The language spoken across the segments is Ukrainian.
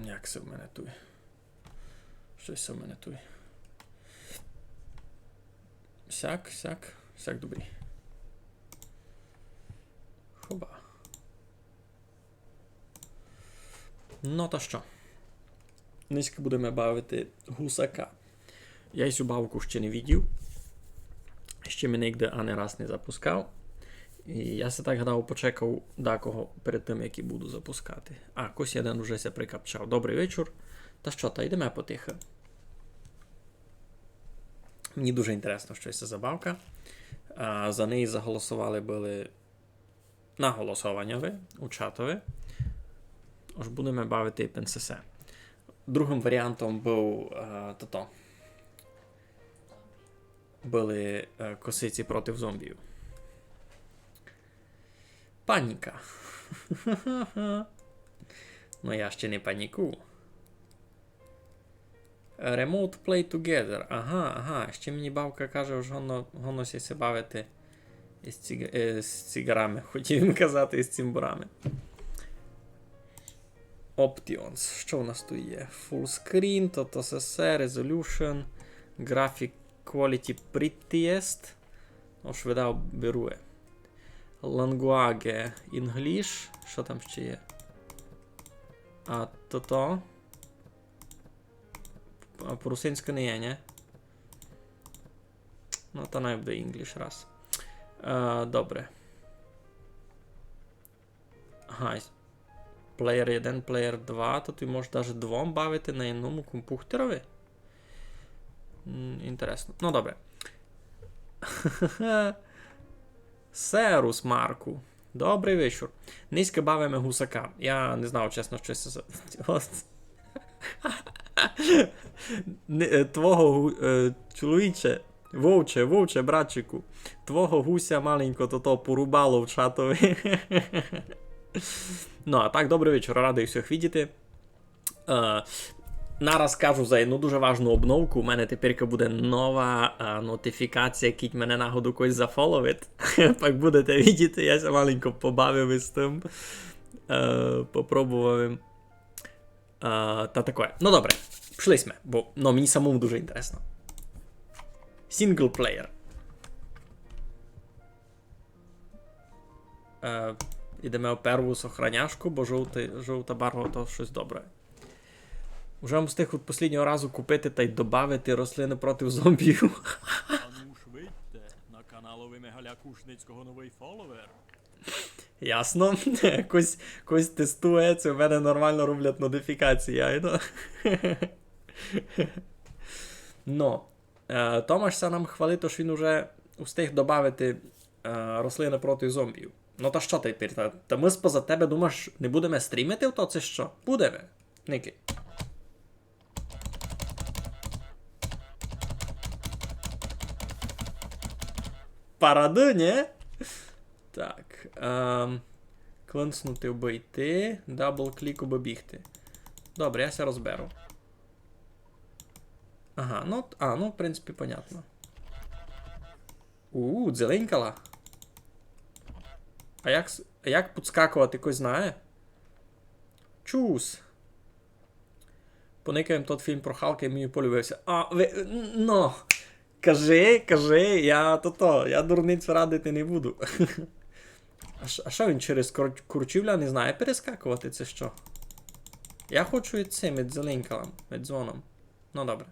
Як це в мене тут? Щось в мене тут. Сяк добрий. Хоба. Ну то що? Низько будемо бавити гусака. Я цю бавку ще не видів. Ще мене ніде ані раз не запускав. І я се так гадав, почекав декого перед тим, як і буду запускати. А, кось один уже се прикапчав. Добрий вечір. Та що, та йдемо потихо. Мені дуже інтересно, що це забавка. За неї заголосували були наголосування ви у чатові. Ож будемо бавити ПНСС. Другим варіантом був були косиці проти зомбів. Паніка. Ну я ще не паніку. Remote play together. Ага. Ще мені бабка каже, що воно се бавити з цигарами. Хотів їм казати, з цимбурами. Options. Що у нас тут є? Full screen, TOTSS, Resolution, Graphic Quality Prettiest. Ось видав берує. Language English. Що там ще є? А то. А по-русинську не є, ні? Ну, то навіть буде English раз. Добре. Ага. Player 1, Player 2, то ти можеш навіть двом бавити на іному комп'ютерові. Інтересно. Ну, добре. Серус, Марку. Добрий вечір. Низько бавимо гусака. Я не знав, чесно, що це за... Твого чоловіче, вовче, братчику. Твого гуся маленько то порубало в чатові. Ну, а так, добрий вечір, радий всіх бачити. Нараз кажу за одну дуже важну обновку. У мене тепер буде нова нотифікація, який мене нагоду когось зафоловить. Так будете бачити, я ся маленько побавив із тим. Попробував. Та таке. Ну, добре, пішли ми, бо мені самому дуже інтересно. Сінглплеєр. Ідемо в перву сохраняшку, бо жовта барва то щось добре. Уже встиг від останнього разу купити та й додати рослини проти зомбів. А ну швидте, на каналові Мегаля Кушницького новий фоловер. Ясно. Кось тестує, це в мене нормально роблять нотифікації, айно. Но, Томашся нам хвалить, що він уже встиг додати рослини проти зомбів. Ну та що тепер? Та ми споза тебе думаєш, не будемо стрімити в то, це що? Будемо. Ники. Паради, ні? Так. Клинснути обійти. Дабл-клік обігти. Добре, я ся розберу. Ага, ну, в принципі, понятно. Дзеленькала. А як підскакувати, хтось знає? Чус. Поникаємо тот фільм про Халка і мені полюбився. Кажи, я дурницю радити не буду. А що він через курчівля не знає перескакувати, це що? Я хочу і цим, від зеленькалом, від дзвоном. Ну, добре.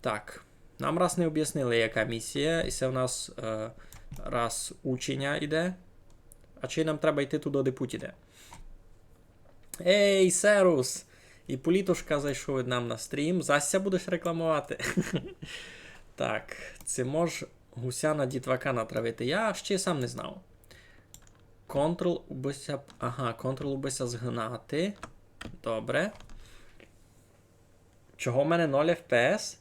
Так. Нам раз не об'яснили, яка місія, і це в нас раз учення йде. А чи нам треба йти туди, де путь іде? Ей, Серус! І Політушка зайшов від нам на стрім. Зася будеш рекламувати. Так, це може гуся на дітвака натравити. Я ще сам не знав. Ctrl убися згнати. Добре. Чого в мене 0 FPS?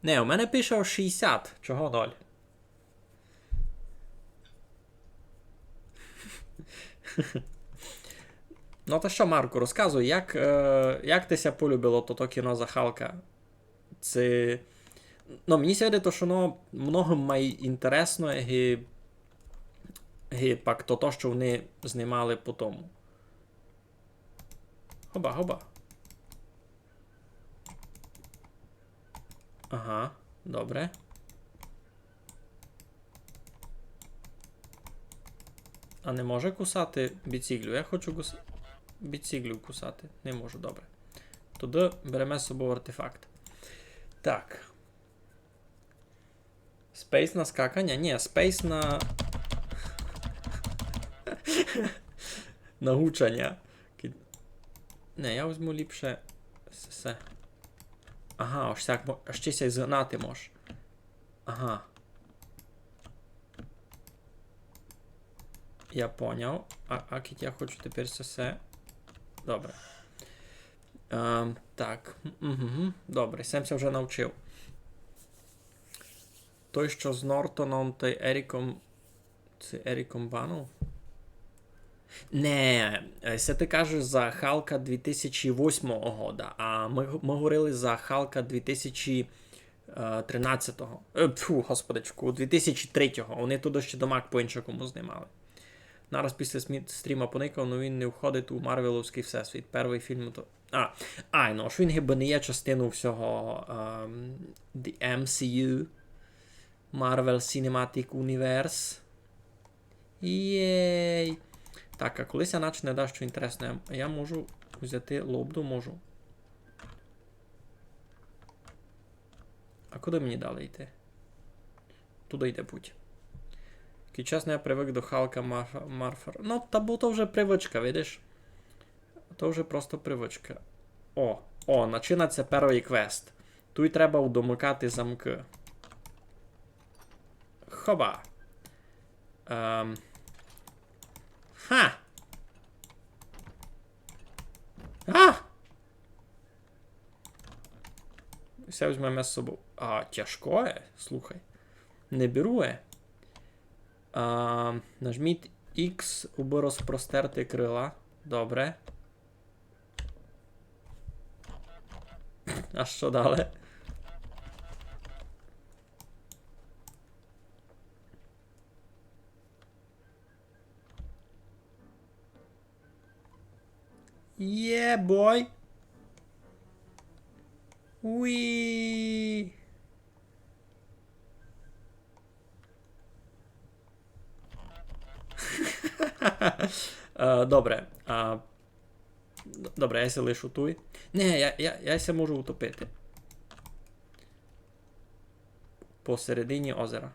Не, у мене пише 60. Чого 0? Ну то що, Марку, розказуй, як ти ся полюбило то кіно за Халка? Це... Ну, мені сьогодні, що воно многим має інтересно, пак то, що вони знімали по тому. Хоба, хоба. Ага, добре. А не може кусати біціглю? Я хочу біціглю кусати. Не можу, добре. Тоді беремо з собою артефакт. Так. Спейс на скакання? Ні, спейс на... на гучання. Не, я візьму ліпше... Все. Ага, аж ще й згнати можеш. Ага. Я поняв. Акіт я хочу тепер все. Добре. Так. Добре, Семся вже навчив. Той, що з Нортоном та Еріком... Це Еріком Бану? Не, це ти кажеш за Халка 2008 года, а ми говорили за Халка 2013-го. Фу, господичку, 2003-го. Вони туди ще домак по-іншому знімали. Нараз після стріма поникав, але він не входить у Марвеловський всесвіт. Перший фільм то... ну, ж він гіби не є частиною всього The MCU. Marvel Cinematic Universe. Єй. Так, а колись я наче не дасть що інтересне. Я можу взяти лобду, можу. А куди мені далі йти? Туди йде путь. Який час я привик до Халка Марфер. Ну, та бо то вже привичка, видиш? То вже просто привичка. Починається перший квест. Тут треба домикати замки. Хоба. Ха! Все візьмемо з собою. Тяжко, слухай. Не беру, Нажміть X, аби розпростерти крила. Добре. А що далі? Бой! Уі! Добре. Добре, я ся лишу туй. Не, я ся можу утопити. Посередині озера.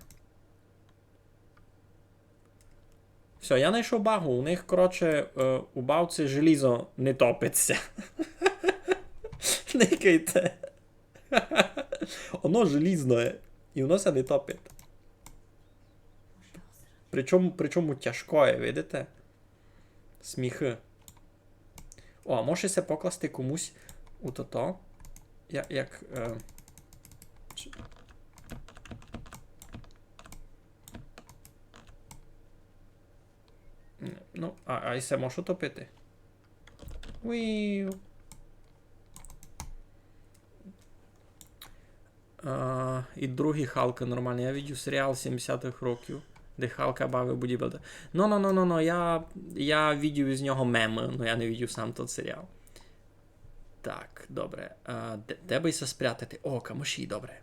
Все, я знайшов багу. У них, коротше, у бавці желізо не топиться. Никайте. Воно желізне. І воно ся не топить. Причому тяжкое, видите? Сміхи. А може се покласти комусь у то. Як... Ну, і се може утопити. Уіу. І другий Халка нормальний. Я бачив серіал 70-х років, де Халка бавив бодібілдер. Ну, я бачив із нього меми, але я не бачив сам той серіал. Так, добре. Де би се спрятати? Камиші, добре.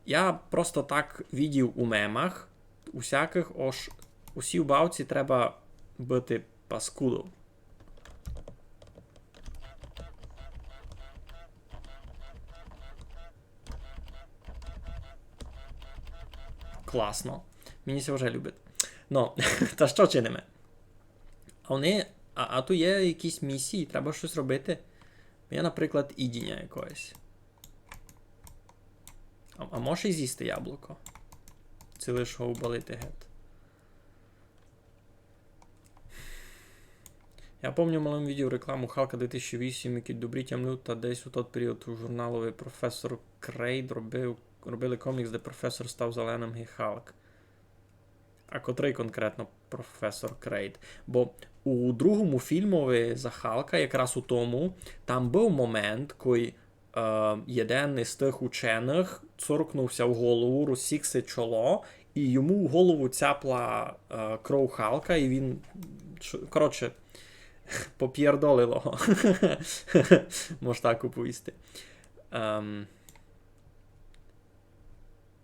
Я просто так бачив у мемах, усяких, усі в бавці треба бути паскудом. Класно. Мені це вже любить. Ну, та що чинимо? А тут є якісь місії, треба щось робити. Є, наприклад, ідіння якоїсь. А може і з'їсти яблуко? Це лише убалити гет. Я пам'ятаю малим відео рекламу Халка 2008, який добрі тямлю, та десь у той період у журналові професор Крейд робили комікс, де професор став зеленим і Халк. А котрий конкретно професор Крейд? Бо у другому фільмові за Халка, якраз у тому, там був момент, коли один із тих учених цуркнувся в голову, розсікся чоло, і йому в голову цяпла кров Халка, і він... Коротше, Поп'єрдолилого. Може так оповісти.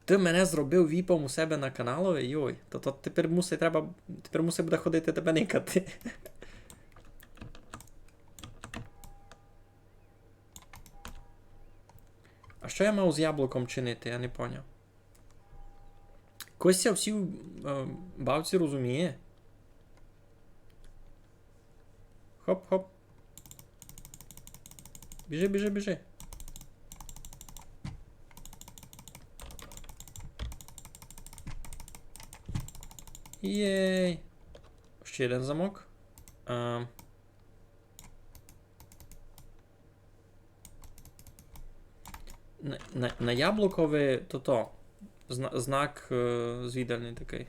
Ти мене зробив віпом у себе на каналові? Йой, то тепер мусить буде ходити тебе никати. А що я мав з яблуком чинити? Я не поняв. Костя всі бавці розуміє. Хоп-хоп. Біжи, біжи, біжи. Єй. Ще один замок. На яблукові знак звідальний такий.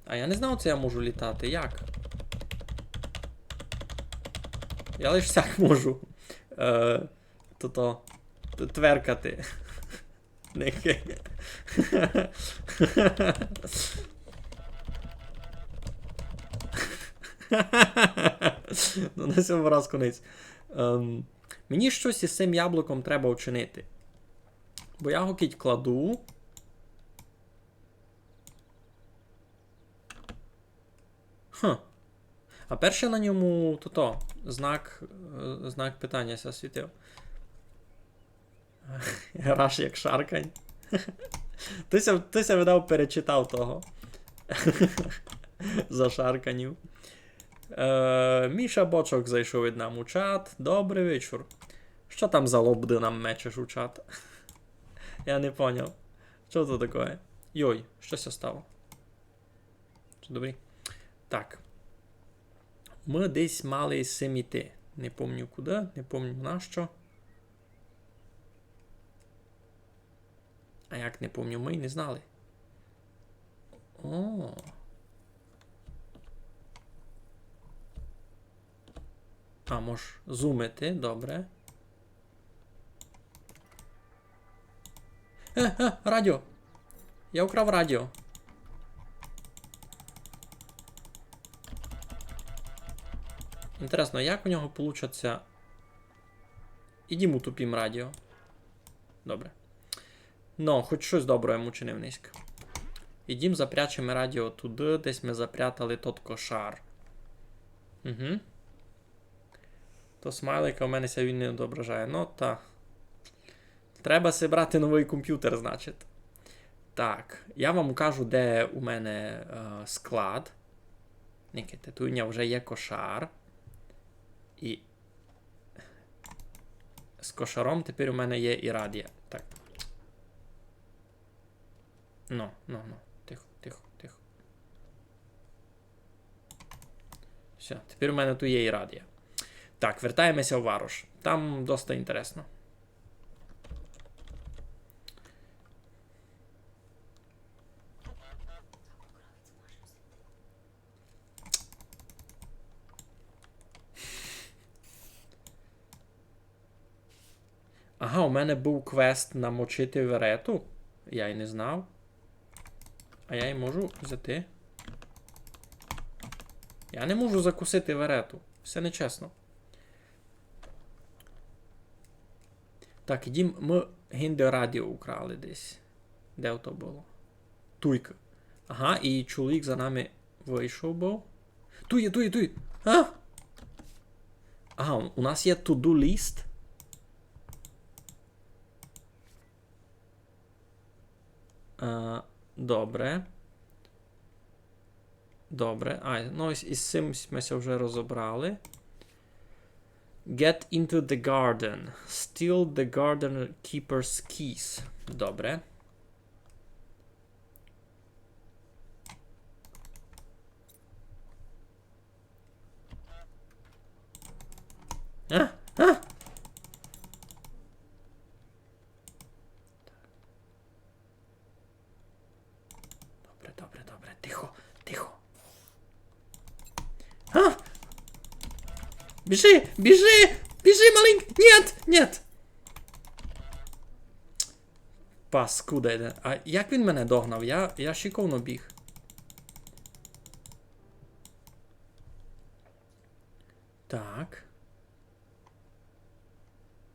А я не знав, це я можу літати. Як? Я лише всяк можу. Тверкати. Нехай. Ну, на цьому раз конець. Мені щось із цим яблуком треба вчинити. Бо я його кіть кладу. А перше на ньому знак питання світив. Раш як шаркань. Ти видав, перечитав того. За шарканів. Міша Бочок зайшов від нам у чат. Добрий вечір. Що там за лобди нам мечеш у чат? Я не поняв. Що це таке? Йой, щось стало. Добрий. Так. Ми десь мали з цим іти. Не пам'ятаю куди, не пам'ятаю на що. А як не пам'ятаю, ми й не знали. О. А, можеш зумити, добре. Радіо! Я украв радіо. Інтересно, як у нього получаться... Ідім утупім радіо. Добре. Ну, хоч щось добре йому чинив низько. Ідім запрячемо радіо туди, десь ми запрятали тот кошар. Угу. То смайлика у мене ся він не відображає. Ну, та. Треба си брати новий комп'ютер, значить. Так, я вам кажу, де у мене склад. Никайте, тут у мене вже є кошар. І з кошаром тепер у мене є і радіо. Так. Ну. Тихо. Все, тепер у мене тут є і радіо. Так, вертаємося в Варош. Там досить інтересно. Ага, у мене був квест намочити верету. Я й не знав. А я й можу взяти. Я не можу закусити верету. Все нечесно. Так, ідім, ми гінде радіо украли десь. Де то було? Туйка. Ага, і чоловік за нами вийшов був. Тує. А? Ага, у нас є to-do list. Добре. Ну із цим ми вже розібрали. Get into the garden. Steal the garden keeper's keys. Добре. Добре. Тихо. Біжи, маленький! Нет! Паскуда йде. А як він мене догнав? Я шиковно біг. Так.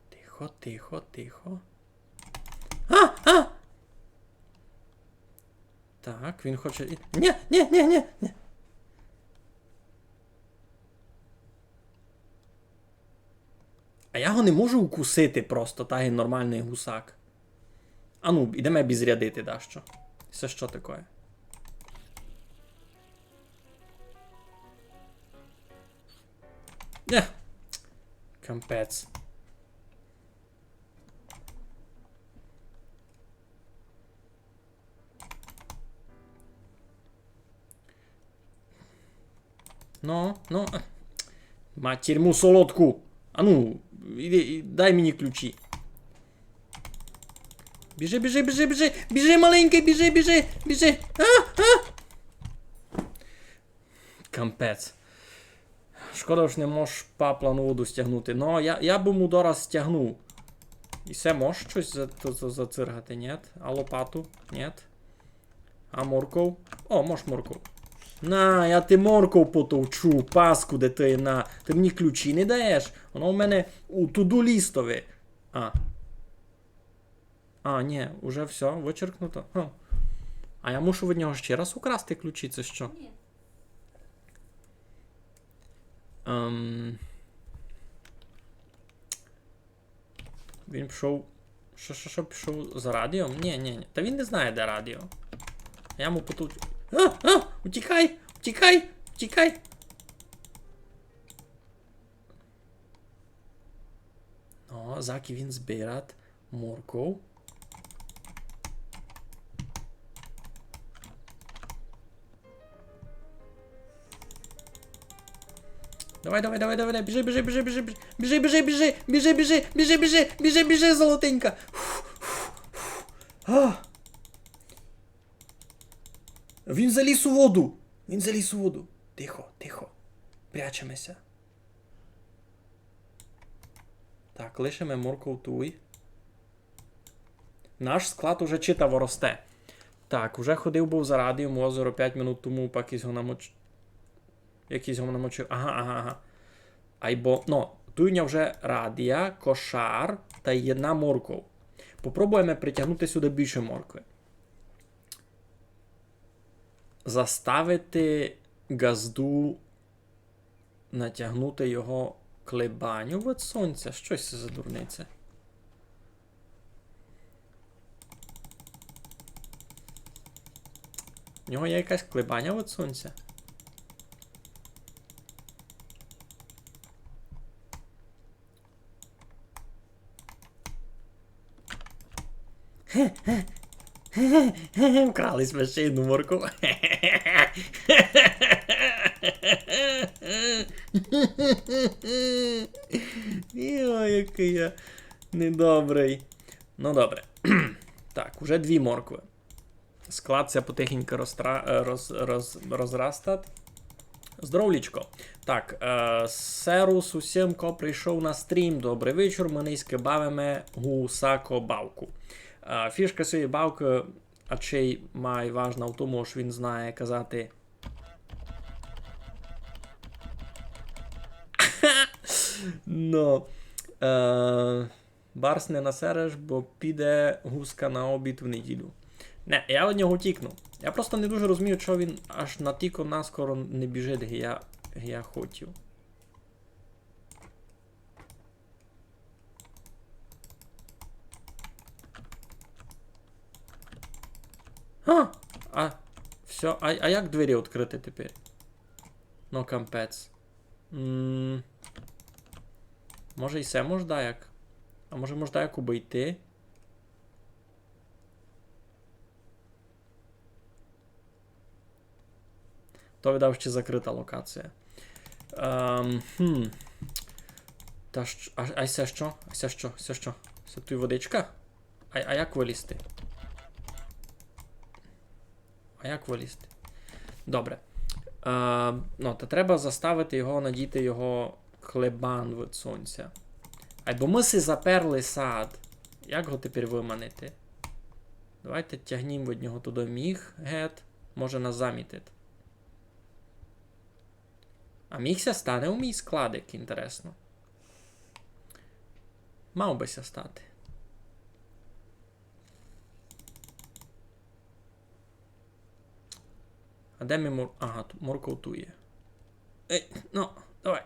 Тихо, тихо, тихо. А! Так, він хоче... Ні! А я його не можу укусити просто, так і нормальний гусак. А ну, ідемо обізрядити, да, що? Це що таке? Кампець. Ну. Матір'му солодку. А ну, іди, дай мені ключі. Біжи. Біжи, маленький, біжи. Кампець. Шкода ж не можеш паплану воду стягнути. Ну, я б йому дораз стягнув. І все, можеш щось зациргати, ні? А лопату? Ні. А морков? О, можеш морков. На, я ти морков потовчу, паску дитина. Ти мені ключі не даєш? Воно у мене у туду-лістові. А, ні, уже все, вичеркнуто. А я мушу від нього ще раз украсти ключі, це що? Ні. Він пішов... Що пішов за радіо? Ні. Та він не знає, де радіо. Я йому потовчу. Утікай! О, заки він збират морков. Давай, біжи, золотенька. Він заліз у воду. Тихо. Прячемося. Так, лишимо морков туй. Наш склад уже читаво росте. Так, уже ходив був за радієм у озеро 5 минут тому, поки його намочив. Якийсь його намочив. Ага. Айбо, туйня вже радія, кошар та єдна морков. Попробуємо притягнути сюди більше моркви. Заставити газду натягнути його клебаню від сонця. Щось це за дурниця. В нього є якась клебаня від сонця. Вкрали священну морку. Ой, який я недобрий. Ну добре. Так, уже 2 моркви. Склад це потихеньку розрастат. Здоровлічко. Так, Серус усімко прийшов на стрім. Добрий вечір. Ми низьки бавимо гусако-бавку. Фішка цієї бавки, а чий має важна в тому, що він знає казати Барс не насереш, бо піде гуска на обід в неділю. Не, я від нього тікну. Я просто не дуже розумію, що він аж натіко наскоро не біжить, де я хотів. Все, а як двері відкрити тепер? Ну, кампець. Може і все можна як? А може можна як обійти? То видав, ще закрита локація. Та що? А це що? Це що? Це тут водичка? А як вилізти? Добре. То треба заставити його, надіти його клебан від сонця. Бо ми си заперли сад. Як його тепер виманити? Давайте тягнімо від нього туди міг, гет. Може нас замітить. А мігся стане у мій складик, інтересно. Мав бися стати. А де ми Ага, морков ту є. Ей, ну, давай.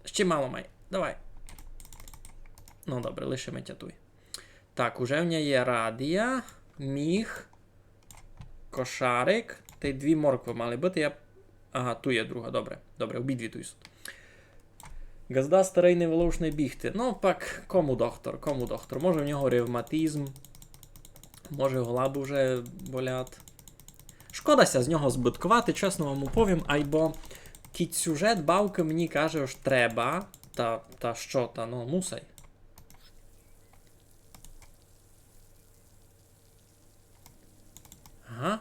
Ще мало май. Давай. Ну, добре, лише метятуй. Так, уже в нього є радія, міг, кошарик. Та й 2 моркви мали бути. Ага, ту є друга, добре. Добре, обидві ту ісут. Газда старий невилушний бігти. Ну, пак, кому доктор, кому доктор? Може в нього ревматизм, може голаби вже болять. Шкодася з нього збиткувати, чесно вам уповім, айбо кіт сюжет бавка мені каже, що треба, та що, та ну, мусай. Ага.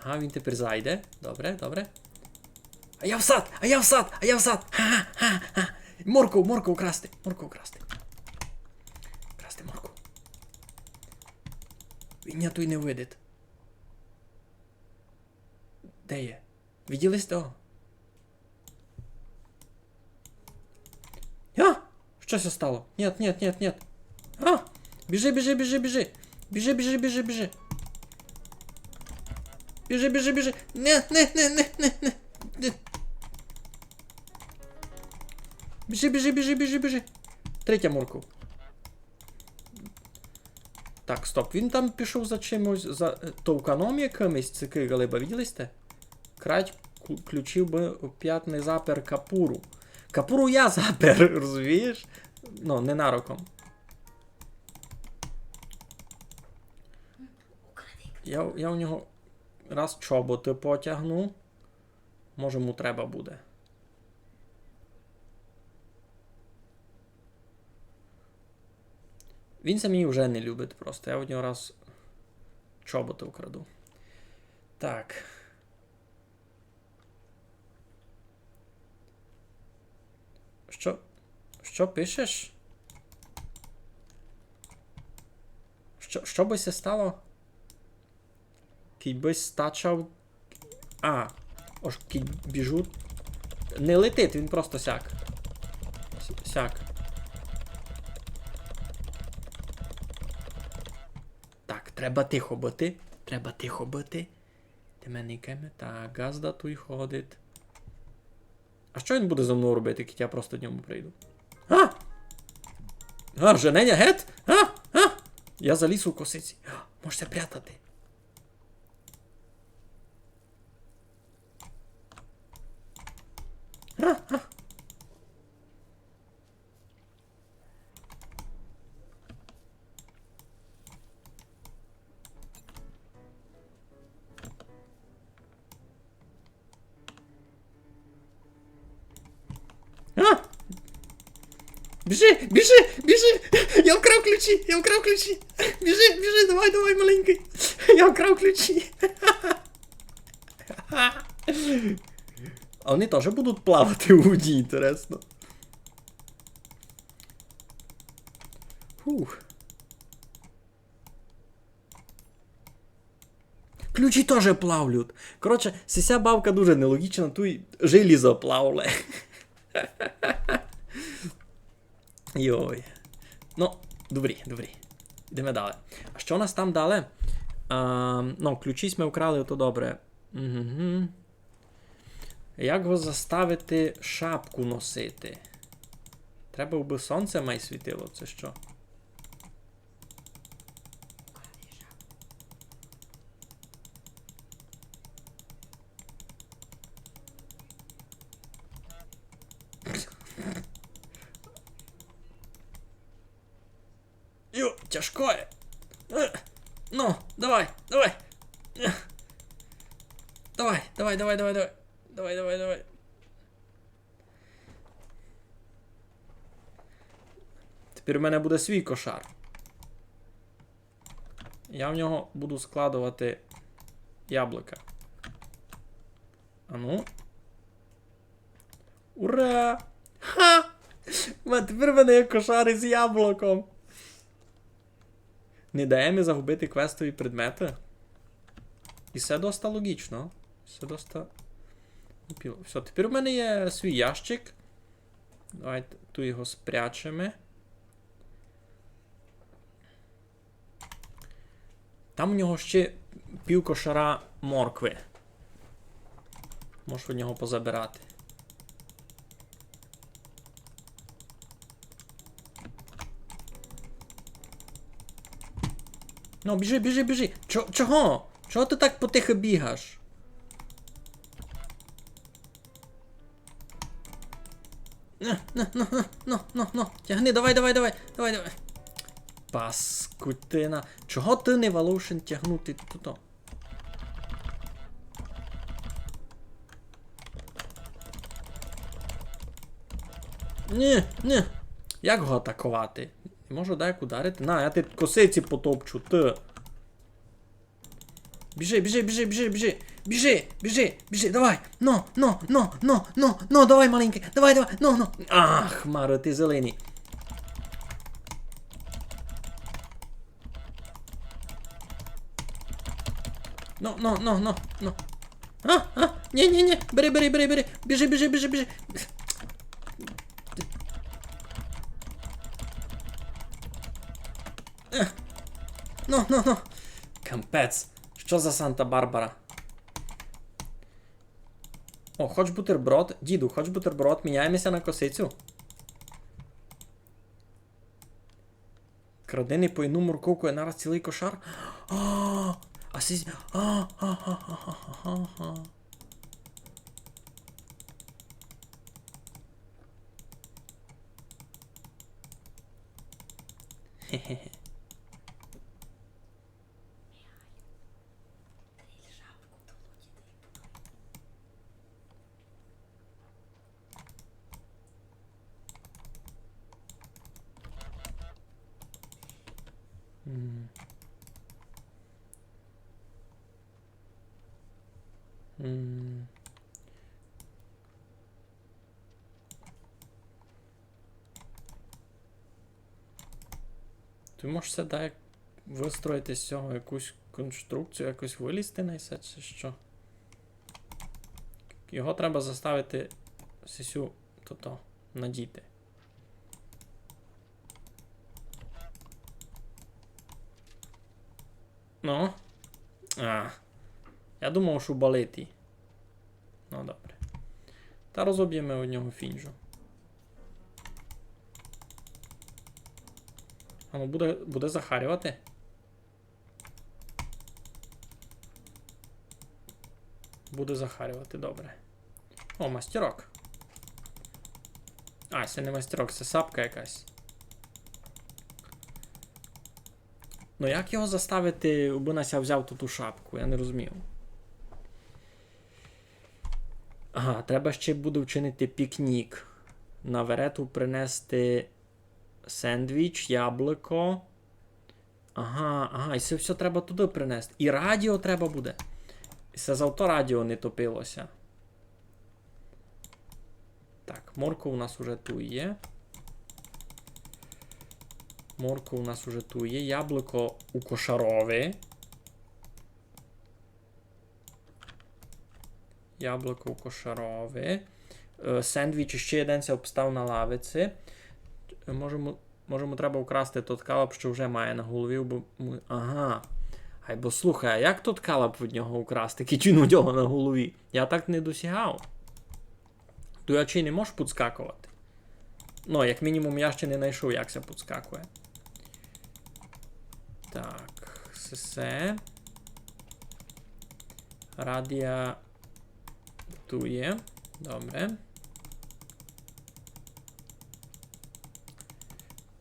Ага, він тепер зайде. Добре, добре. А я в сад! А я в сад! А я в сад! Ха-ха-ха! Морку красти! Морку красти! Красти морку. Він я той не видить. Де є? Виділись того? А! Щось стало? Нет. А! Біжи! Біжи! Не. Біжи. Третя морква. Так, стоп. Він там пішов за чимось, за товканом якимось, це галиба, виділи сте? Крать ключів би оп'ят не запер капуру. Капуру я запер, розумієш? Ну, ненароком. Я у нього раз чоботи потягну. Може, йому треба буде. Він самі вже не любить просто. Я у нього раз чоботи украду. Так. Що пишеш? Що би се стало? Кій би стачав... Ож кій біжу... Не летить, він просто сяк. Сяк. Так, треба тихо бути. Ти мене кеме. Так, газда тут ходить. А що він буде за мною робити, як я просто днем прийду? Жененя гет? Я заліз у косиці. Можете прятати. Біжи! Я вкрав ключі! Біжи, давай, маленький! Я вкрав ключі! А вони теж будуть плавати у воді, інтересно. Фух. Ключі теж плавлють. Коротше, ця бабка дуже нелогічна, тут желізо плавле. Йой. Ну, добрі. Йдемо далі. А що у нас там далі? Ключі ми вкрали, то добре. Угу. Як його заставити шапку носити? Треба би сонце май світило, це що? Тяжко. Ну, давай. Давай. Тепер у мене буде свій кошар. Я в нього буду складувати яблука. Ану. Ура! Ха! Тепер в мене є кошар із яблуком. Не дає мені загубити квестові предмети. І все доста логічно. Все доста Все, тепер у мене є свій ящик. Давайте тут його спрячемо. Там у нього ще пів кошара моркви. Можеш від нього позабирати. Ну, біжи, біжи, біжи. Чого? Чого ти так потихо бігаєш? Ну. Тягни, давай. Паскутина. Чого ти не волошен тягнути тут? Ні. Як його атакувати? Не можу як ударити. На, я ти косиці потопчу, ти. Біжи, давай. Давай, маленький, давай. Ах, Маро, ти зелений. Ну. Ні. Бери. Біжи. Ну. Кампець. Що за Санта-Барбара? О, хоч бутерброд? Діду, хоч бутерброд? Міняємося на косицю. Кради не по одну морковку, а нараз цілий кошар. А сись... Хе-хе-хе. Ти можеш все так вистроїти з цього якусь конструкцію, якось вилізти на це, чи що? Його треба заставити сісю надіти. Ну? Я думав, що балити. Ну, добре. Та розоб'ємо у нього фінжу. А ну буде захарювати. Буде захарювати, добре. О, мастерок. А, це не мастерок, це сапка якась. Ну як його заставити, аби Нася взяв ту шапку? Я не розумів. Ага, треба ще буде вчинити пікнік. На верету принести сендвіч, яблуко. Ага, і це все треба туди принести. І радіо треба буде. І це завто радіо не топилося. Так, морква у нас уже тут є. Яблуко у кошарові. Сендвіч ще один се обстав на лавиці. Можемо треба украсти тот калап, що вже має на голові. Ага. Бо слухай, а як тот калап від нього украсти? Кичін у нього на голові. Я так не досягав. То я чи не можу підскакувати? Ну, як мінімум, я ще не знайшов, як це підскакує. Так, все. Радіа тут є. Добре.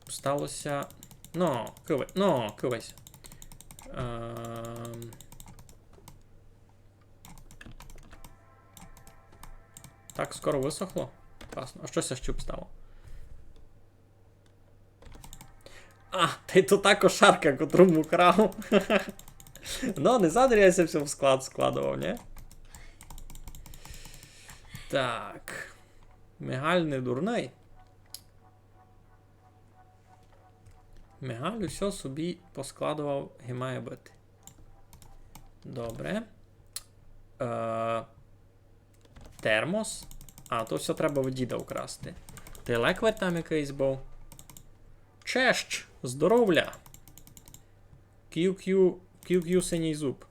Сталося... кивайся. Так, скоро висохло? Класно. А що це ще обстало? Та й то та кошарка, котру му крав. Ну, не задрі я все в склад складував, ні? Так. Мигаль не дурний. Мигаль усе собі поскладував і має бути. Добре. Термос. А, то все треба в діда вкрасти. Ти леквар там якийсь був? Чещ! Здоровля! QQ синій зуб.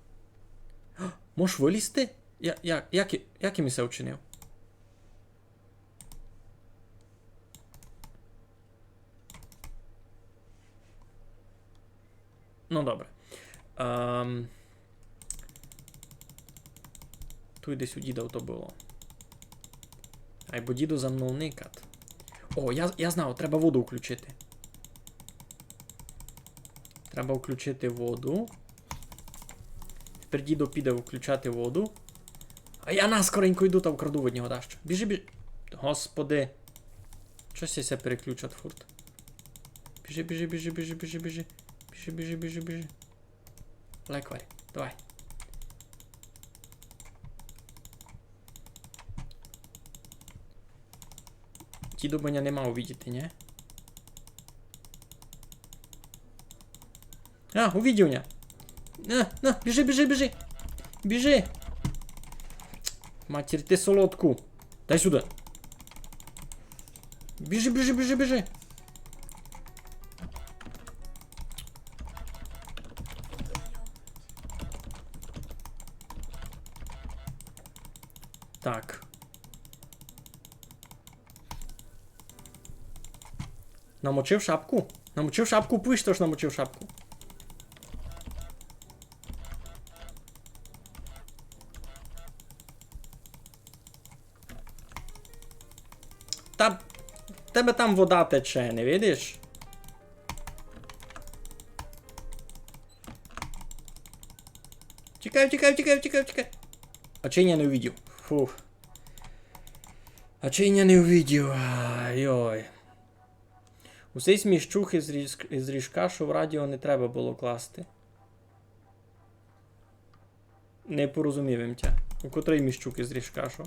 Можеш вилізти? Як я це вчинив? Ну, добре. Тут десь у діда то було. Ай, бо діду за мною никат. О, я знав, треба воду включити. Треба включити воду. Тепер дідо піде включати воду. А я наскоренько йду та вкраду від нього дащо. Біжи, біжи. Господи. Щось я ся переключат фурт. Біжи, біжи, біжи, біжи, біжи, біжи. Біжи, біжи, біжи, біжи. Лекварь, давай. Діду мене не мав видіти, ні? А, увидел меня. На, біжи, біжи, біжи. Біжи. Матір, ти солодку. Дай сюди. Біжи, біжи, біжи, біжи. Так. Намочив шапку? Намочив шапку, пиш, тож намочив шапку. Та тебе там вода тече, не видиш? Тікай, тікай, тікай, тікай, тікай. А чей я не увидів? Фух. А чей я не увидів? Ай-ой. Усей сміщух із ріжка, що в радіо не треба було класти. Не порозумів їм тя. У котрий міщук із ріжка, що?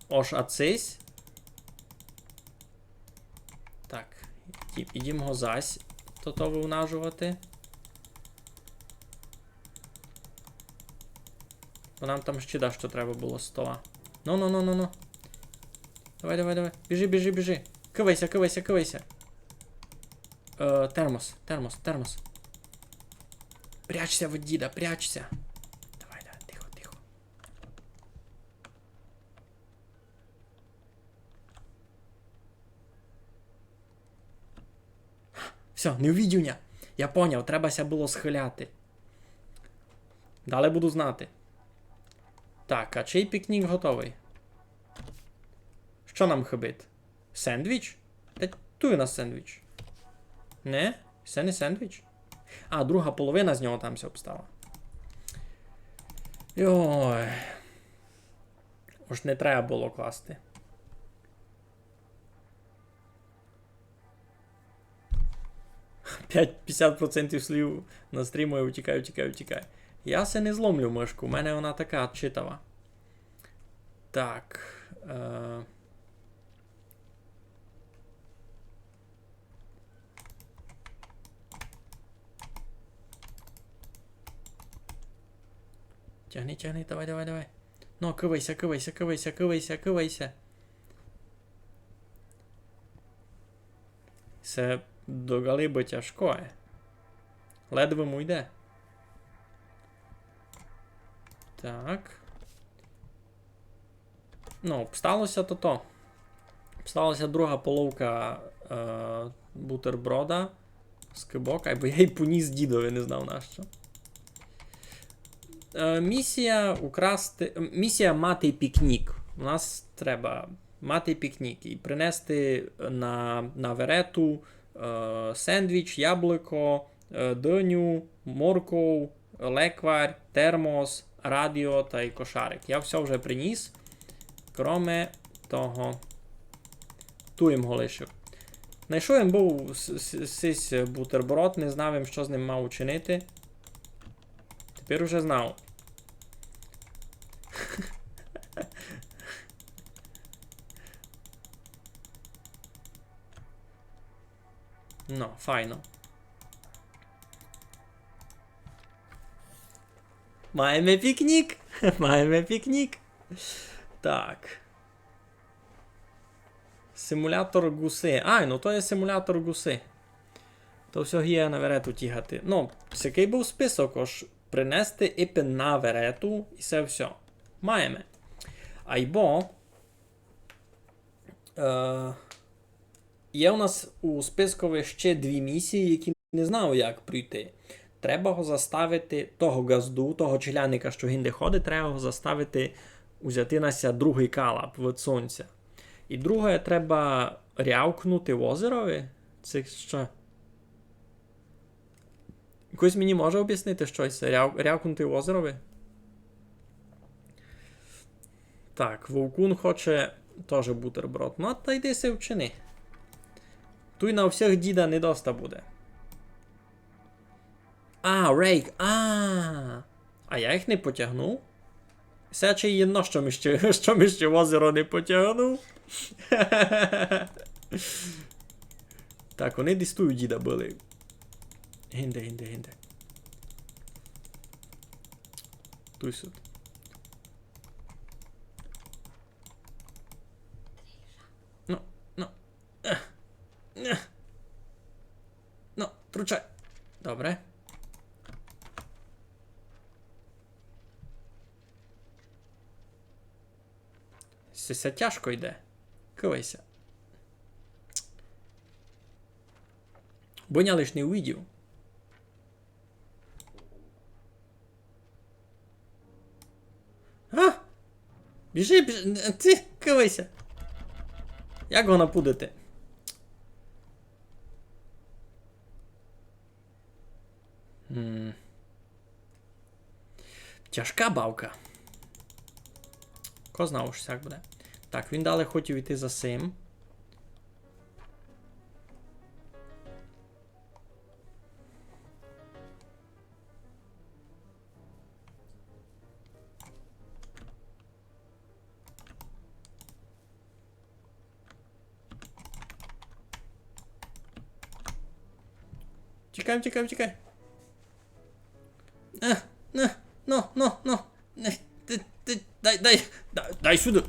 Ош, а цейсь? Так. Ідім го зась. То вивнажувати. Бо нам там ще що треба було з стола. Ну. Давай, давай, давай. Біжи, біжи, біжи. Кивайся, кивайся, кивайся. Термос, термос, термос. Прячься від діда, прячься. Давай, давай, тихо, тихо. Все, не увидіння. Я поняв, требася було схиляти. Далі буду знати. Так, а чий пікнік готовий? Що нам хибить? Сендвіч? Та туй у нас сендвіч. Не? Це не сендвіч? А, друга половина з нього там все обстала. Йой. Ось не треба було класти. П'ять 50% слів на стріму і утікаю. Я се не зломлю мишку, у мене вона така читава. Так. Тягни, давай. Ну, кивайся. Це до галиби тяжко. Ледве му йде. Так. Ну, сталося то. Сталася друга половка бутерброда з кибок, бо я й поніс дідові, не знав на що. Місія мати пікнік. У нас треба мати пікнік і принести на верету сендвіч, яблуко, диню, морков, лекварь, термос, радіо та й кошарик. Я все вже приніс. Кроме того, ту їм го лишив. Знайшов їм був сись бутерброд, не знав їм, що з ним мав учинити. Тепер уже знав. Ну, файно. Маємо пікнік. Маємо пікнік. Так. Симулятор гуси. Ай, ну то є симулятор гуси. То все є на верету тягати. Ну, який був список, ож принести іпи на верету і все. Маємо. Айбо. Є у нас у спискові ще 2 місії, які не знаю, як пройти. Треба його заставити, того газду, того челяника, що гінде ходить, треба його заставити узяти нася другий калап від сонця. І друге, треба рявкнути в озерові. Це що? Хтось мені може об'яснити щось? Рявкнути в озерові? Так, Вовкун хоче теж бутерброд. Ну, та йди се вчини. Туй на всіх діда не доста буде. А, рейк, а я їх не потягнув? Сяче єдно, що ми ще в озеро не потягнув. Так, вони десь ту діда були. Гінде. Туй сюди. Ну, тручай. Добре. Все тяжко йде. Кивайся. Боня лиш не увидів. А! Біжи. Ти, кивайся. Як його напудити? Тяжка бавка. Ко знав, що так буде. Так, він далі хотів йти за сим. Тікай. Ну. Дай сюди.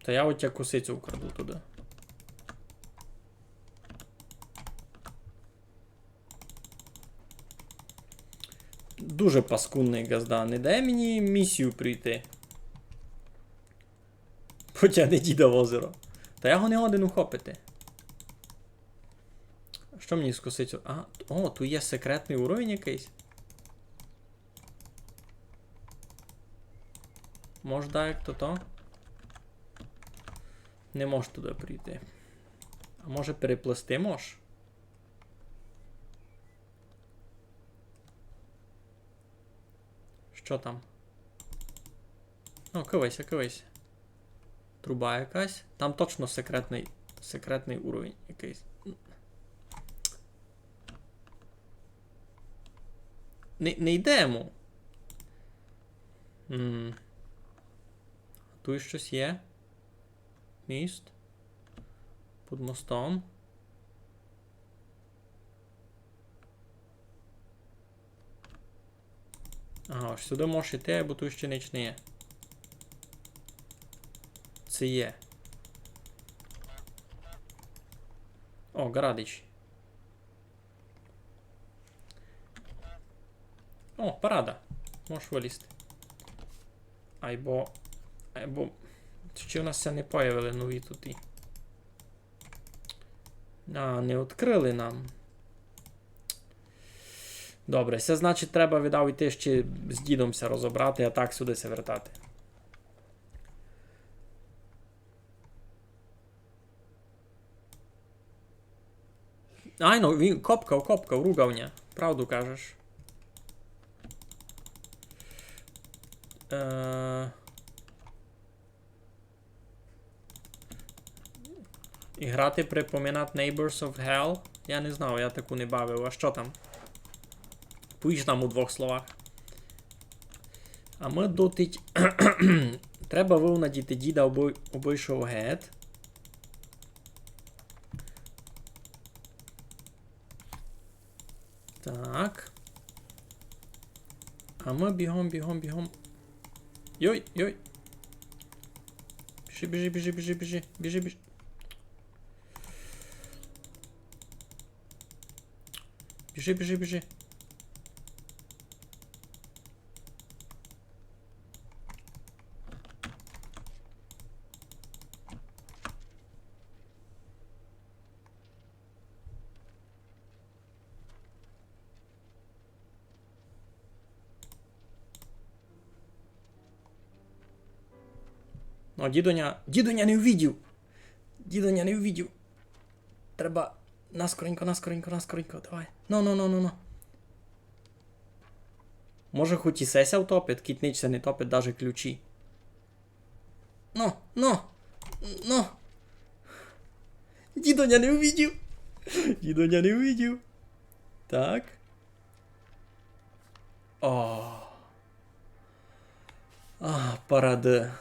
Та я от тебе косицю вкраду туди. Дуже паскудний газда. Не дай мені місію прийти. Потягни діда в озеро. Та я його не один ухопити. Що мені з косицю? О, тут є секретний уровень якийсь. Може, да, як то? Не можеш туди прийти. А може переплести можеш? Що там? О, кивайся. Труба якась. Там точно секретний уровень якийсь. Не йдемо. Тут щось є. Міст. Під мостом. Ага, ось сюди можеш йти, бо тут ще ніч не є. Це є. О, Градич. О, парада. Можеш вилізти. Айбо. Чи у нас це не появили нові тут? Не відкрили нам. Добре, це значить треба віддав йти ще з дідомся розібрати, а так сюди се вертати. Ай, ну, він копкав, ругавня. Правду кажеш. І грати припоминати Neighbors of Hell. Я не знав, я таку не бавив. А що там? Поїж нам у 2 словах. А ми дотить... Треба вивнадіти діда обійшов гет. Так. А ми бігом, бігом, бігом. Йой, йой. Біжи, біжи, біжи, біжи, біжи, біжи, біжи. Біжи, біжи, біжи. О, дідоня не увидів. Дідоня не увидів. Треба наскоренько, наскоренько, наскоренько, давай. Ну. Може хоч і сеся втопить, кітничся не топить даже ключі. Ну. Дідоня не увидів. Дідоня не увидів. Так. О. Паради.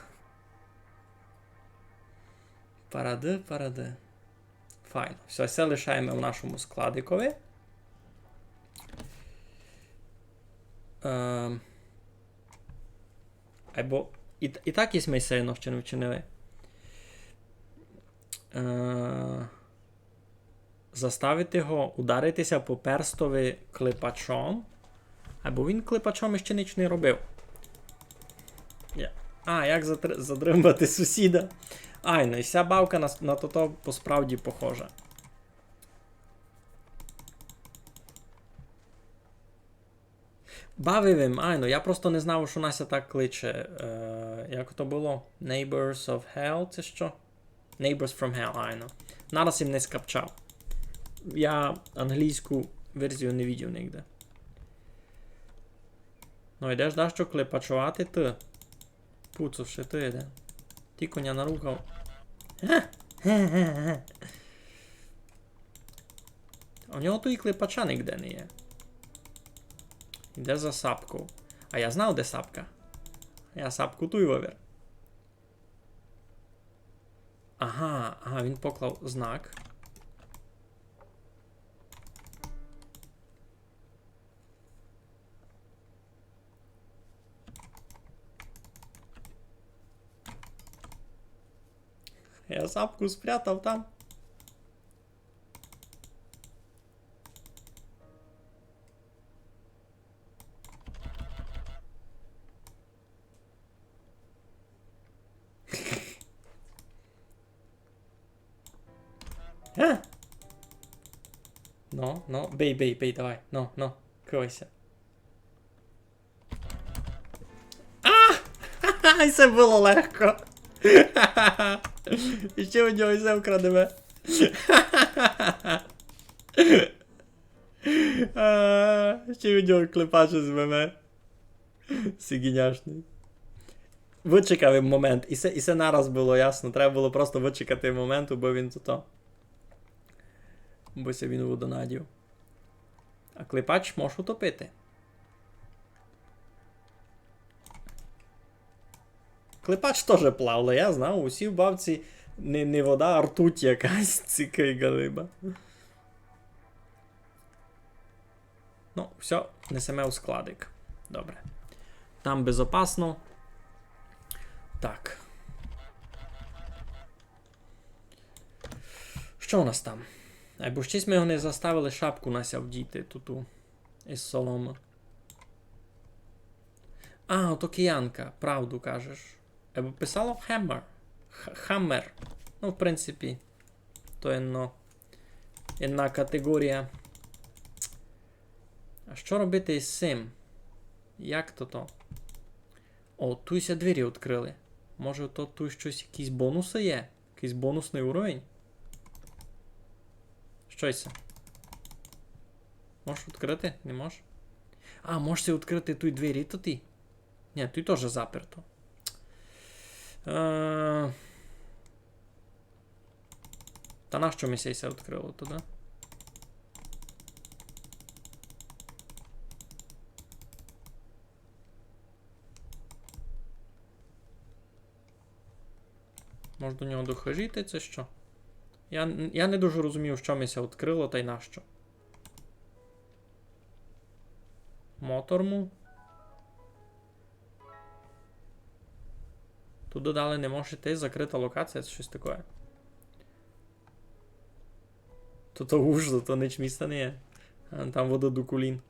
Паради. Файно. Все лишаємо в нашому складикові. Або і так є мейсейно, що не вчинили. Заставити його ударитися по перстові клепачом. Або він клепачом ще ніч не робив. Як затримати сусіда. Ну і вся бавка на то по-справді похожа. Бавивим, я просто не знав, що Нася так кличе. Як то було? Neighbors of Hell, це що? Neighbors from Hell, Нараз їм не скапчав. Я англійську версію не видів нігде. Йдеш що клепачувати ти. Пуцувши ти йде. Ти коня нарухав. У нього то і клепача нігде не є. Йде за сапку. А я знав, де сапка. Я сапку ту й вивір. Ага, він поклав знак. Я сапку спрятав там. Бей, давай. Кройся. І це було легко. І ще у нього все вкрадеме. Ще у нього клепач змеме. Сигіняшний. Вичекав момент. І це нараз було ясно. Треба було просто вичекати моменту, бо він то. Бося він водонадів. А клепач може утопити. Клепач теж плаває, я знав, усі в бабці не вода, а ртуть якась, цікай галиба. Все, несеме у складик. Добре. Там безопасно. Так. Що у нас там? Бо щось ми його не заставили шапку Нася вдіти туту із соломи. Ото киянка, правду кажеш. Або писало Хаммер. В принципі, то інна категорія. А що робити із цим? Як то? Туйся двері відкрили. Може тут щось, якісь бонуси є? Якийсь бонусний уровень? Що це? Можеш відкрити? Не можеш? Можеш відкрити тут двері, то ти? Ні, тут теж заперто. Та нащо ми сейся відкрило туди? Може до нього дохожити, це що? Я не дуже розумів, що мися відкрило та й нащо. Моторму. Тут додали не може йти, закрита локація, це щось таке. Тут гужно, то ніч міста не є. А, там вододукулін.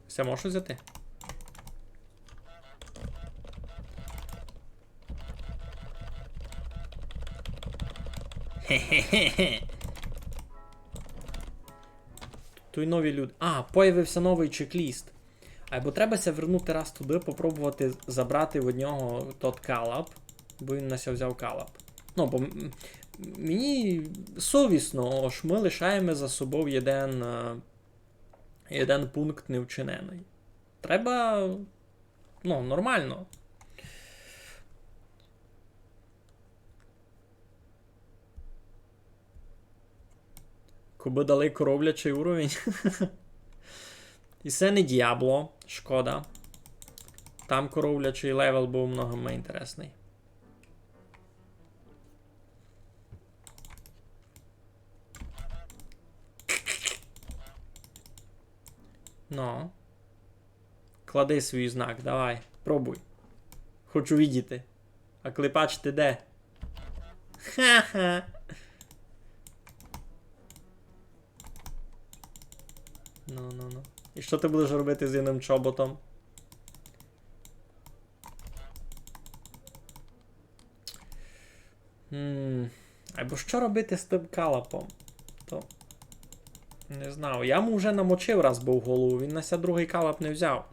Все можу взяти? Хе-хе-хе. Тут нові люди. А, появився новий чек-ліст. Або требася вернути раз туди, попробувати забрати в нього тот калап, бо він нася взяв калап. Ну, бо мені совісно, аж ми лишаємо за собою один пункт невчинений. Треба, ну, нормально. Коби дали коровлячий уровень. І це не Діабло, шкода. Там коровлячий левел був много інтересний. Ну. Клади свій знак, давай, пробуй. Хочу видіти. А клепач ти де? Ха-ха. Ну. І що ти будеш робити з іним чоботом? Або що робити з тим калапом? То... Не знаю. Я йому вже намочив раз був голову, він на другий калап не взяв.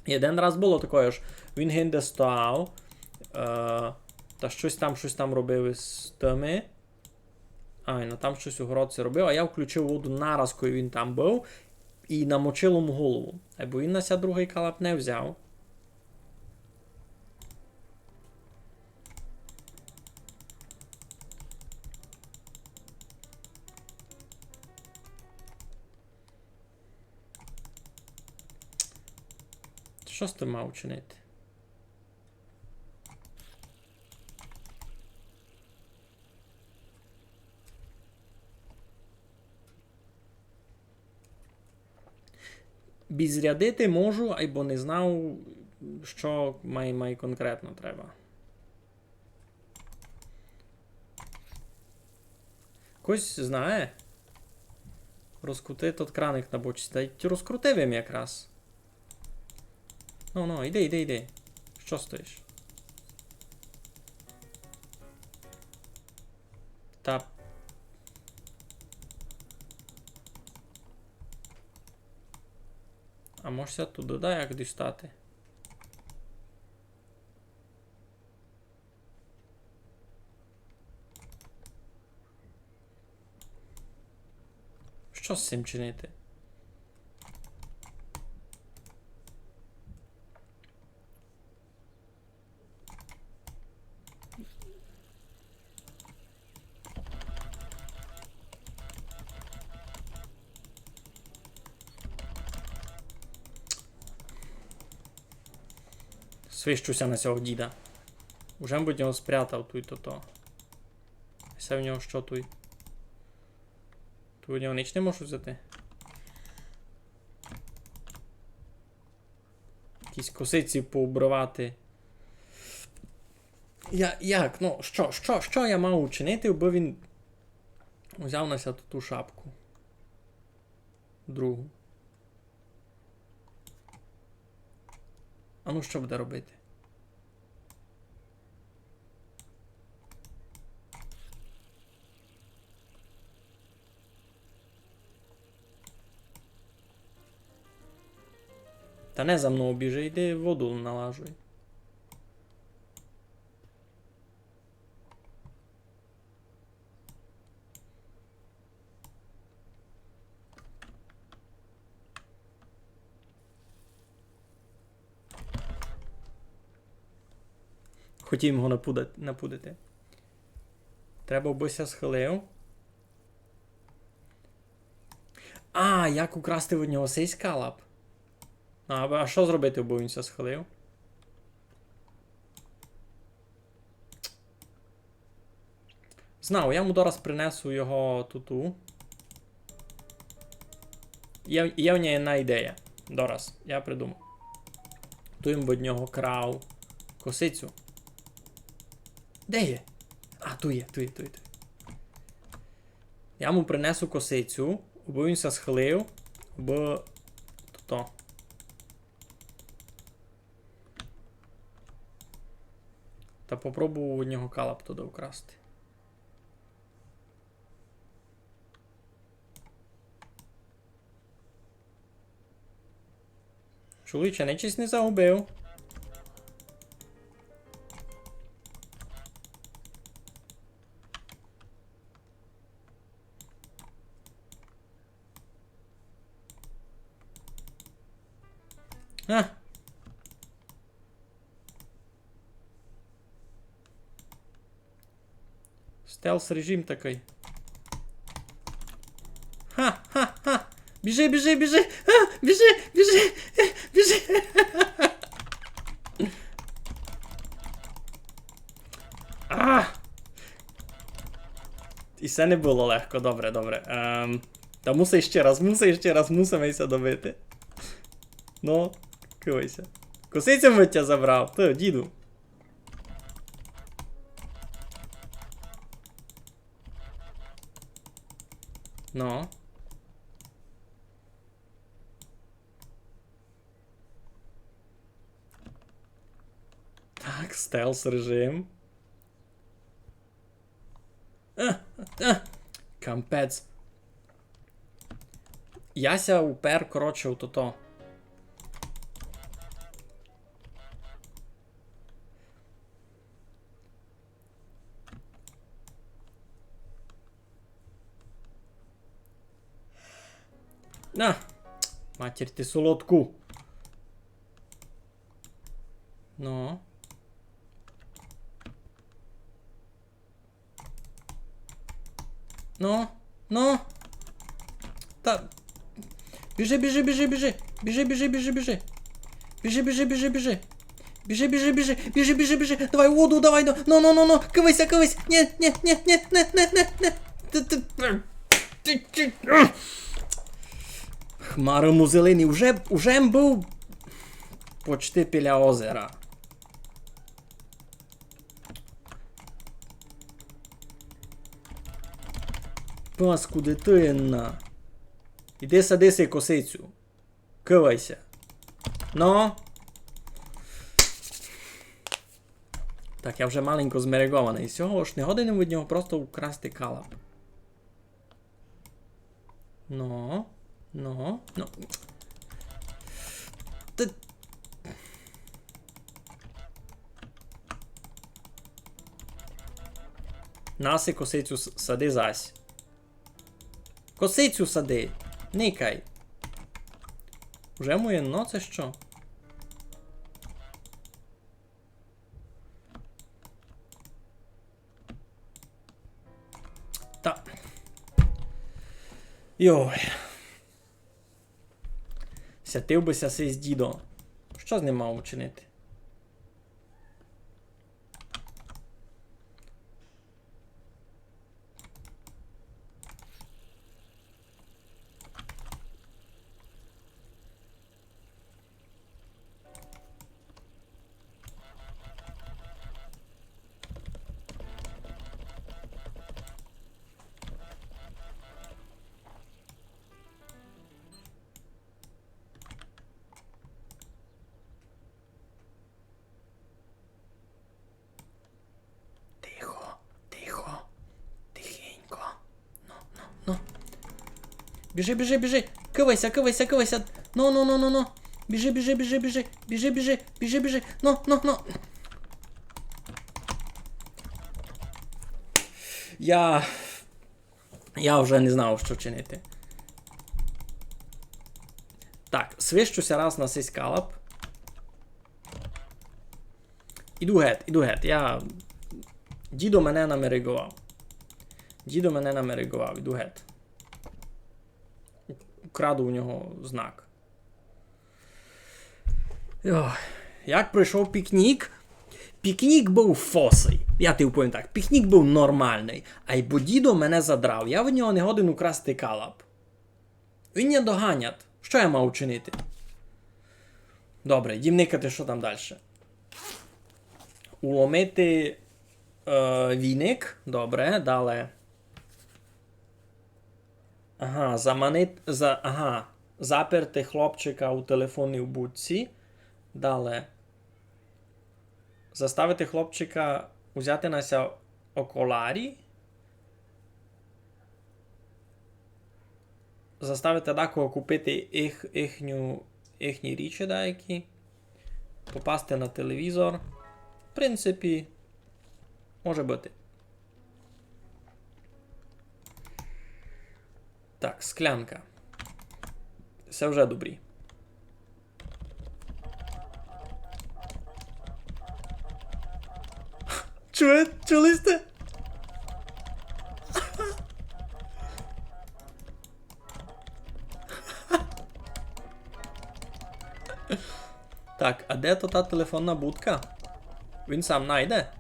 І один раз було таке ж, він гинде став, та щось там робив із тими. Ну там щось у городці робив, а я включив воду нараз, коли він там був, і намочив йому голову. Або він на другий калап не взяв. Що з тим мав учинити? Безрядити можу, або не знав, що має конкретно треба. Хтось знає? Розкрути тот краник на бочці. Та й розкрутив їм якраз. Ну, іди. Що стоїш? Та... А можеш туди, да, як дістати? Що з цим чинити? Свищуся на цього діда. Уже, мабуть, його спрятав туй-то-то. Все в нього що туй? Тут у нього ніч не можу взяти. Якісь косиці поубривати. Як? Ну, що я мав учинити, бо він взяв на себе ту шапку. Другу. А ну що буде робити? Та не за мною біжи, йди воду налажуй. Хотів його напудити. Треба бися схилив. Як украсти в нього цей скалап? А що зробити, бо він ся схилив? Знав, я йому зараз принесу його туту. Є в ній одна ідея. Дораз, я придумав. Туєм від нього крав косицю. Де є? А, ту є. Я йому принесу косицю, аби він ся схилив, аби то. Та попробую від нього калап туди вкрасти. Чоловіче, нечись не загубив. А. Стелс режим такий. Ха! Біжи! А, біжи! А! І це не було легко, добре. Та муси ще раз, мусимося добити. Ну, кивайся. Косицю миття забрав, то, діду. Ну. Так, стелс режим. Кампець. Яся упер, коротше, у то. На! Матір ти солодку. Ну. Ну. Та. Біжи. Біжи. Давай воду, давай. Ну. Кивайся. Ні. Хмари музелині. Уже був почти біля озера. Паску дитина. Іди садися косицю. Кивайся. Ну. Так, я вже маленько змерегований. Сього ж не годин від нього просто украсти калап. Ну. Наси косицю сади зась. Косицю сади. Никай. Уже моє, ну це що? Та. Йой. Сятив бися сей з дідо. Що з ним мав учинити? Біжи. Кивайся. Ну. Біжи. Ну. Я вже не знав, що чинити. Так, свищуся раз на цей скалап. Іду геть. Дідо мене намеригував. Іду геть. Краду у нього знак. Як пройшов пікнік? Пікнік був фосий. Я тобі повім так, пікнік був нормальний. А й бо дідо мене задрав. Я в нього не годен украсти калап. Він не доганять. Що я мав учинити? Добре, йдім никати, що там далі. Уломити віник. Добре, далі. Ага, заперти хлопчика у телефонній будці. Далі. Заставити хлопчика взяти нася окулярі. Заставити декого купити їхні річі деякі. Попасти на телевізор. В принципі, може бути. Так, склянка. Це вже добрі. Чули сте? Так, а де то та телефонна будка? Він сам найде?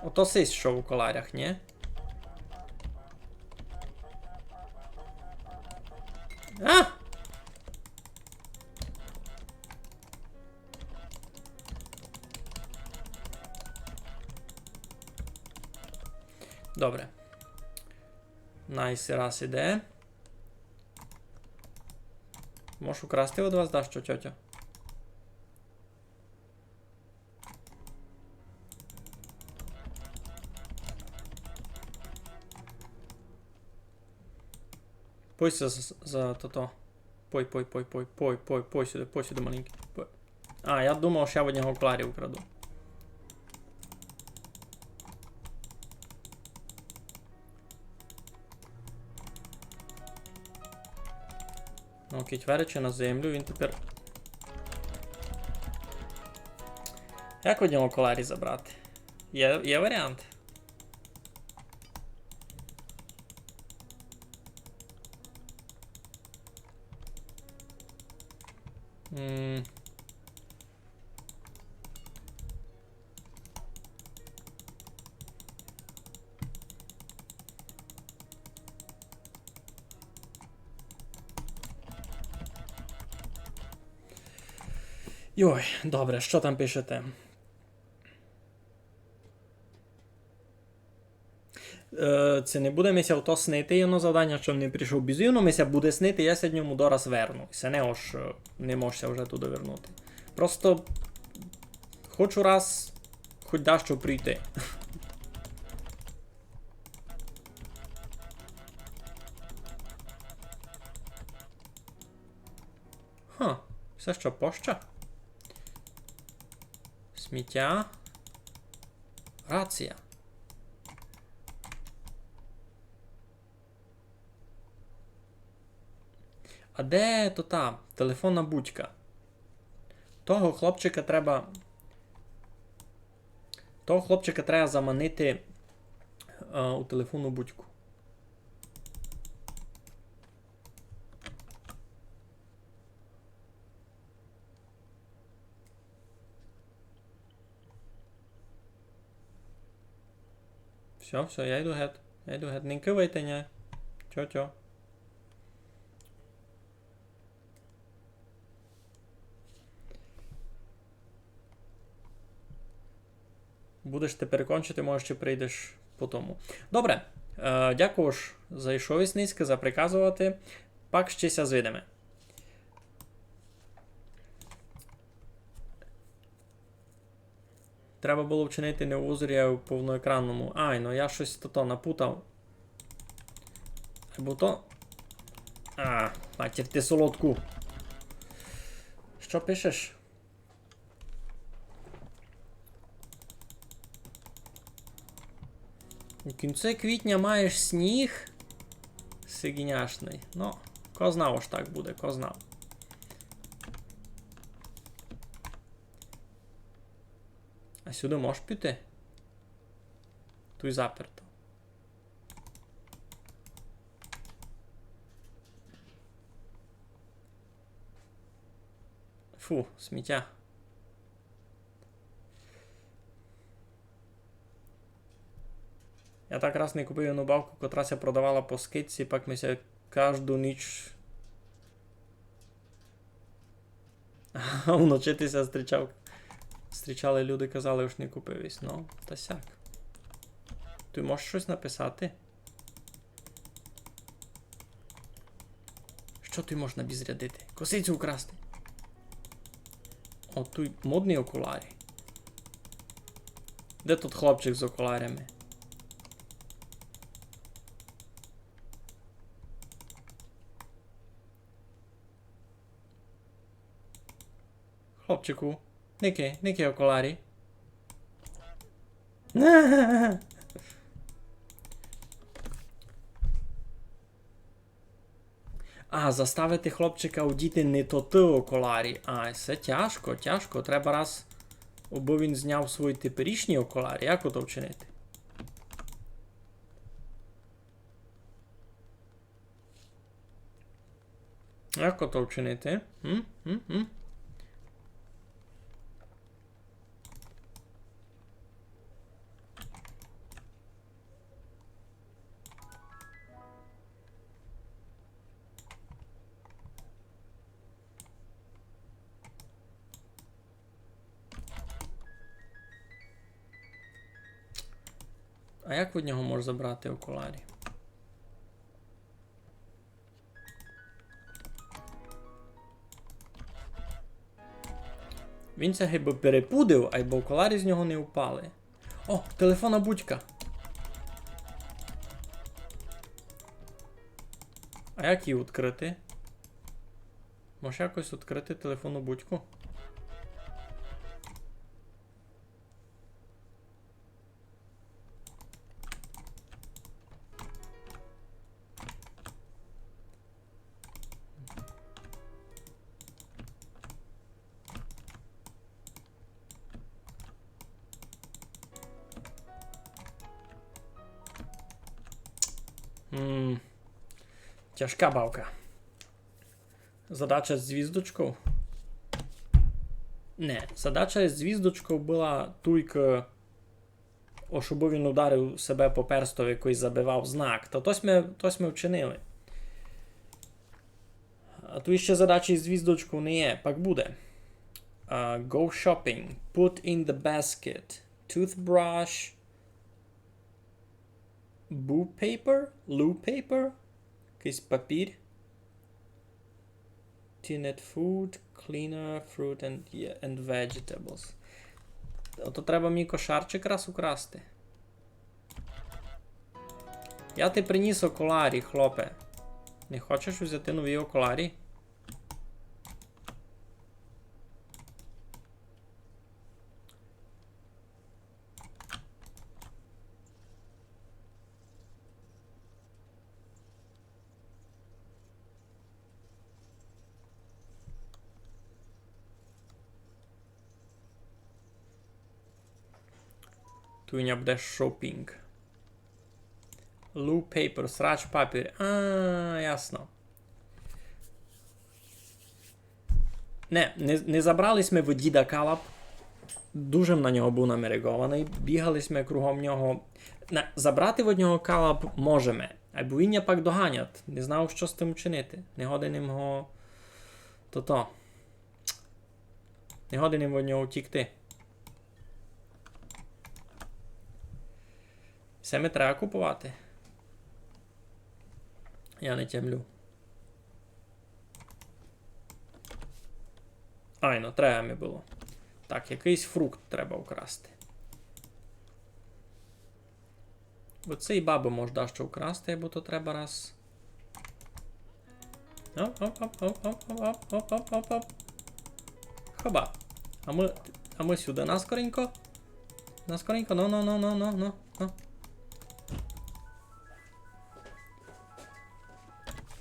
Ото сись, що в окулярях, ні? А! Добре. Найс, раз іде. Можеш украсти від вас, да, що, тьотя? Пойся за то. Пой сюди маленький. Пой. А, я думав, що я в нього окулярі украду. Ну, кіть на землю, він тепер... Як в нього окулярі забрати? Є варіант. Йой, добре, що там пишете? Це не буде мися то снити єно завдання, що не прийшов бізивно, мися буде снити, я сьогодні йому дораз верну. І це не можся вже туди вернути. Просто хочу раз хоч дещо прийти. Все що, поща? Сміття. Рація. А де то та телефонна будка? Того хлопчика треба заманити у телефонну будку. Все, я йду геть. Не кивайте, ні. Тьо-тьо. Будеш тепер кончити, може ще прийдеш по тому. Добре. Дякую ж за ішовість низько, за приказувати. Пак щеся звидиме. Треба було вчинити не в узорі, а в повноекранному. Ай, ну я щось то напутав. Або то... матір ти солодку. Що пишеш? У кінці квітня маєш сніг. Сигіняшний. Ну, ко знав аж так буде, ко знав. А сюди можеш піти? Тут заперто. Фу, сміття. Я так раз не купив одну бавку, котрася продавала по скидці, пак ми ся Кожну ніч. Вночитися зустрічали люди, казали, що не купивись. Ну, та сяк. Ти можеш щось написати? Що ти можеш набізрядити? Косицю украсти. О, тут модні окуляри. Де тут хлопчик з окулярями? Хлопчику, ники окулярі. А, заставити хлопчика одіти не то окулярі. А, це тяжко. Треба раз, бо він зняв свої теперішні окулярі. Як ото вчинити? Як ото вчинити? А як від нього можна забрати окулярі? Він це гиби перепудив, або окулярі з нього не впали. О, телефонна будка. А як її відкрити? Може якось відкрити телефонну будку? Тяжка бавка. Задача з звіздочкою. Не, задача з звіздочкою була тільки, щоб він ударив себе по персту, якийсь забивав знак. То тось ми вчинили. А тут ще задача з звіздочкою не є. Пак буде. Go shopping. Put in the basket. Toothbrush. Boo paper? Loo paper? Якийсь папір. Tinned food, cleaner, fruit and vegetables. Ото треба мій кошарчик раз украсти. Я ти приніс окулярі, хлопе. Не хочеш взяти нові окулярі? Туйня буде шопінг. Loo paper, срач папір. А, ясно. Не забрались ми в діда Калап. Дуже на нього був намерегований. Бігались ми кругом нього. Забрати від нього Калап можемо. Або він я пак доганять. Не знав, що з тим вчинити. Не годиним його... То-то. Не годиним від нього втікти. Все ми треба купувати. Я не тямлю. Ай, ну треба ми було. Так, якийсь фрукт треба украсти. Бо цей баби можна що украсти, бо то треба раз. Оп. Хоба. А ми сюди наскоренько. Наскоренько, ну.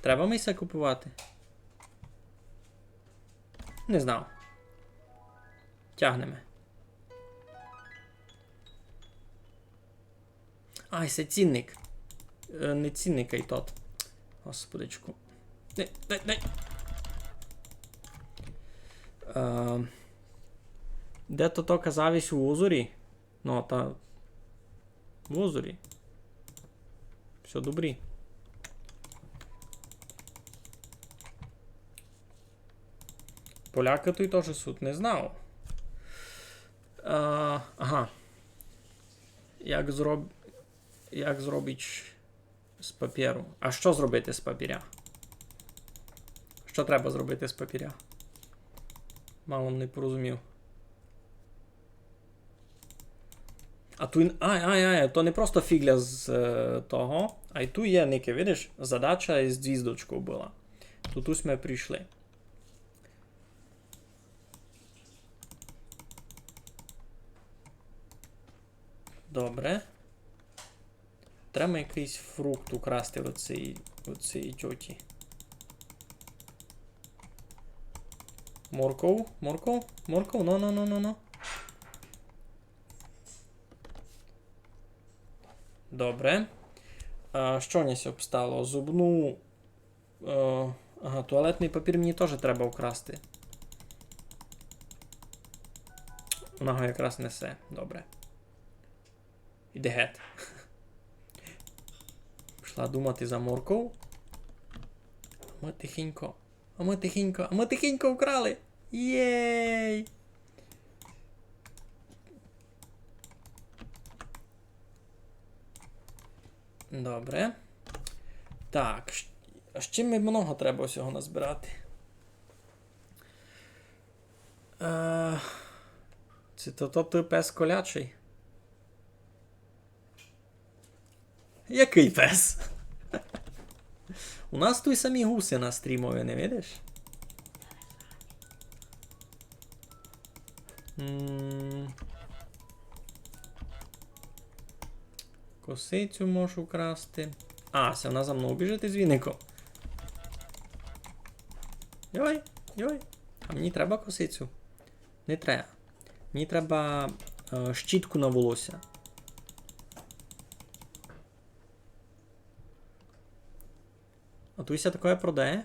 Треба мися купувати? Не знав. Тягнемо. Ай, це цінник. Не цінник, а й тот. Господичку. Дай. Де то казавись у озорі? Ну, та... В озорі. Все добрі. поляки той теж суд не знав. Ага. Як зробить з папіру? А що зробити з папіря? Що треба зробити з папіря? Мало не порозумів. А тут... то не просто фігля з того, а й тут є неке, видиш, задача із звіздочкою була. Тут ми прийшли. Добре. Треба якийсь фрукт украсти в цій тьоті. Морков? Ну. Добре. Що мені обстало? Зубну... Ага, туалетний папір мені теж треба украсти. Вона його якраз несе. Добре. Іде гет. Пішла думати за морков. Ми тихенько вкрали. Єй! Добре. Так. А з чим ми много треба всього назбирати? Це то пес колячий? Який пес? У нас тут самі гуси на стрімові, не видиш? Косицю можу красти. Ася, вона за мною біжить із віником. Йой. А мені треба косицю? Не треба. Мені треба щітку на волосся. А Туся таке продає?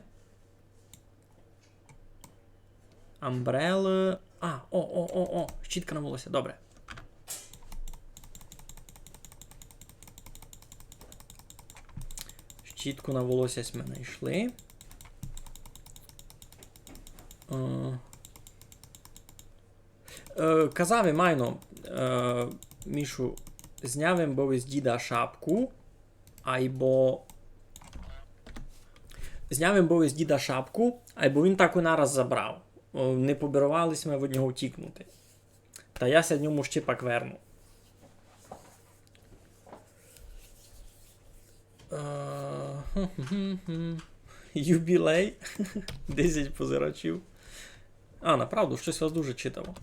Амбрели. Щітка на волосся, добре. Щітку на волосся ми знайшли. Казав майно, Мішу, знявим був із діда шапку, айбо він таку нараз забрав. Не побірувались ми від нього втікнути. Та я ся ньому щіпак верну. Юбілей. 10 позирачів. Направду, щось вас дуже читало.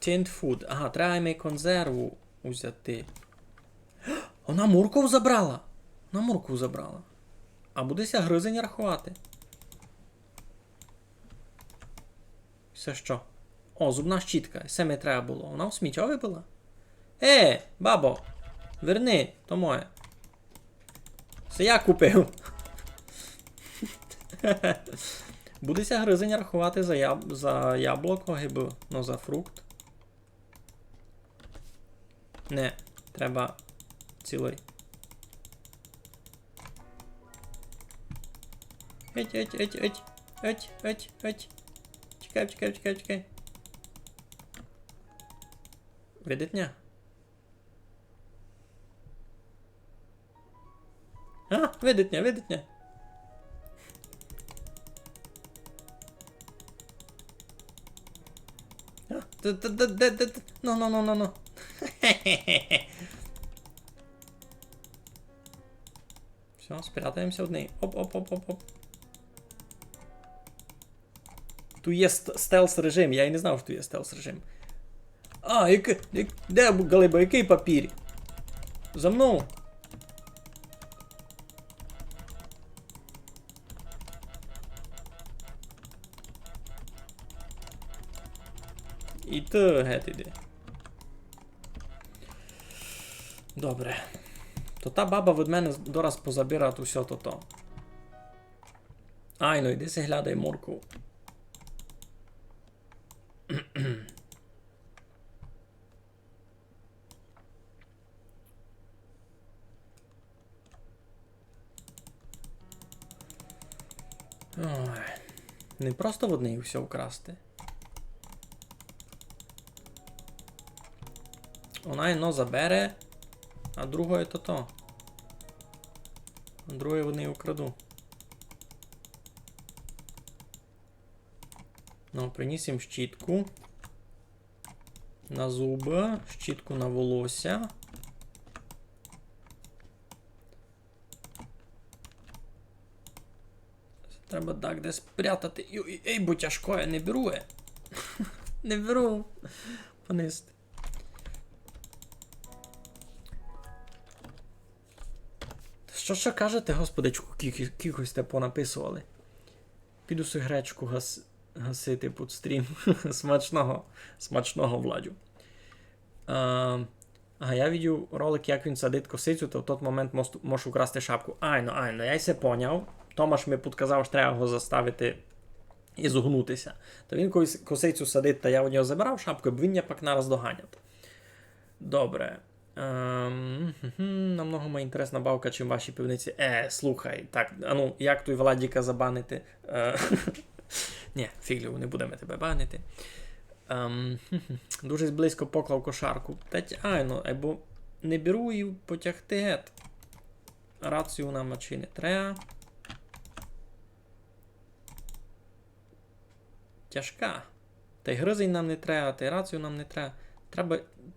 Tinned food. Ага, треба ми консерву взяти. Вона морков забрала. А будеся гризень рахувати. Все що? Зубна щітка. Все ми треба було. Вона в сміттєві була? Бабо! Верни, то моє. Це я купив. Будеся гризень рахувати за яблуко, гиби, за фрукт. Не, треба цілий. Еть. Чекай. Видитня? Видитня. Ну. Все, спрятаємося в неї. Оп. Тут є стелс режим, я і не знав, що тут є стелс режим. Де, Галиба, який папір? За мною. І то геть іди. Добре. То та баба від мене дораз позабира усе то. Ну йди си глядай морку. Ой. Не просто в одній все вкрасти. Вона іно забере, а другое то. А друге вони украду. Ну, приніс їм щітку. На зуби, щітку на волосся. Треба так десь спрятати. Ей, бо тяжко, я не беру. Не беру. Понести. Що кажете, господичку, кількось те понаписували? Піду си гречку гасити під стрім. Смачного, Владю. Я видів ролик, як він садить косицю, то в той момент можеш украсти шапку. Айно, я й се поняв. Томаш ми підказав, що треба його заставити і зогнутися. То він косицю садить, та я у нього забирав шапку, бо він я пак нараз доганять. Добре. Намного має інтересна бавка, чим ваші пивниці. Слухай, так, як той Владіка забанити? Ні, фіглю, не будемо тебе банити. Дуже близько поклав кошарку. Або не беру і потягти гет. Рацію нам чи не треба. Тяжка. Та й гризень нам не треба, та й рацію нам не треба.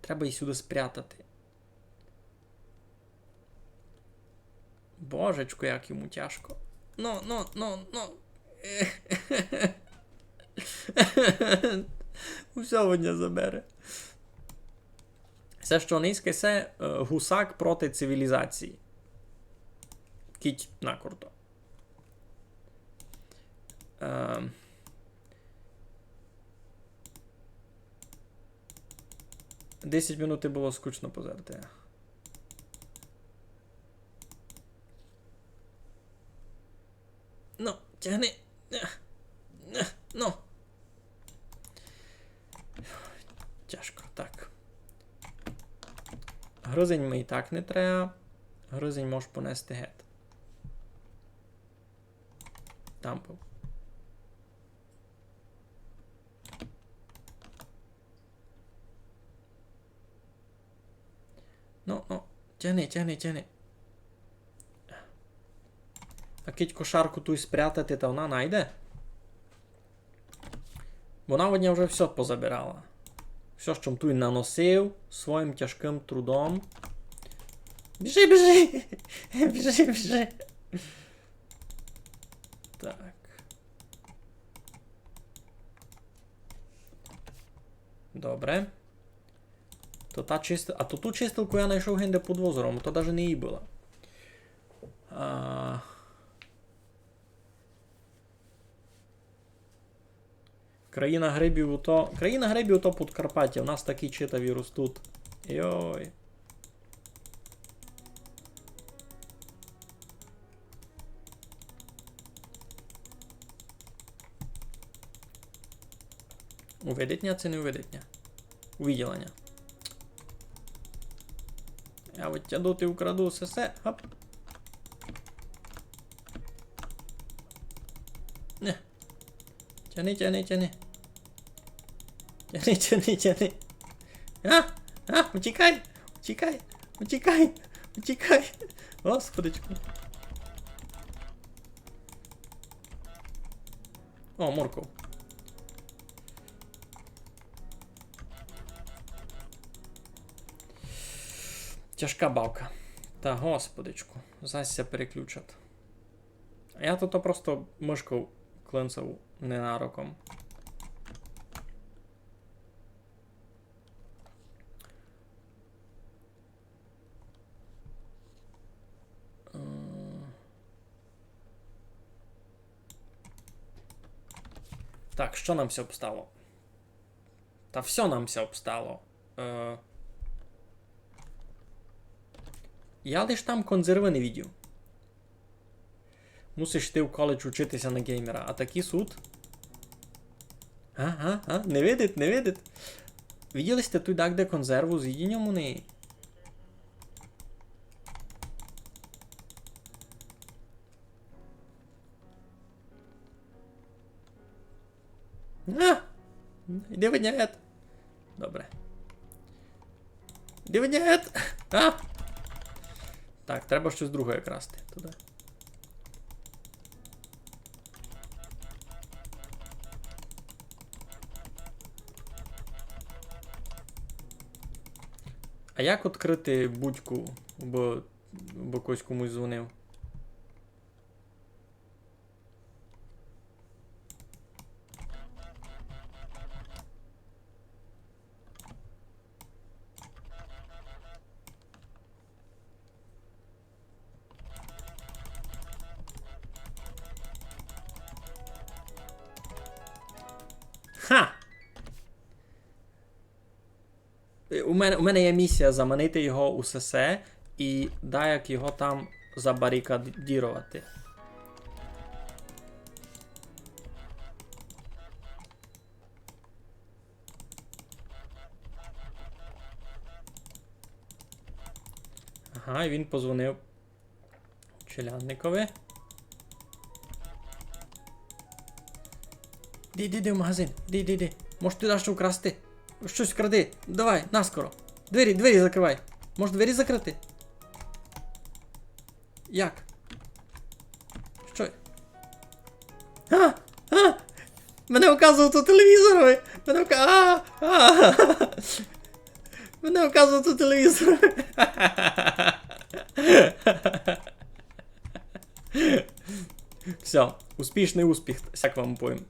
Треба і сюди спрятати. Божечко, як йому тяжко. Ну. Все одня забере. Все, що низьке, це гусак проти цивілізації. Кіть на курто. 10 минут було скучно позерти. Ну, тягни. Ну. Тяжко, так. Гризень ми і так не треба. Гризень можеш понести гет. Тампов. Ну, тягни. А кить кошарку ту й спрятати, та вона найде. Вона одня вже все позабирала. Все, що ту й наносив своїм тяжким трудом. Біжи! Біжи! Так. Добре. А то ту чистилку я знайшов генде під озером, то навіть не її було. Країна грибів то Подкарпаття, у нас такі читаві ростуть. Йой. Увидітня це не увидітня? Увиділення. Я витяду ти украду все. Хоп. Не. Тяни. Тяни. Утікай. Господичку. О, морков. Тяжка бавка. Та господичку. Зася переключать. А я тут просто мишку клинцав ненароком. Так, що нам все обстало? Та все нам все обстало. Я лиш там консерви не видів. Мусиш ти в коледж учитися на геймера. А такий суд? Не видить. Виділи сте тут так, де консерву з їдінням у неї? А! Іди в нет. Добре. Іди в нет. А! Так, треба щось друге красти туди. А як відкрити будь-ку, бо когось комусь дзвонив? Ха! У мене є місія заманити його у СС і як його там забарикадірувати. Ага, і він позвонив Челядникові. Іди в магазин, іди. Може ти даш що вкрасти? Щось кради. Давай, наскоро. Двері закривай. Може двері закрити? Як? Що? Мене вказував у телевізорові! Мене вказував у телевізорові! Все, успішний успіх, як вам повім.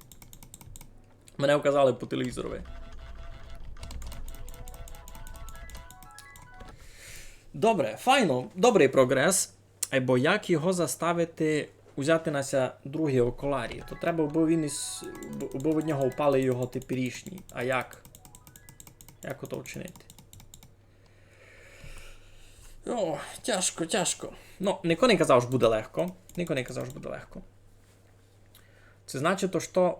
Мене вказали по телевізорові. Добре, файно, добрий прогрес. Бо як його заставити взяти нася другі окуларі? То треба, бо від нього впали його теперішні. А як? Як ото вчинити? О, тяжко. Ну, ніхто не казав, що буде легко. Це значить, що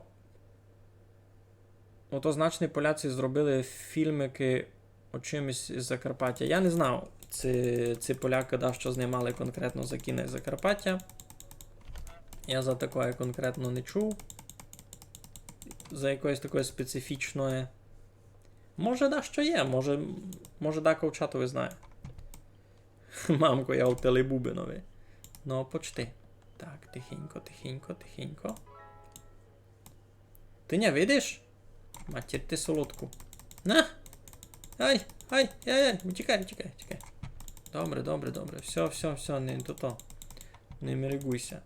ото значні поляці зробили фільмики о чимось із Закарпаття. Я не знав, ці поляки, що знімали конкретно за кінець Закарпаття. Я за такое конкретно не чув. За якоїсь такої специфічної. Може, що є, може ковчатові знає. Мамко, я у телебубинові. Ну, почти. Так, тихенько. Ти не видиш? Матір, ти солодку. На! Ай, утікай. Добре. Все, не то. Не мерегуйся.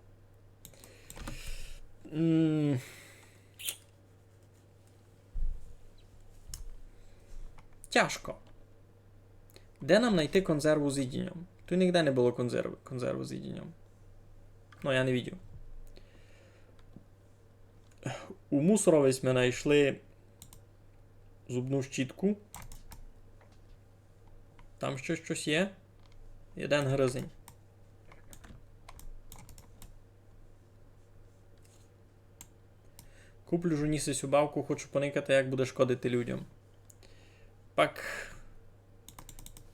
Тяжко. Де нам знайти консерву з ідінням? Тут ніде не було консерви з ідінням. Ну, я не бачив. У мусоровець ми знайшли зубну щітку. Там щось є. Один гризень. Куплю жунісисю бавку, хочу поникати, як буде шкодити людям. Пак.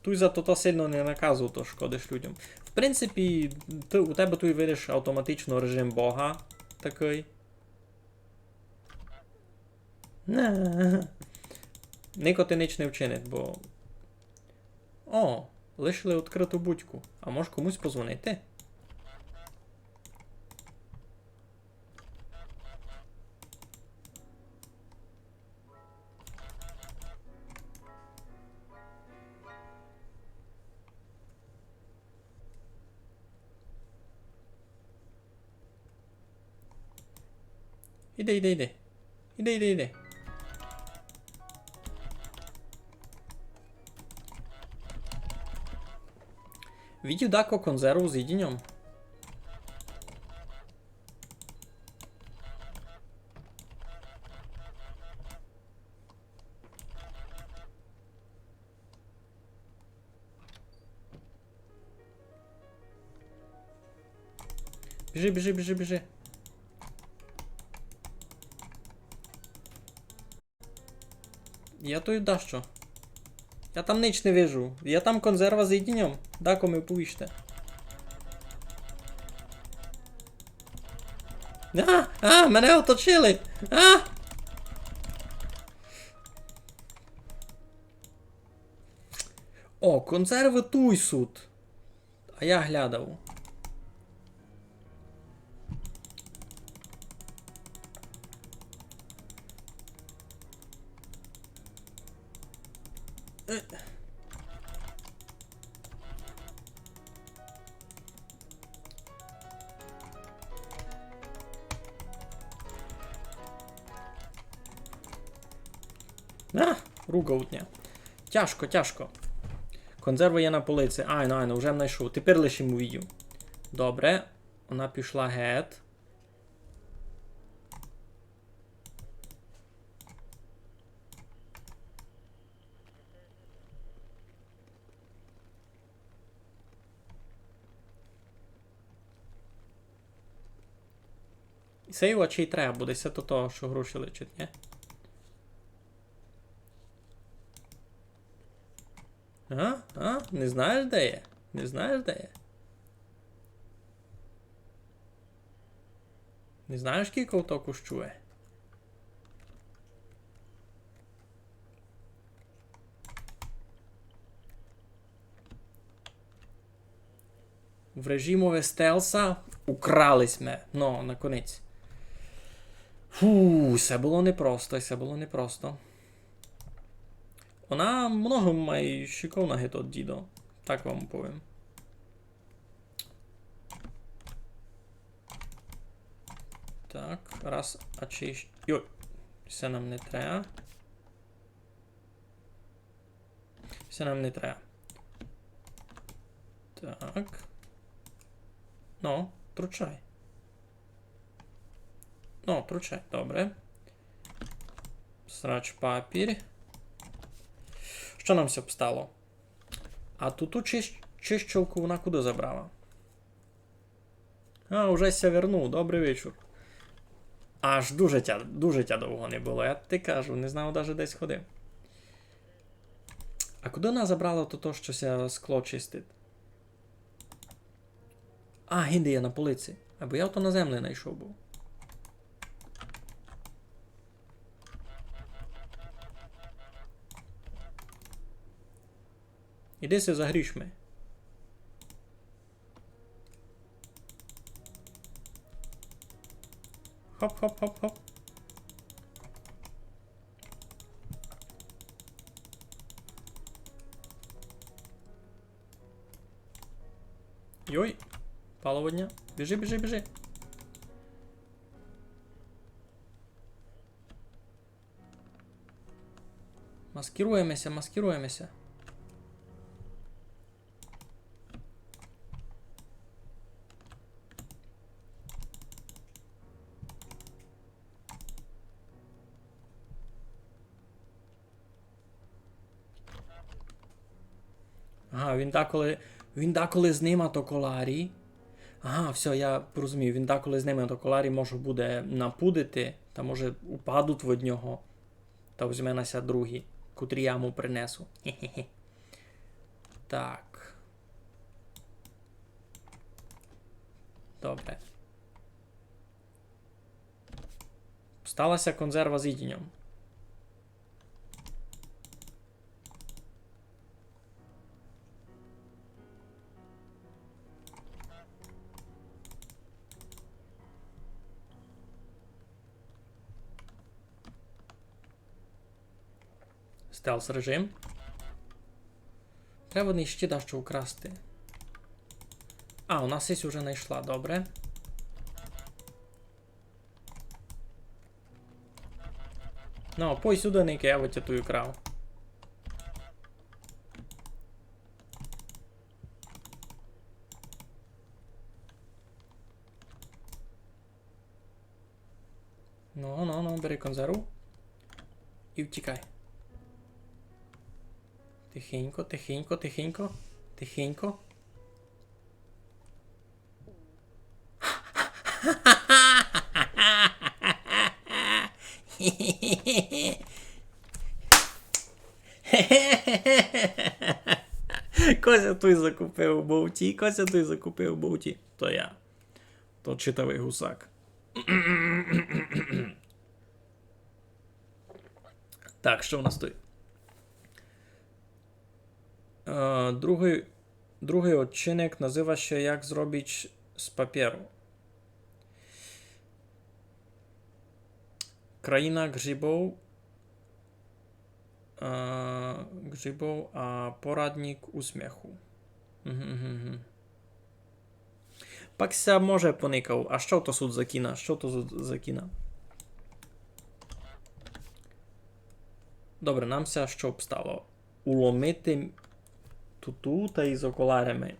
Туй за то сильно не наказував, то шкодиш людям. В принципі, у тебе тут видиш автоматично режим Бога. Такий. Нико ти ніч не вчинить, бо... О, лишили відкриту будьку. А може комусь позвонити? Іди. Видів дако консерву з ідінням? Біжи. Я то й дащо. Я там ніч не вижу. Я там консерва з ідінням. Дако ми повіжте. Мене оточили! О, консерви туйсут. А я глядав. А, ругаутня. Тяжко, тяжко. Консерва є на полиці. Айно, вже знайшов. Тепер лишимо відео. Добре. Вона пішла геть. І цей очей треба буде, це то того, що гроші лечить, ні? Не знаєш, де є? Не знаєш, де є? Не знаєш, скільки ото коштує? В режимове стелса укрались ми. Ну, наконець. Фу, це було непросто, це було непросто. Вона много має шиковна гетот, дідо. Так вам повім. Так, раз, а чи... Йой, це нам не треба. Це нам не треба. Так. Ну, тручай. Ну, тручай, добре. Срач папір. Що нам все обстало? А ту чищовку вона куди забрала? А, вже ся вернув. Добрий вечір. Аж дуже тя довго не було. Я ти кажу, не знав навіть десь ходив. А куди вона забрала то, що ся скло чистить? А, гінди є на полиці. Або я то на землі знайшов був. Іди се за грішми. Хоп-хоп-хоп-хоп. Йой. Паловодня. Біжи, біжи, біжи. Маскируємося, маскируємося. Ага, він деколи знима то коларі. Ага, все, я розумію. Він деколи знима то коларі може буде напудити, та може упадуть від нього. Та візьме нася другі, котрі я йому принесу. Хе-хе-хе. Так. Добре. Сталася консерва з їдінням. Стелс режим. Треба не ще дещо украсти. А, у нас сись уже знайшла, добре. Ну, пой сюди, Ники, я вот ту крав. Ну, бери консерву. І втікай. Тихенько, тихенько, тихенько, тихенько. Кося той закупив у Бовті, Кося той закупив у Бовті. То я. То читавий гусак. Так, що в нас тут? Другий odcinek nazywa się Jak zrobić z papieru. Kraina grzybów, a poradnik uśmiechu. Пакся може поникав. А що то тут за кіна? Що то за кіна? Добре, намся що обстало? Уломити туту та із окулярами.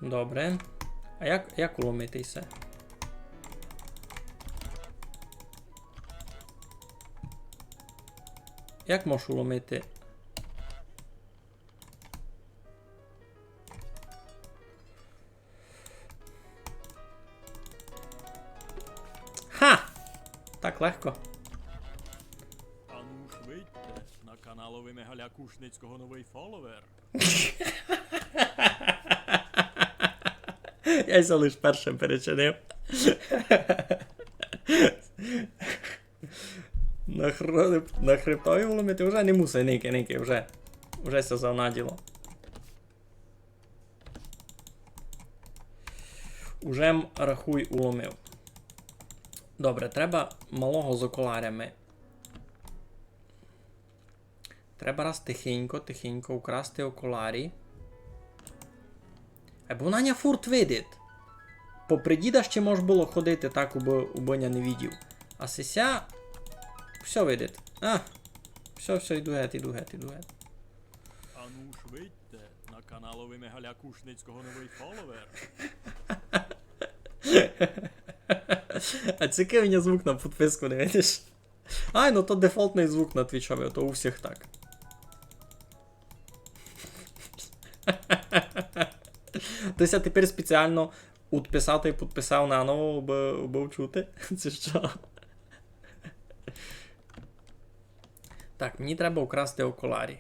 Добре. А як уломитися? Як можеш уломити? Ха! Так легко. А ну швидьте, на каналові Мегаля Кушницького новий фоловер. Я ся лиш першим перечинив. На хребтові вломити вже не мусить, ники, вже ся завнаділо. Уже рахуй уломив. Добре, треба малого з окулярями. Треба раз тихенько украсти окулярі. Бо Наня фурт видить. Попри діда ще може було ходити так, убоня не видів. А сися... Все видить. Все, іду геть. А ну швидьте, на каналові Мегаля Кушницького новий фоловер. А цікавий звук на підписку не видиш. Ай, ну то дефолтний звук на твічові, то у всіх так. Тобто я тепер спеціально відписав і підписав наново, бо чути. Це що? Так, мені треба украсти окулярі.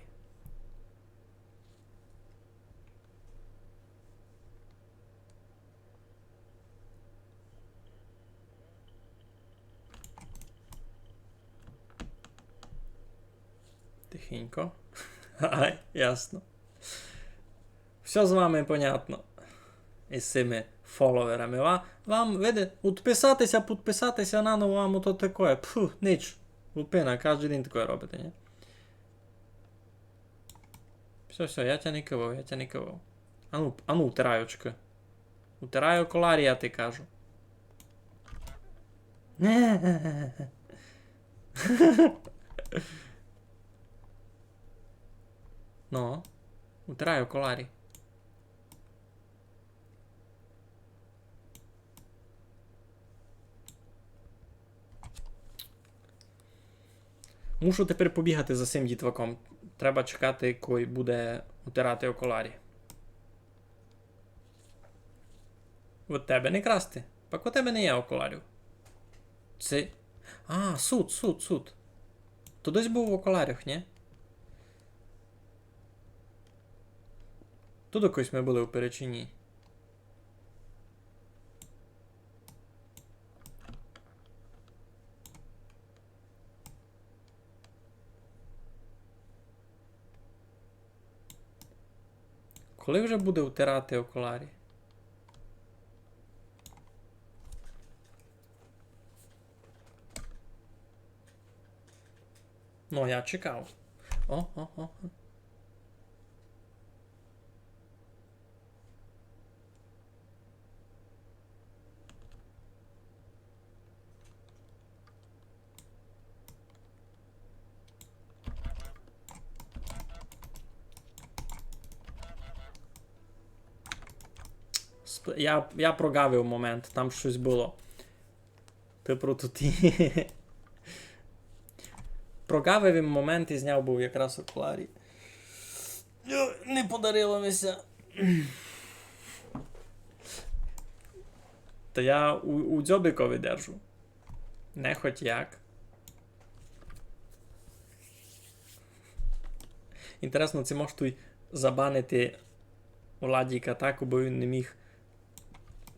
Тихенько. Ай, ясно. Все з вами понятно. Із цими фоловерами. Вам, видите, підписатися наново вам ото таке. Пфу, ніч. Лупина, кожен день таке робите, ні? Все, я тебе не кивав. А ну, утирай очки. Утирай окулярі, я ти кажу. Ну, утирай окулярі. Мушу тепер побігати за цим дітваком. Треба чекати, коли буде утирати окулярі. От тебе не красти. Пак у тебе не є окулярів. Це... А, суд. То десь був в окулярях, ні? Тут якось ми були у перечині. Коли вже буде втирати окулярі? Ну, я чекав. О. Я прогавив момент, там щось було. Типу тут і... Прогавив момент і зняв був якраз окулярі. Не подарилося. Та я у дзьобикові держу. Не хоч як. Інтересно, це можеш тут забанити Владіка атаку, бо він не міг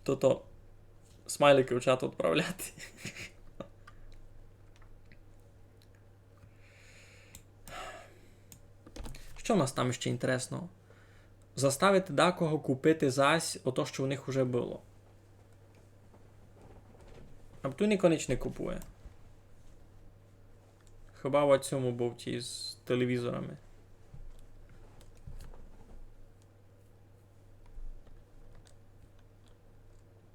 то смайлики в чат відправляти. Що в нас там ще інтересного? Заставити декого купити зась ото, що у них вже було. А той ніхто ніч не купує. Хіба в цьому був ті з телевізорами.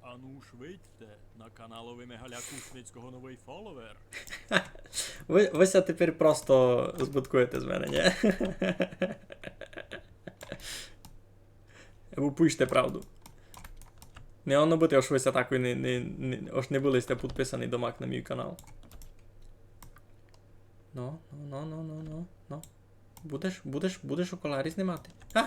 А ну швидьте, на каналові Мегаля Кушницького новий фоловер. Ви ся тепер просто збиткуєте з мене, ні? Ви пишете правду. Не воно бути, аж ви ся так аж не були сте підписані до Мак на мій канал. Ну. Будеш окулярі знімати. А?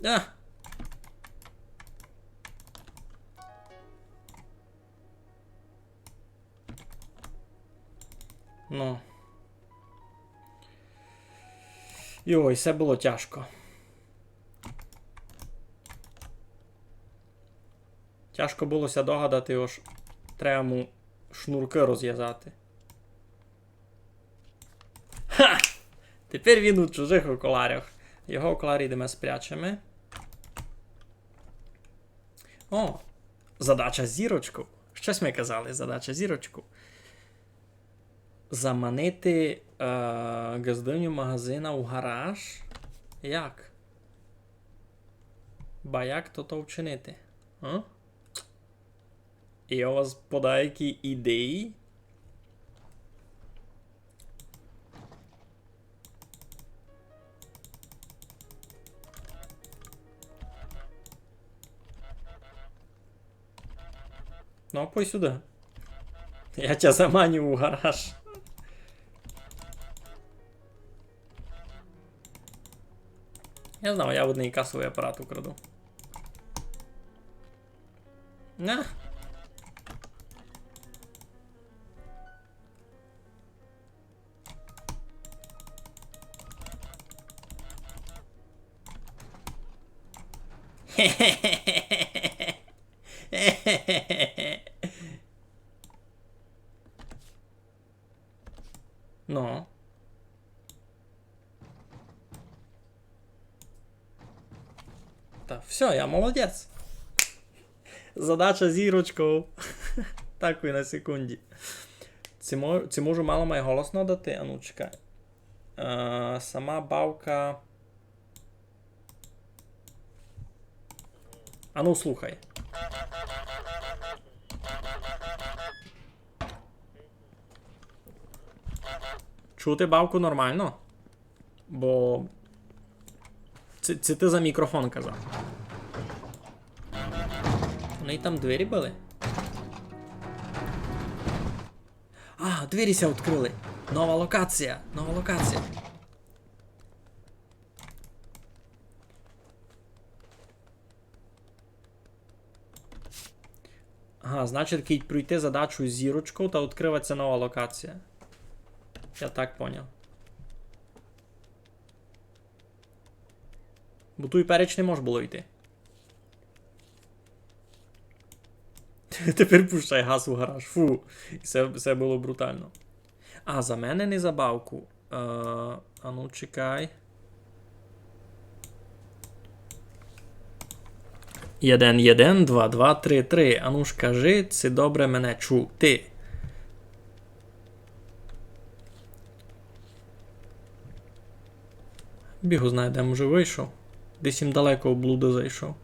А! Ну. Йой, все було тяжко. Тяжко булося догадати, ось треба му шнурки розв'язати. Ха! Тепер він у чужих окулярях. Його окулярі йдемо спрячемо. О! Задача зірочку. Щось ми казали, задача зірочку. Заманити газдиню магазина у гараж. Як? Ба як то вчинити? А? І у вас подає які ідеї? Ну, пой сюди. Я тебя заманю в гараж. Я знав, я одний касовий апарат украду. На. Ну. Та все, я молодець. Задача зірочкою. Так і на секунді. Це можу мало має голосно дати? А ну чекай. Сама бавка. А ну слухай. Чути бавку нормально? Бо... Це ти за мікрофон казав. Вони там двері були? А, двері ся відкрили. Нова локація. Нова локація. Ага, значить, кіть пройти задачу з зірочкою та відкривається нова локація. Я так поняв. Бо ту і переч не може було йти. Тепер пущай газ у гараж. Фу. Все було брутально. А, за мене не забавку. А ну, чекай. 1, 1, 2, 2, 3, 3. А ну ж кажи, це добре мене чути. Бігу знає, де може вийшов. Десь їм далеко в блуду зайшов.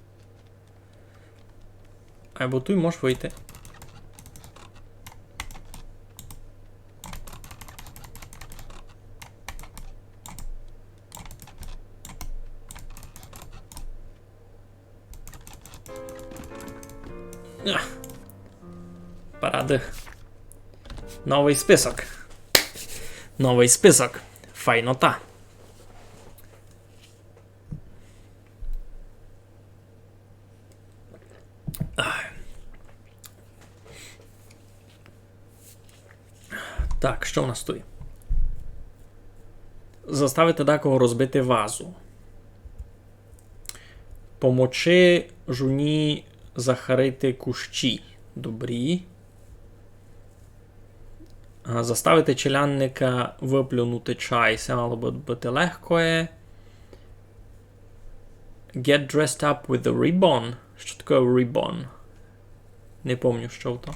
Або тут можеш вийти. Паради. Новий список. Новий список. Файнота. Так, що в нас тут? Заставити декого розбити вазу. Помочи жуні захарити кущі. Добрі. Заставити челянника виплюнути чай. Це мало би бути легкое. Get dressed up with a ribbon. Що таке ribbon? Не пам'ятаю, що то.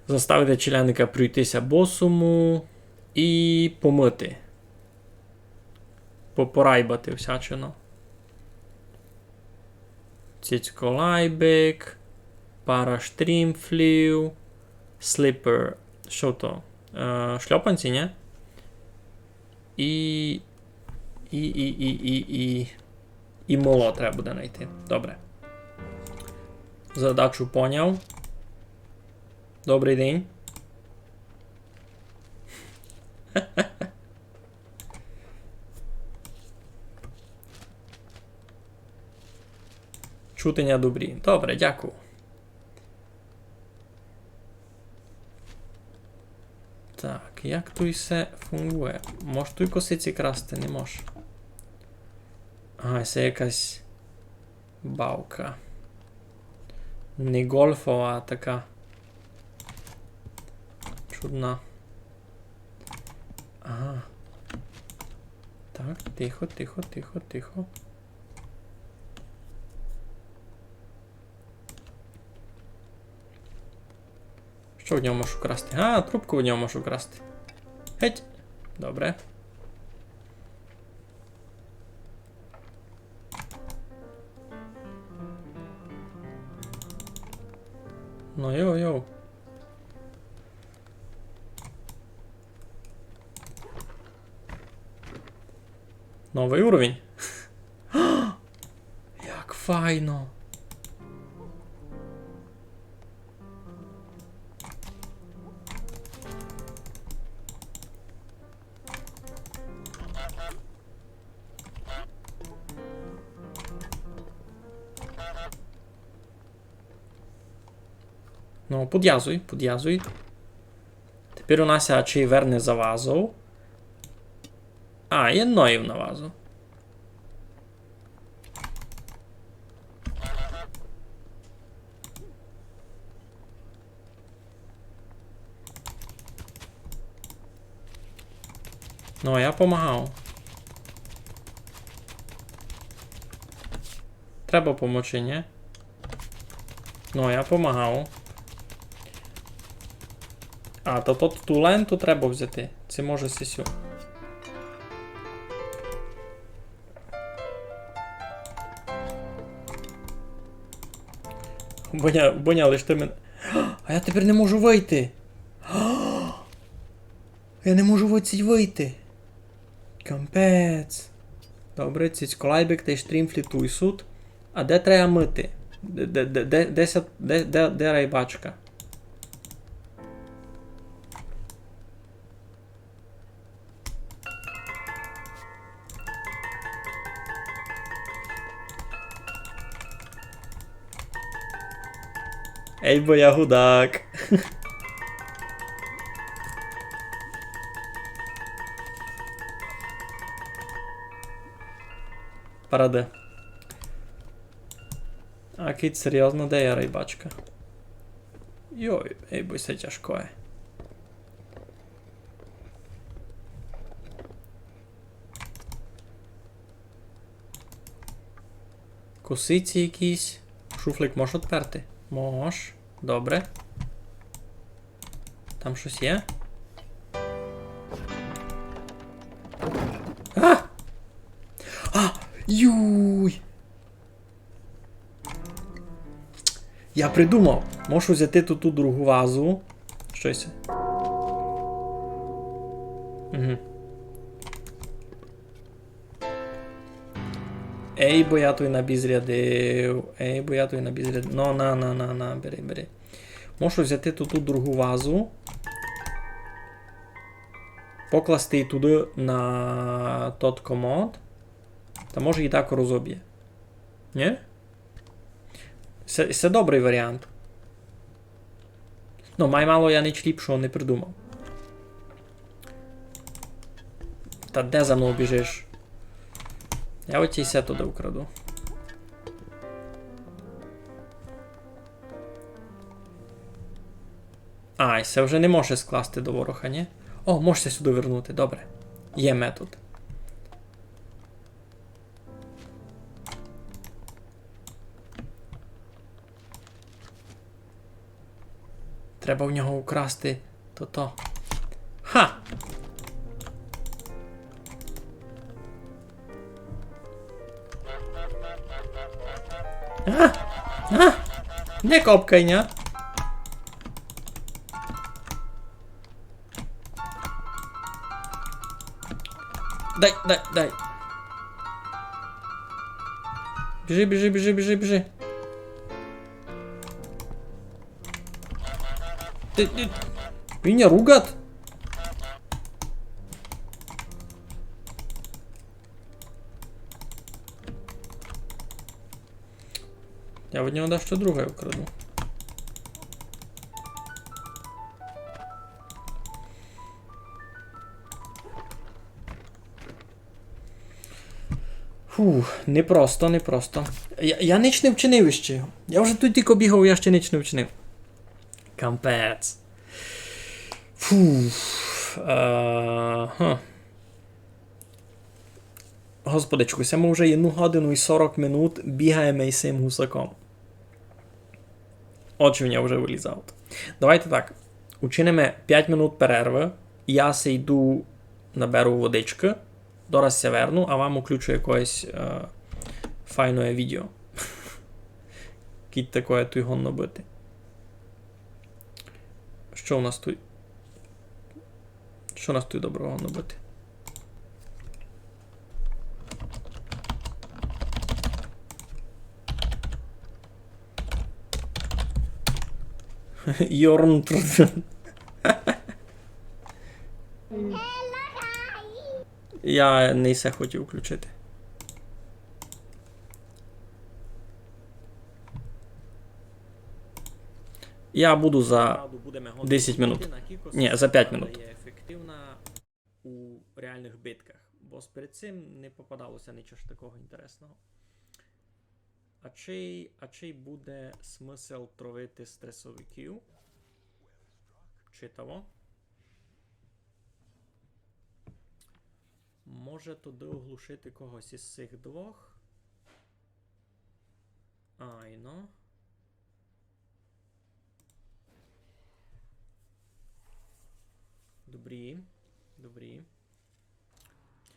Заставити челянника пройтися босому. І помити. Попорайбати всячину. Цицьколайбик. Параштрімфлів. Сліпер. Що то? Шльопанці, ні? І моло треба буде знайти. Добре. Задачу поняв. Добрий день. Чутення добрі. Добре, дякую. Так, як тут все фунгує? Може тут косиці красти? Не може. Ага, це якась бавка. Не гольфова, а така чудна. Ага. Так, тихо, тихо, тихо, тихо. Що в ньому можу красти? А, трубку в ньому можу красти. Геть. Добре. Ну йоу-йоу. Новий уровень. Як файно. Ну, подв'язуй, подв'язуй. Тепер у нас чи верне за вазу. А, є ноїв на вазу. Ну, я помагав. Треба помочи, ні? Ну, я помагав. А, то ту ленту треба взяти. Це може сесю. Боня, лиш ти мене... А я тепер не можу вийти. Я не можу вийти. Кампець. Добре, цицьколайбик та й штрімфлі туйсут. А де треба мити? Де райбачка? Ей, бо я гудак. Параде. А кіт, серйозно, де я рибачка? Йой, ей, бо це тяжко. Косиці якісь. Шуфлик можеш відперти? Мож. Добре. Там щось є? А! А! Юй! Я придумав. Можу взяти ту другу вазу. Щось. Угу. Ей, бо я той набій зрядив. Ну, бери. Можу взяти ту другу вазу. Покласти її туди на тот комод. Та може і так розоб'є. Ні? Це добрий варіант. Ну, мало я ніч ліпшого не придумав. Та де за мною біжиш? Я оті все туди украду. Ай, це вже не може скласти до ворога, ні? О, можете сюди вернути, добре. Є метод. Треба в нього украсти то-то. Ха! Не копкай, ня? Дай. Біжи. Ти. Він ругат? Я від нього дещо друге украду. Фух, непросто. Я ніч не вчинив ще. Я вже тут тільки бігав, я ще ніч не вчинив. Кампець. Фух. Господичку, ми вже 1 годину і 40 минут бігаємо із цим гусаком. Очі в нього вже вилізають. Давайте так. Учинимо 5 минут перерви. Я се йду, наберу водички. Дораз се верну, а вам включу якесь файне відео. Кіть такое тут його набити. Що у нас тут? Що у нас тут доброго набити? Йорн. Я не все хотів включити. Я буду за 10 минут. Ні, за 5 минут. Є ефективна у реальних битках, бо перед цим не попадалося нічого такого інтересного. А чий буде смисл травити стресовиків? Читаво. Може туди оглушити когось із цих двох? Айно. Добрі.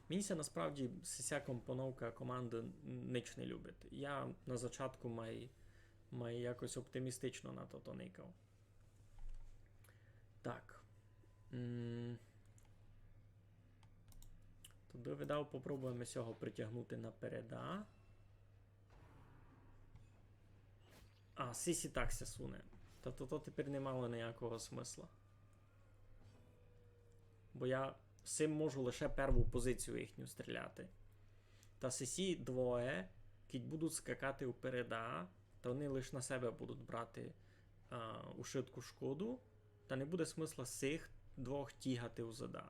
Мені це насправді ця компоновка команди ніч не любить. Я на початку маю якось оптимістично на то никав. Так. Туди, видав, попробуємо цього притягнути напереда. А, Сісі так се суне. Тобто то тепер не мало ніякого смисла. Бо я цим можу лише перву позицію їхню стріляти. Та Сісі двоє, кіть будуть скакати впереда, то вони лише на себе будуть брати ушитку шкоду, та не буде смисла цих двох тягати узада.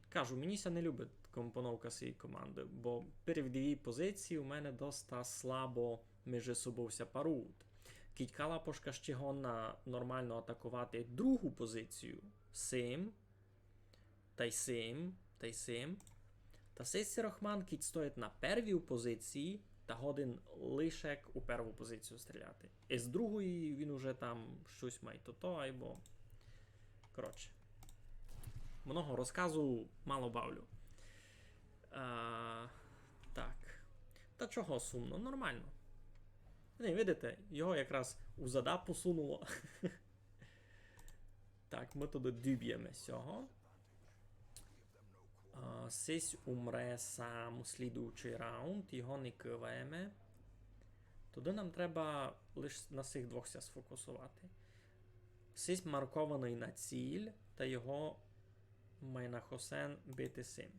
Кажу, мені ся не любить компоновка цієї команди, бо перші дві позиції у мене доста слабо між собою парують. Кіть Калапошка ще гонна нормально атакувати другу позицію, сим, та й сим. Та цей Сирохман, кіть стоїть на первій позиції, та годин лише у перву позицію стріляти. І з другої він уже там щось має то-то, або... Коротше. Много розказу, мало бавлю. Так. Та чого сумно? Нормально. Не, видите, його якраз узада посунуло. Так, ми туди діб'ємо цього. Сись умре сам у слідуючий раунд. Його не киваємо. Тоді нам треба лише на цих двох сфокусувати. Сись маркований на ціль, та його має на Хосен бити сим.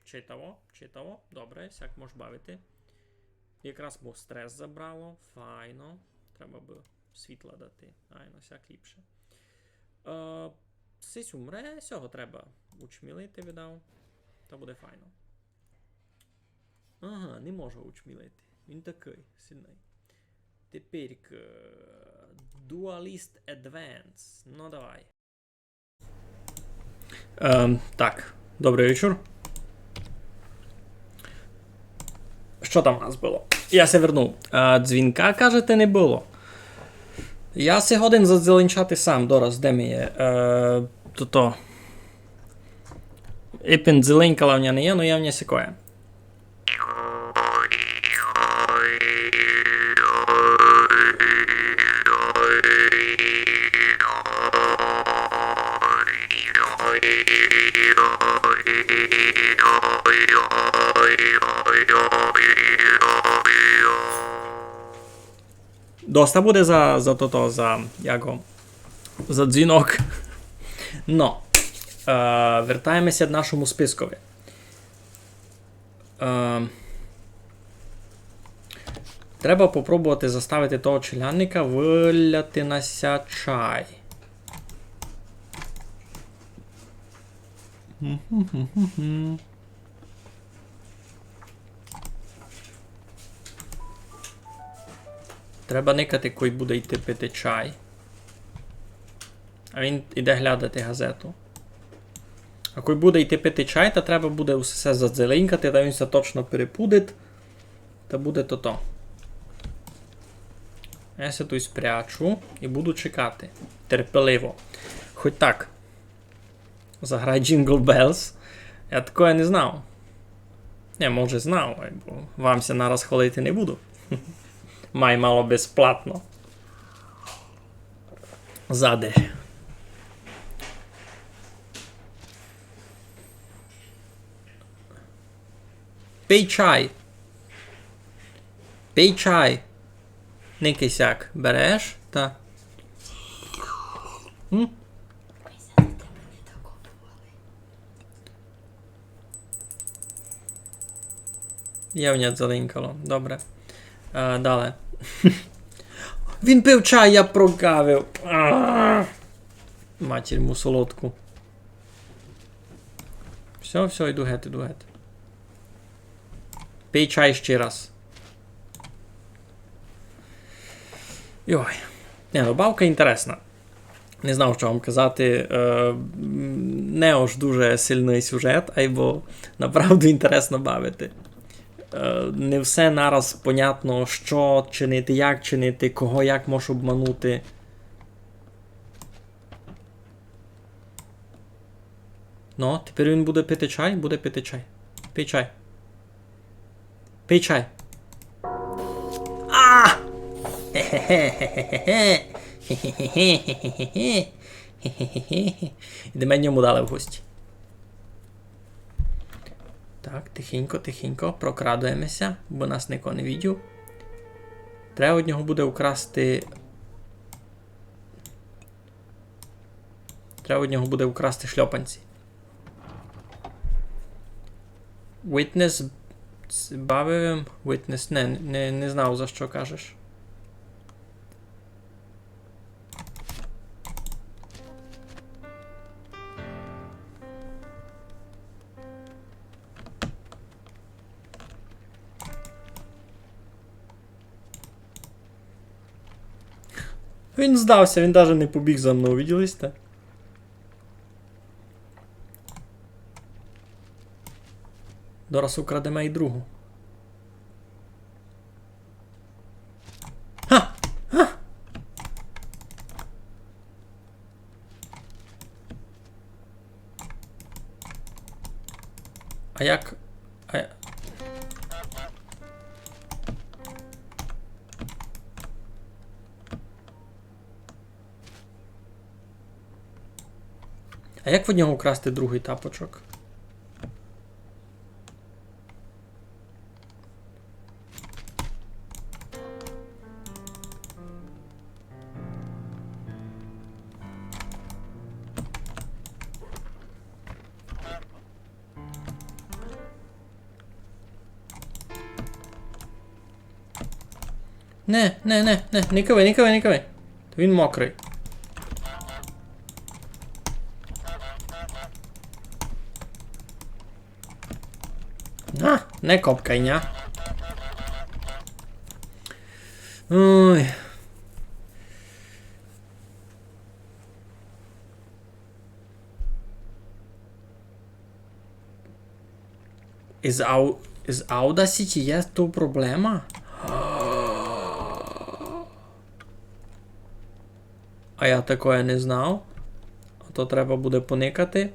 Читаво. Добре, сяк можеш бавити. Якраз був стрес забрало. Файно. Треба би світла дати. Айно, сяк ліпше. Сись умре, сього треба учмілити віддав. Та буде файно. Ага, не може учмілити. Він такий сильний. Тепер Dualist Advance. Ну давай. Так, добрий вечір. Що там у нас було? Я се вернув. Дзвінка, кажете, не було. Я се годин задзеленчати сам. Дораз, де ми є? То. Іпін дзеленькала в мене не є, но я в нє сікоє. Доста буде за дзвінок. Но. Вертаємося до нашому спискові. Треба попробувати заставити того челянника виляти нася чай. Треба никати, кой буде йти пити чай. А він іде глядати газету. А кой буде йти пити чай, то треба буде все задзеленькати, та він все точно перепудить. Та буде то-то. Я се тут спрячу і буду чекати. Терпеливо. Хоч так. Заграй Jingle Bells. Я такого не знав. Не, може знав, бо вам ся нараз хвалити не буду. Май мало безплатно. Заде. Пий чай. Пий чай. Не кисяк. Береш та. Я в нього залинкало. Добре. Далі. Він пив чай, я прогавив. Матір йому солодку. Все, йду геть. Пий чай ще раз. Йой. Не, ну бавка інтересна. Не знав, що вам казати. Не ось дуже сильний сюжет, або направду інтересно бавити. Не все нараз понятно, що чинити, як чинити, кого як можеш обманути. Ну, тепер він буде пити чай? Буде пити чай. Пий чай. Пий чай. А! Ідемо ньому дали в гості. Так, тихенько, прокрадуємося, бо нас ніхто не бачив. Треба від нього буде украсти... шльопанці. Witness... Бавив... Witness... Не знав, за що кажеш. Він здався, він навіть не побіг за мною, виділись, так? Дораз украдемо і другу. Ха! Ха! А як... А як від нього украсти другий тапочок? Не киви, не киви, не киви. Він мокрий. На, не копкай, ня. Ой. Із Audacity є то проблема? А я такое не знав. А то треба буде поникати.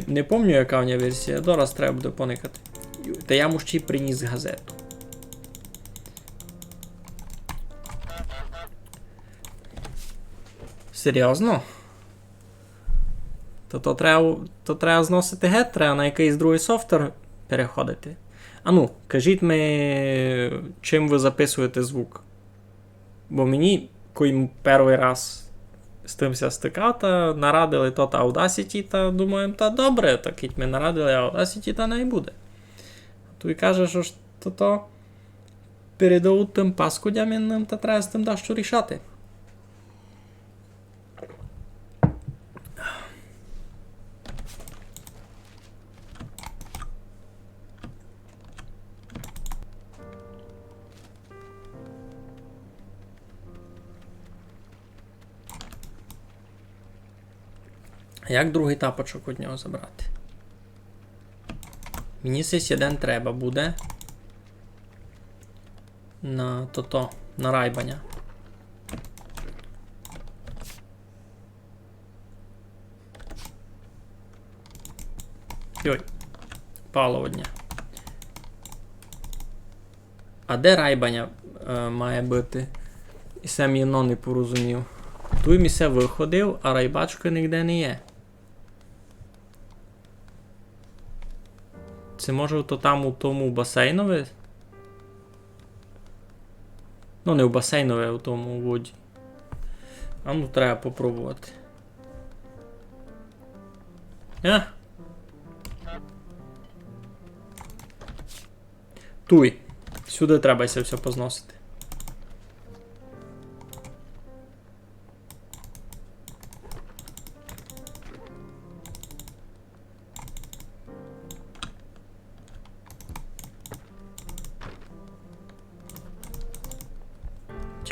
Не пам'ятаю, яка в нього версія. Зараз треба буде поникати. Та я му ще й приніс газету. Серйозно? То треба зносити гет, треба на якийсь другий софтвер переходити. А ну, кажіть ми, чим ви записуєте звук. Бо мені, коли перший раз з тимся стикав, та нарадили то та Audacity, та думаємо, та добре, так як ми нарадили Audacity, та не й буде. А той каже, що ж то передають тим паскудям інним, та треба з тим дещо рішати. Як другий тапочок від нього забрати? Мені сись один треба буде. На на райбаня. Йой. Пало одня. А де райбаня має бути? І сам єно не порозумів. Той місе виходив, а райбачка ніде не є. Це може то там у тому басейнові? Ну, не у басейнові, а у тому воді. А ну треба попробувати. Туй. Сюди треба все позносити.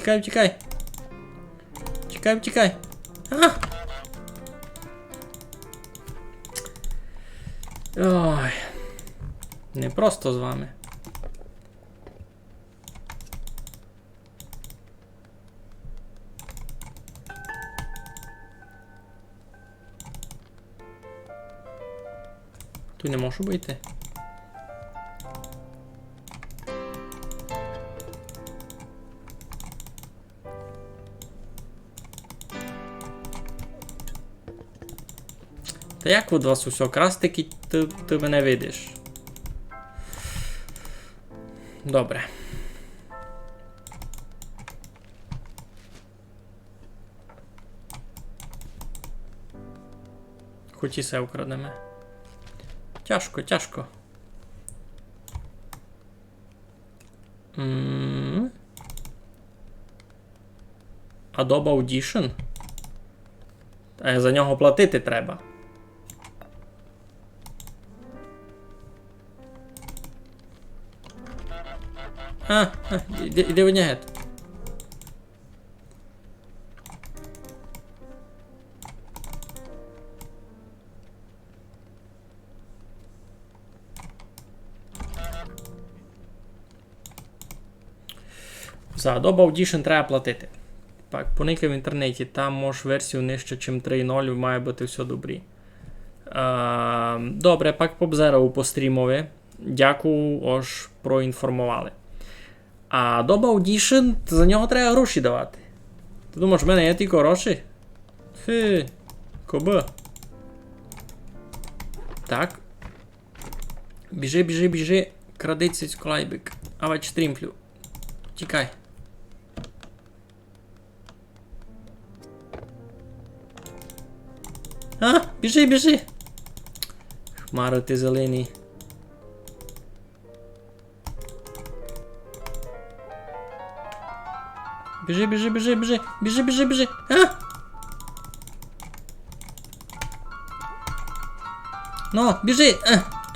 Тікай. Тікай. Ой. Не просто з вами. Тут не можу вийти. Та як від вас усе крастики, ти мене видиш? Добре. Хоч і се украдемо. Тяжко. Adobe Audition? За нього платити треба. Іди в нього. За Adobe Audition треба платити. Так, поникай в інтернеті, там можеш версію нижче, чим 3.0, має бути все добрі. Добре, пак побзерав по стрімові. Дякую, аж проінформували. А Adobe Audition, за нього треба гроші давати. Ти думаєш, в мене є тільки гроші? Коби. Так. Біжи. Кради цицьку лайбик. Авач стрімплю. Тікай. Біжи. Хмаро ти зелений. Біжи, біжи, біжи, біжи, біжи, біжи, біжи. А! Ну, біжи!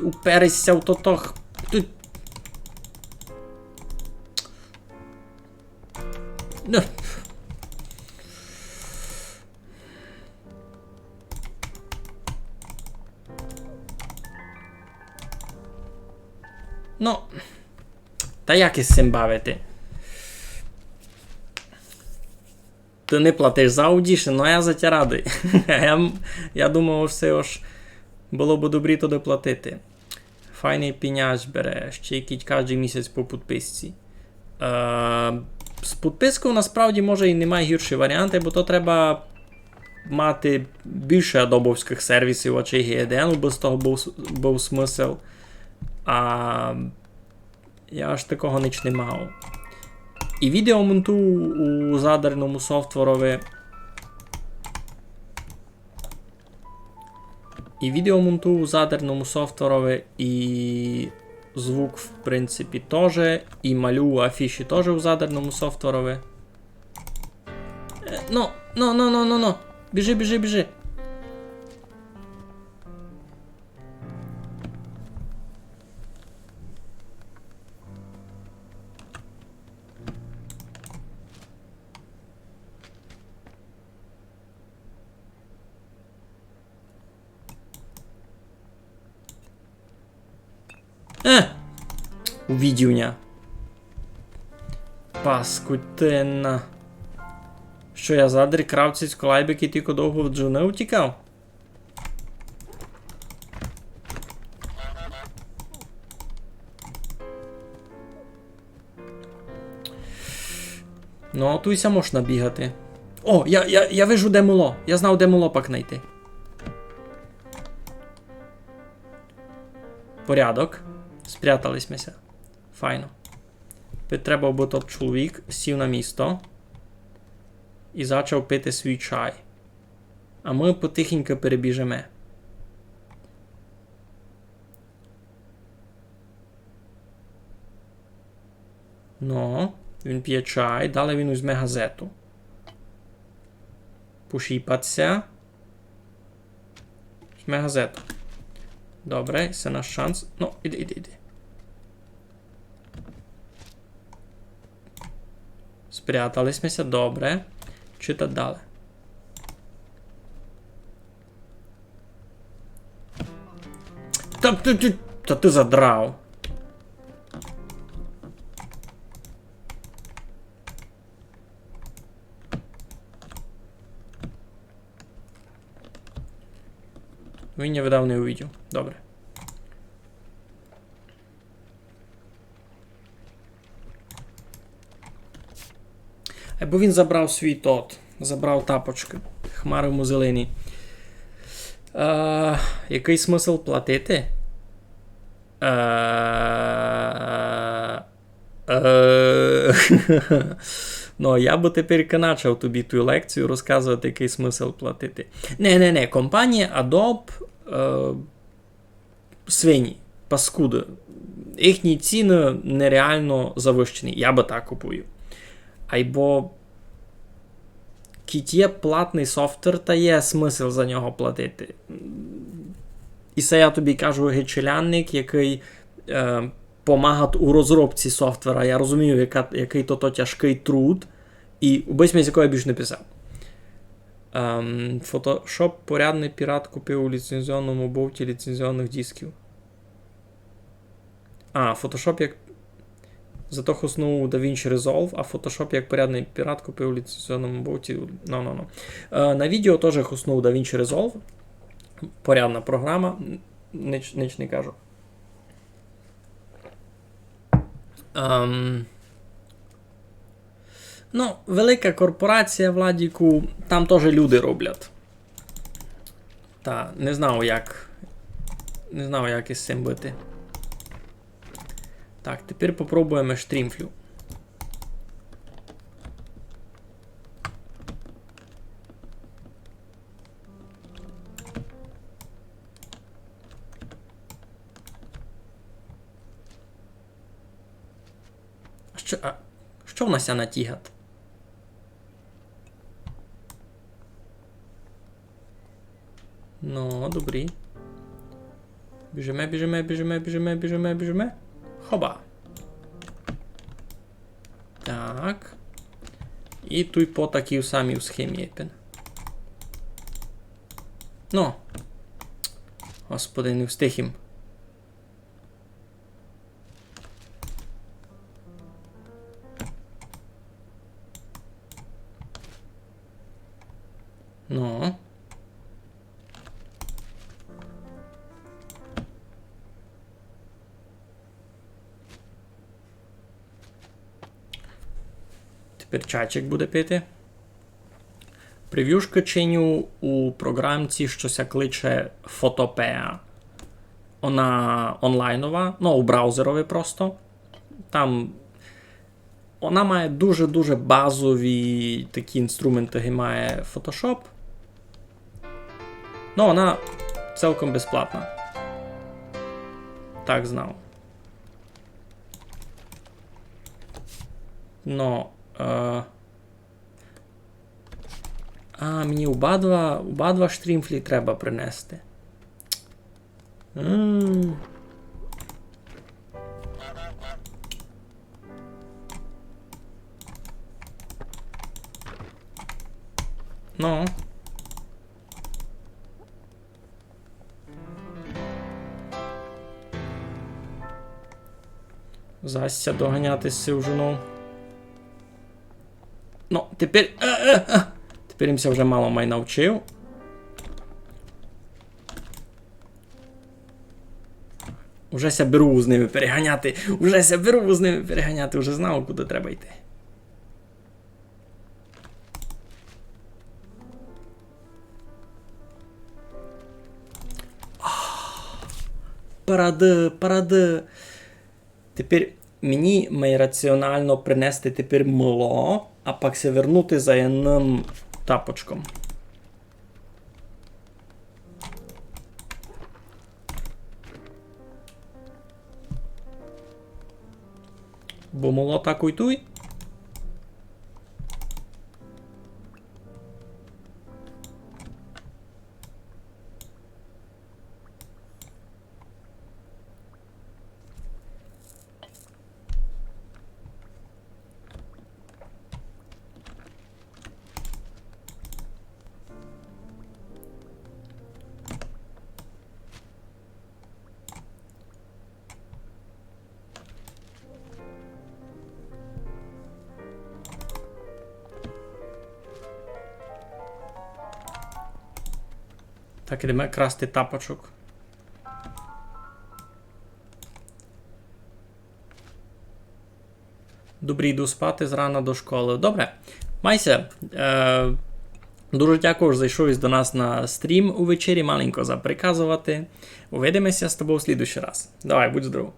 Уперся в тотох. Тут. Ну. Ну. Та як із цим бавити? Ти не платиш за аудішн, ну я за тя радий. Я думав, все ж було б добрі туди платити. Файний піняч бере, ще який кожен місяць по підписці. З підпискою насправді може і немає гірші варіанти, бо то треба мати більше адобовських сервісів, очей GDN, бо з того був смисл. А я аж такого ніч не мав. І відео монтую у задерному софтворові. І звук, в принципі, теж. І малюю афіші теж у задерному софтворові. Ну. Біжи, біжи, біжи. Увидівня. Паскутина. Що я задрі кравці з колайбики тільки довго в джуни утікав? Ну, туйся можна бігати. О, я вижу де муло. Я знав, де муло пак знайти. Порядок. Спрятались мися. Файно. Треба, бо тот чоловік сів на місто і почав пити свій чай. А ми потихеньку перебіжемо. Ну, він п'є чай, далі він візьме газету. Пошіпаться. Візьме газету. Добре, це наш шанс. Ну, іди. Спрятались мися, добре. Читати далі. Та ти задрав. Він не видав, не увидів. Добре. Бо він забрав свій тот. Забрав тапочки. Хмари йому зелені. Який смисл платити? Ну, я би тепер почав тобі ту лекцію розказувати, який смисл платити. Не. Компанія Adobe свині, паскуди. Їхні ціни нереально завищені. Я би так купую. Айбо кіт є платний софтвер, та є смисл за нього платити. І це я тобі кажу гечелянник, який помагає у розробці софтвера. Я розумію, який то тяжкий труд. І обично з якого я більше не писав. Photoshop порядний пірат купив у ліцензіонному боуті ліцензіонних дисків. Photoshop як зато хоснув DaVinci Resolve, а Photoshop як порядний пірат купив у ліцензіонному боуті. На відео теж хоснув DaVinci Resolve. Порядна програма. Ніч не кажу. Велика корпорація, Владіку, там теж люди роблять. Та, не знав, як із цим бити. Так, тепер попробуємо штрімфлю. Що в нас натігат? Ну, добрі. Біжиме, біжиме, біжиме, біжиме, біжиме, біжиме. Хоба. Так. І тут по такій самій схемі єпін. Ну. Господи, не встиг їм. Ну. Тепер чайчик буде пити. Прев'юшка чиню у програмці, що ся кличе Photopea. Вона онлайнова, ну, у браузерові просто. Там вона має дуже-дуже базові такі інструменти, які має Photoshop. Ну, вона цілком безплатна. Так знав. Ну, мені оба штрімфлі треба принести. Ну. Застя доганяти сивжуну. Ну, тепер... Тепер їмся вже мало май навчив. Уже ся беру з ними переганяти. Уже знав, куди треба йти. Паради. Тепер мені має раціонально принести тепер мило, а пак се вернути за одним тапочком. Бо мило так уйтуй. Так, ідемо красти тапочок. Добре, йду спати зрана до школи. Добре. Майся, дуже дякую, що зайшов до нас на стрім увечері, маленько заприказувати. Увидимося з тобою в слідущий раз. Давай, будь здоров.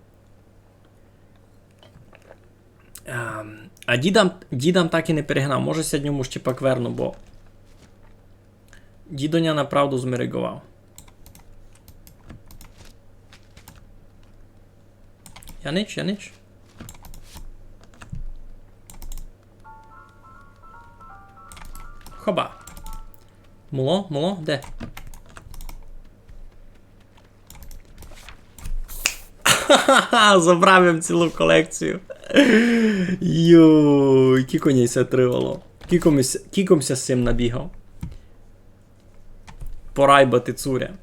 А дідам так і не перегнав. Може сьогодні йому ще покверну, бо дідоня направду змеригував. Янич. Хоба. Муло, де? Ха-ха-ха, забрав їм цілу колекцію. Йой, кіко ній се тривало. Кікомся з цим набігав. Порайбати цуря.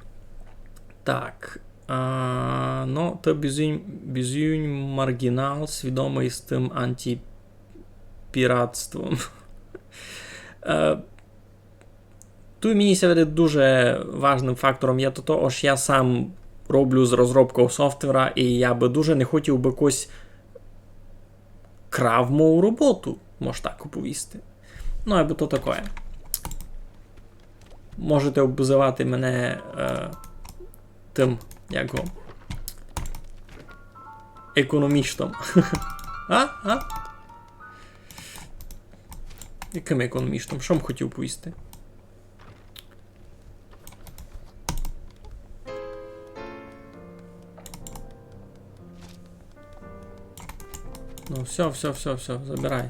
Так. Ну, то Бізюнь маргінал, свідомий з тим антипіратством. Тут мені се веде дуже важним фактором є то, що я сам роблю з розробкою софтвера, і я би дуже не хотів би якось крав мою роботу, може так оповісти. Ну, або то таке. Можете обзивати мене тим, як його, економістом. Яким економістом? Що б хотів повісти? Ну, все, забирай.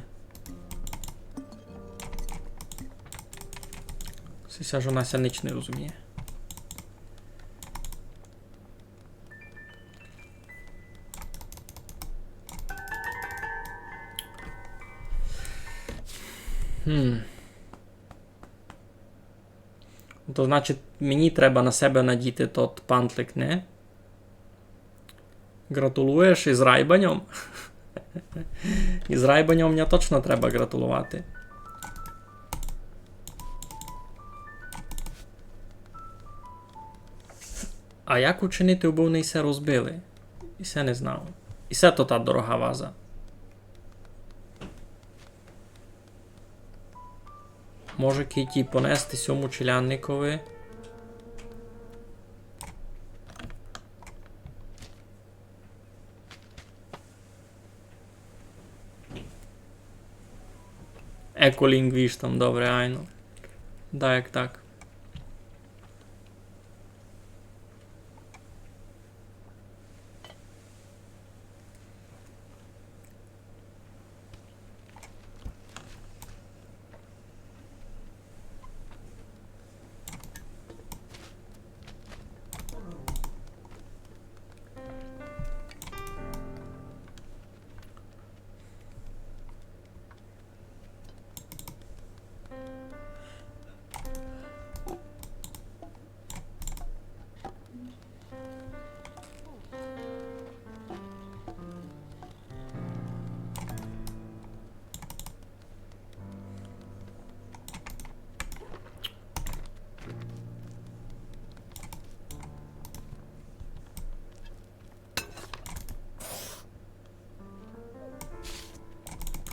Ся ж у нас ніч не розуміє. То значить, мені треба на себе надіти тот пантлик, не? Гратулуєш із райбанем? Із райбанем мені точно треба гратулувати. А як учинити, бо вони все розбили? І все не знав. І все то та дорога ваза. Може Кіті понести сьому челянникові? Еколінгвіш там, добре, айно. Да, як так.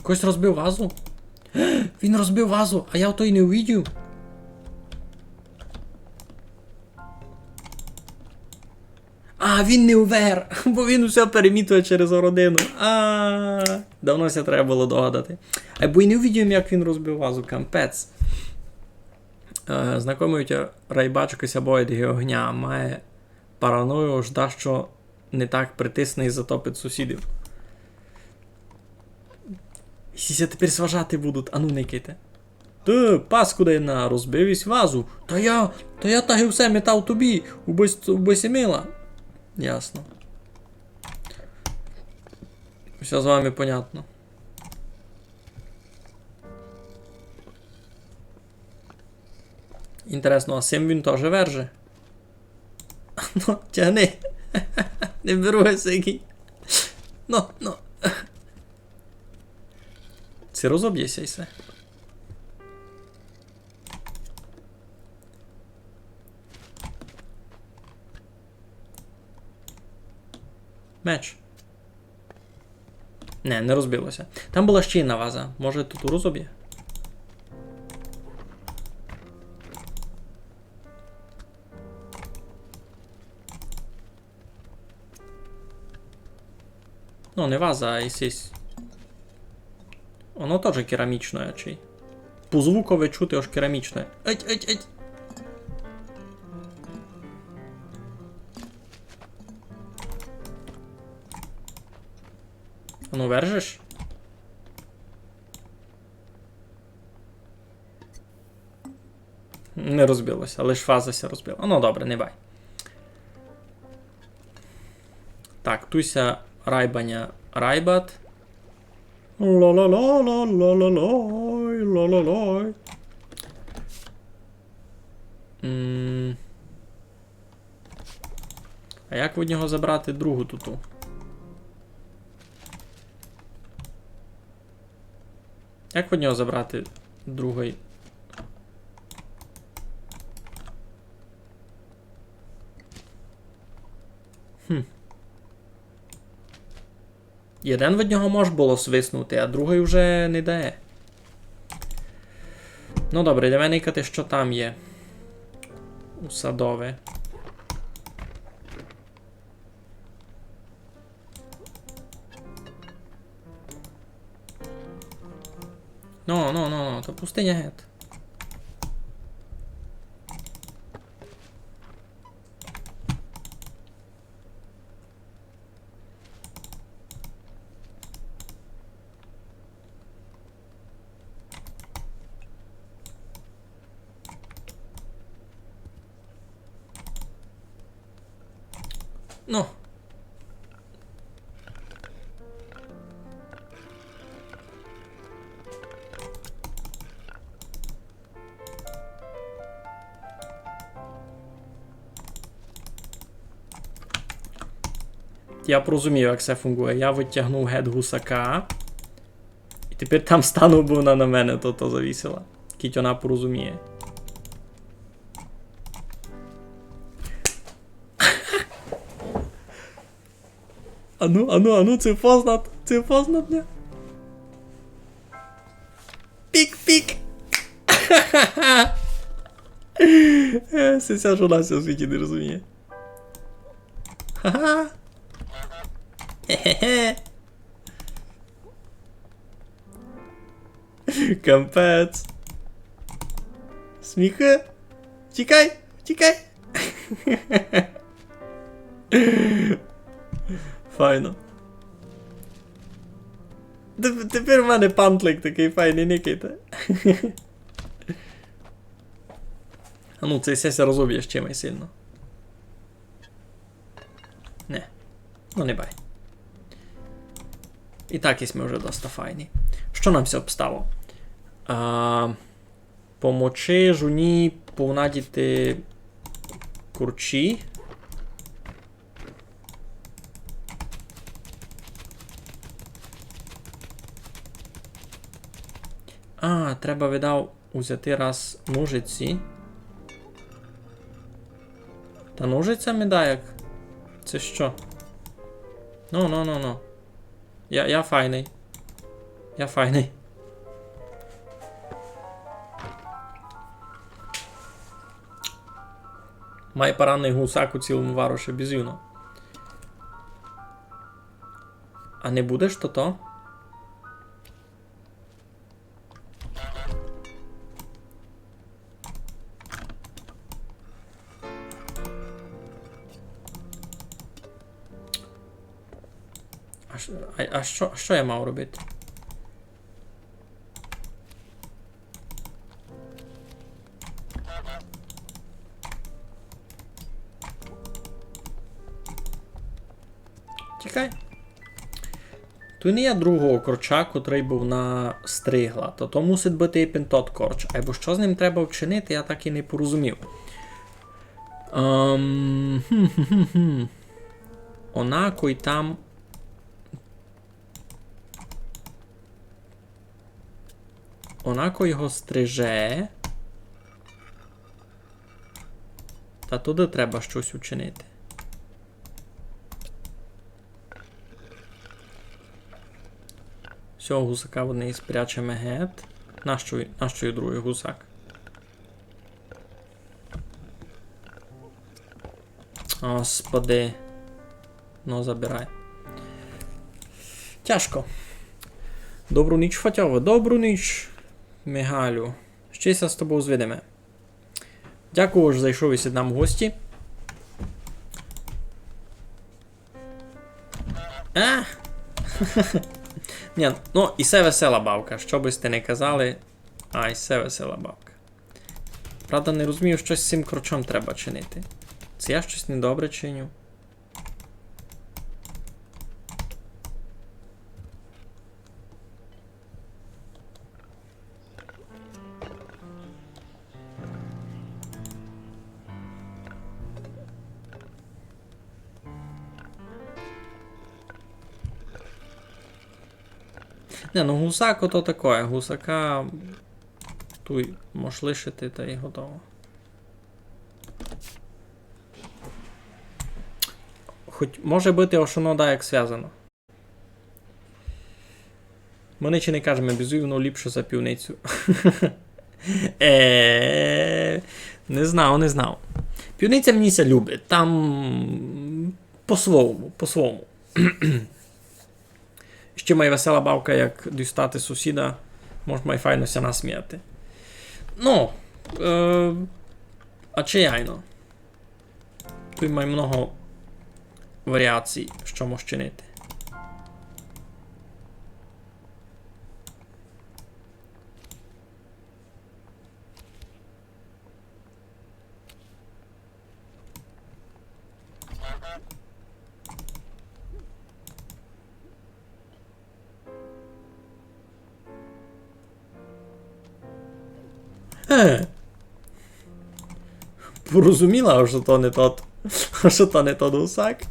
Хтось розбив вазу? Він розбив вазу, а я ото й не увидів. А, він не увер, бо він усе перемітує через городину. Давно ся треба було догадати. Бо й не увидів, як він розбив вазу, кампець. Знайомий райбачкася боїть огня, має параною, жда, що не так притисне і затопить сусідів. Сіся тепер сважати будуть, ану не ките. Ти, паскудина, розбивись вазу. Та я так і все метав тобі, убийся мила. Ясно. Все з вами понятно. Інтересно, а сим він теж верже? Ну, тягни. Не беруся який. Ну. Це розоб'єся і все. Меч. Не розбилося. Там була ще одна ваза. Може тут розоб'є? Ну, не ваза, а якесь. Воно теж керамічне, чи? По звукове чути аж керамічне. Еть. Ну, вержиш? Не розбилося, але ж фаза ся розбила. Ну, добре, не бай. Так, туся райбаня райбат. Ла-ла-ла-ла-ла-ла-лай. А як від нього забрати другу туту? Як від нього забрати другий? Один від нього може було свиснути, а другий вже не дає. Ну добре, для мене ікати, що там є. У садове. Ну, то пустиня гет. Ну. Я порозумів, як це фунгує. Я витягнув гет гусака. І тепер там стану, бо вона на мене то завісила. Кіть вона порозуміє. Ану, це познат. Це познат, не? Пік-пік! Це ця жона в світі не розуміє. Ха-ха! Хе-хе-хе! Капець! Сміхи! Тікай! Тікай! Файно. Тепер в мене пантлик такий файний, никайте. А ну, цей сеся розоб'є ще май сильно. Не. Ну не бай. І так ісме вже доста файні. Що нам все обстало? Помочи жуні повнадіти курчі. Треба видав узяти раз ножиці. Та ножицями да як? Це що? Ну. Я файний. Я файний. Має поранений гусак у цілому вароші безюно. А не будеш то? А що я мав робити? Тікай. Тут не є другого корча, котрий був на стригла, то мусить бути і пінтот корч. Або що з ним треба вчинити, я так і не порозумів. Онако й там... Онако його стриже. Та туди треба щось учинити. Всього гусака в одній спрячемо гет. Нащо другий гусак? Господи. Ну, забирай. Тяжко. Добру ніч, Фатьове. Добру ніч, Мигалю. Щастя з тобою зведеме. Дякую, що зайшов і сід нам в гості. Ні, ну, і це весела бабка. Що би сте не казали, і це весела бабка. Правда, не розумію, що з цим корчом треба чинити. Це я щось недобре чиню. Не, ну гусак ото таке. Гусака туй можеш лишити та й готово. Хоч може бути ошоно да як зв'язано. Ми нічі не кажемо безуйно ліпше за півницю. Не знав. Півниця мені ся любить. Там по-своєму. Ще має весела бавка, як дістати сусіда, може має файно ся насміяти. Ну, а чи яйно? Тут має много варіацій, що може чинити. Порозуміла, що то не тот. Що то не тот гусак.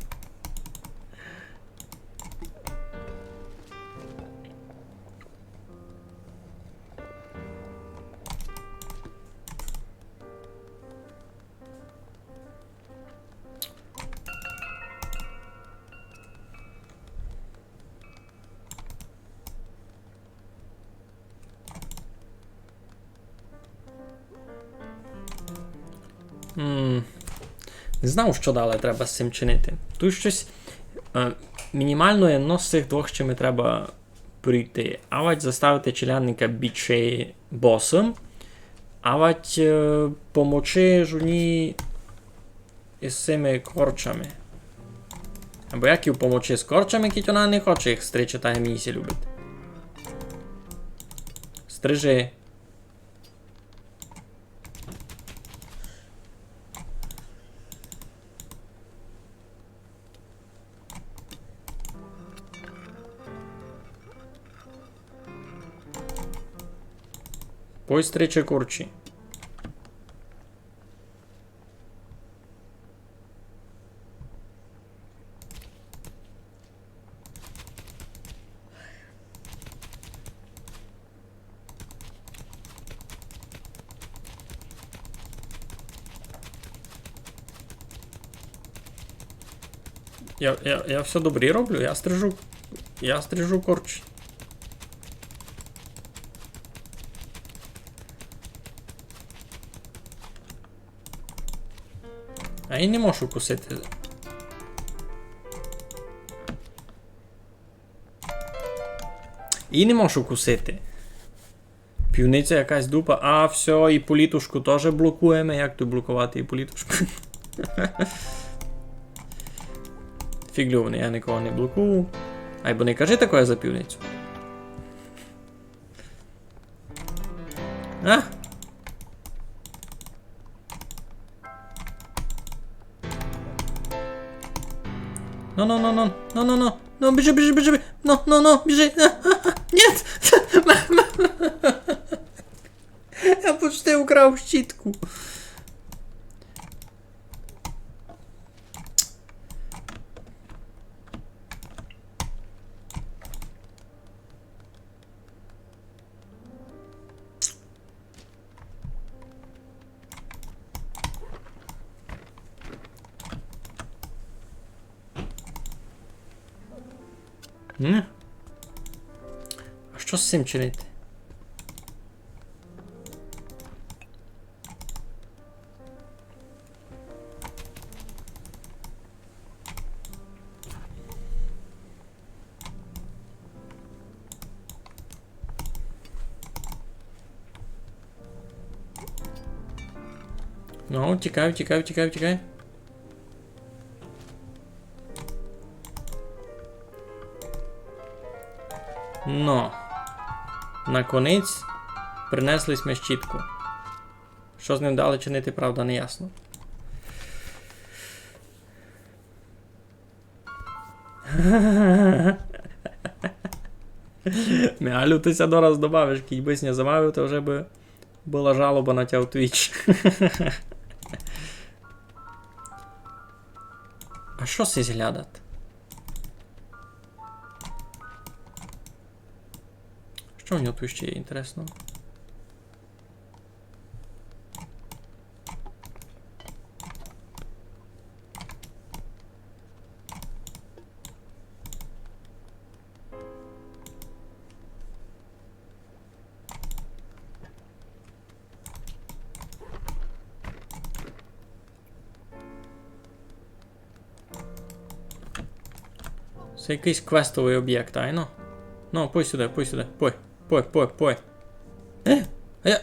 Не знав, що далі треба з цим чинити. Тут щось мінімально одно з цих двох, чим треба прийти. Авать заставити челядника більше босом, авать помочи жуні із цими корчами. Або як їй помочи з корчами, кіть вона не хоче їх стричати, та місі любить. Стрижи. Пой стричи курчі. Я все добре роблю, я стрижу корчі. А я не можу кусити. І не можу кусити. Півниця якась дупа. А, все, і політушку теж блокуємо. Як тут блокувати і політушку? Фіглюваний, я нікого не блокую. Ай, бо не кажи такое за півницю. А? Ну, бежи, бежи. Нет! Я почти украв щітку. А що з цим чинити? Ну, тікаю. Но. Наконець принеслись ми щітку. Що з ним далі чинити, правда, не ясно. Мегалю, ти ся дораз добавиш, кіть бись не забавив, то вже би була жалоба на тя в Twitch. А що сись глядат? Що в нього тут ще є інтересно? Це якийсь квестовий об'єкт, айно? Ну, пой сюди. Пой. А я...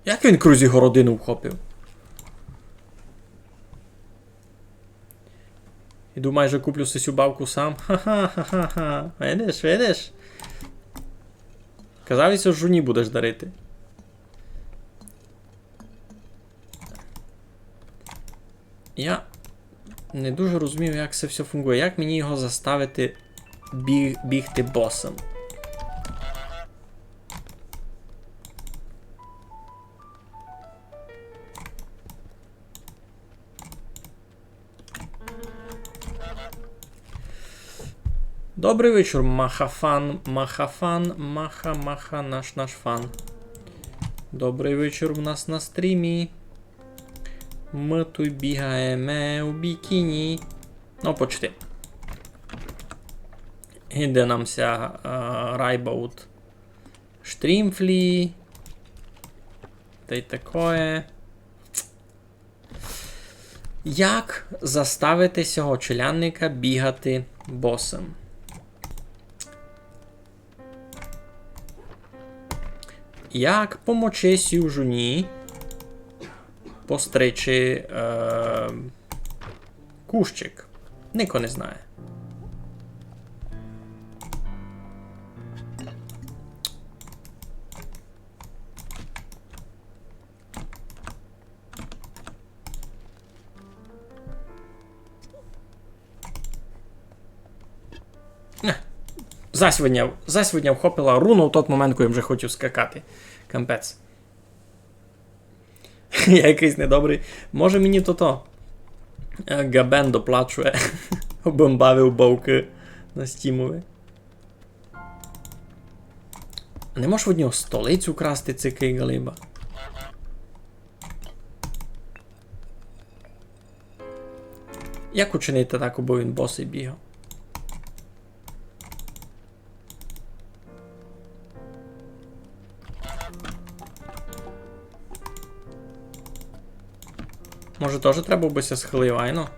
Як він Крузі городину вхопив? Іду майже куплю сисю бавку сам. Ха-ха. Видиш? Казалося, жуні будеш дарити. Я не дуже розумію, як це все функує. Як мені його заставити бігти босом? Добрий вечір, Махафан, наш фан. Добрий вечір у нас на стрімі. Ми тут бігаємо у бікіні. Ну, почти. Іде нам ся райбаут штрімфлі. Та й такое. Як заставити цього челянника бігати босом? Як помочи сюжуні постричи кущик? Ніхто не знає. Засвидня вхопила руну в той момент, коли я вже хотів скакати. Кампець. Я якийсь недобрий. Може мені то Габен доплачує. Обомбавив бовки на стімові. Не можеш в однього столицю красти, цикий галіба. Як учинити так, бо він босий бігав? Може теж треба бися схилив, айно?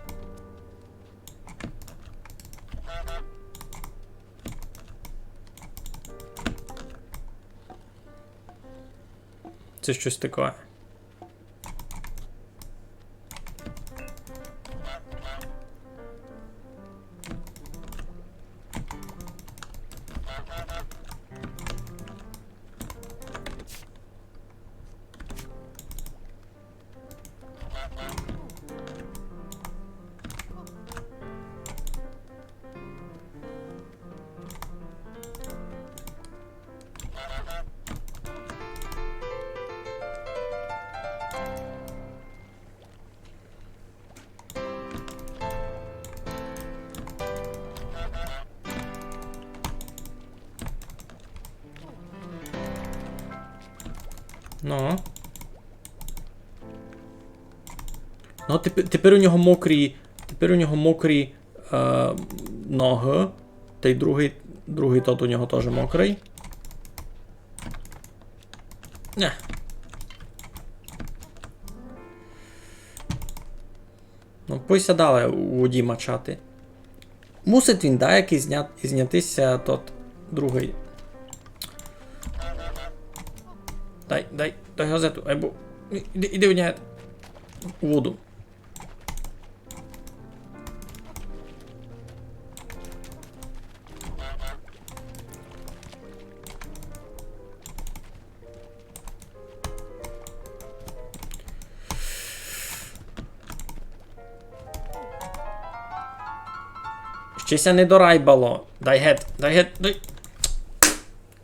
Це щось таке. Ну. Ну, тепер у нього мокрі. Тепер у нього мокрі ноги. Та й другий тот у нього теж мокрий. Не. Ну, пусть далі у воді мачати. Мусить він, да, якийсь знятися тот другий. Дай газету. Айбо. Іди в нього у воду. Щеся не дорайбало. Дай гет. Дай.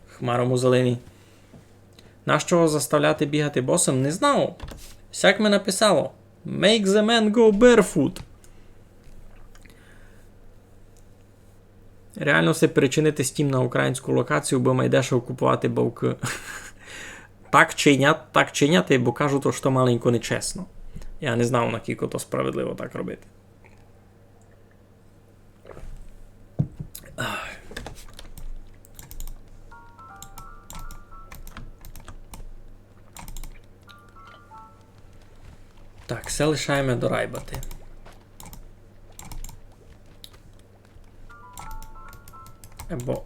Хмарому зеленій. Нащо заставляти бігати босом? Не знав. Сяк ми написало. Make the man go barefoot. Реально все перечинити Steam на українську локацію, бо майдешево купувати бавки. Так чиняти, бо кажуть, що маленько нечесно. Я не знав, наскільки то справедливо так робити. Так, все лишаємо дорайбати. Бо...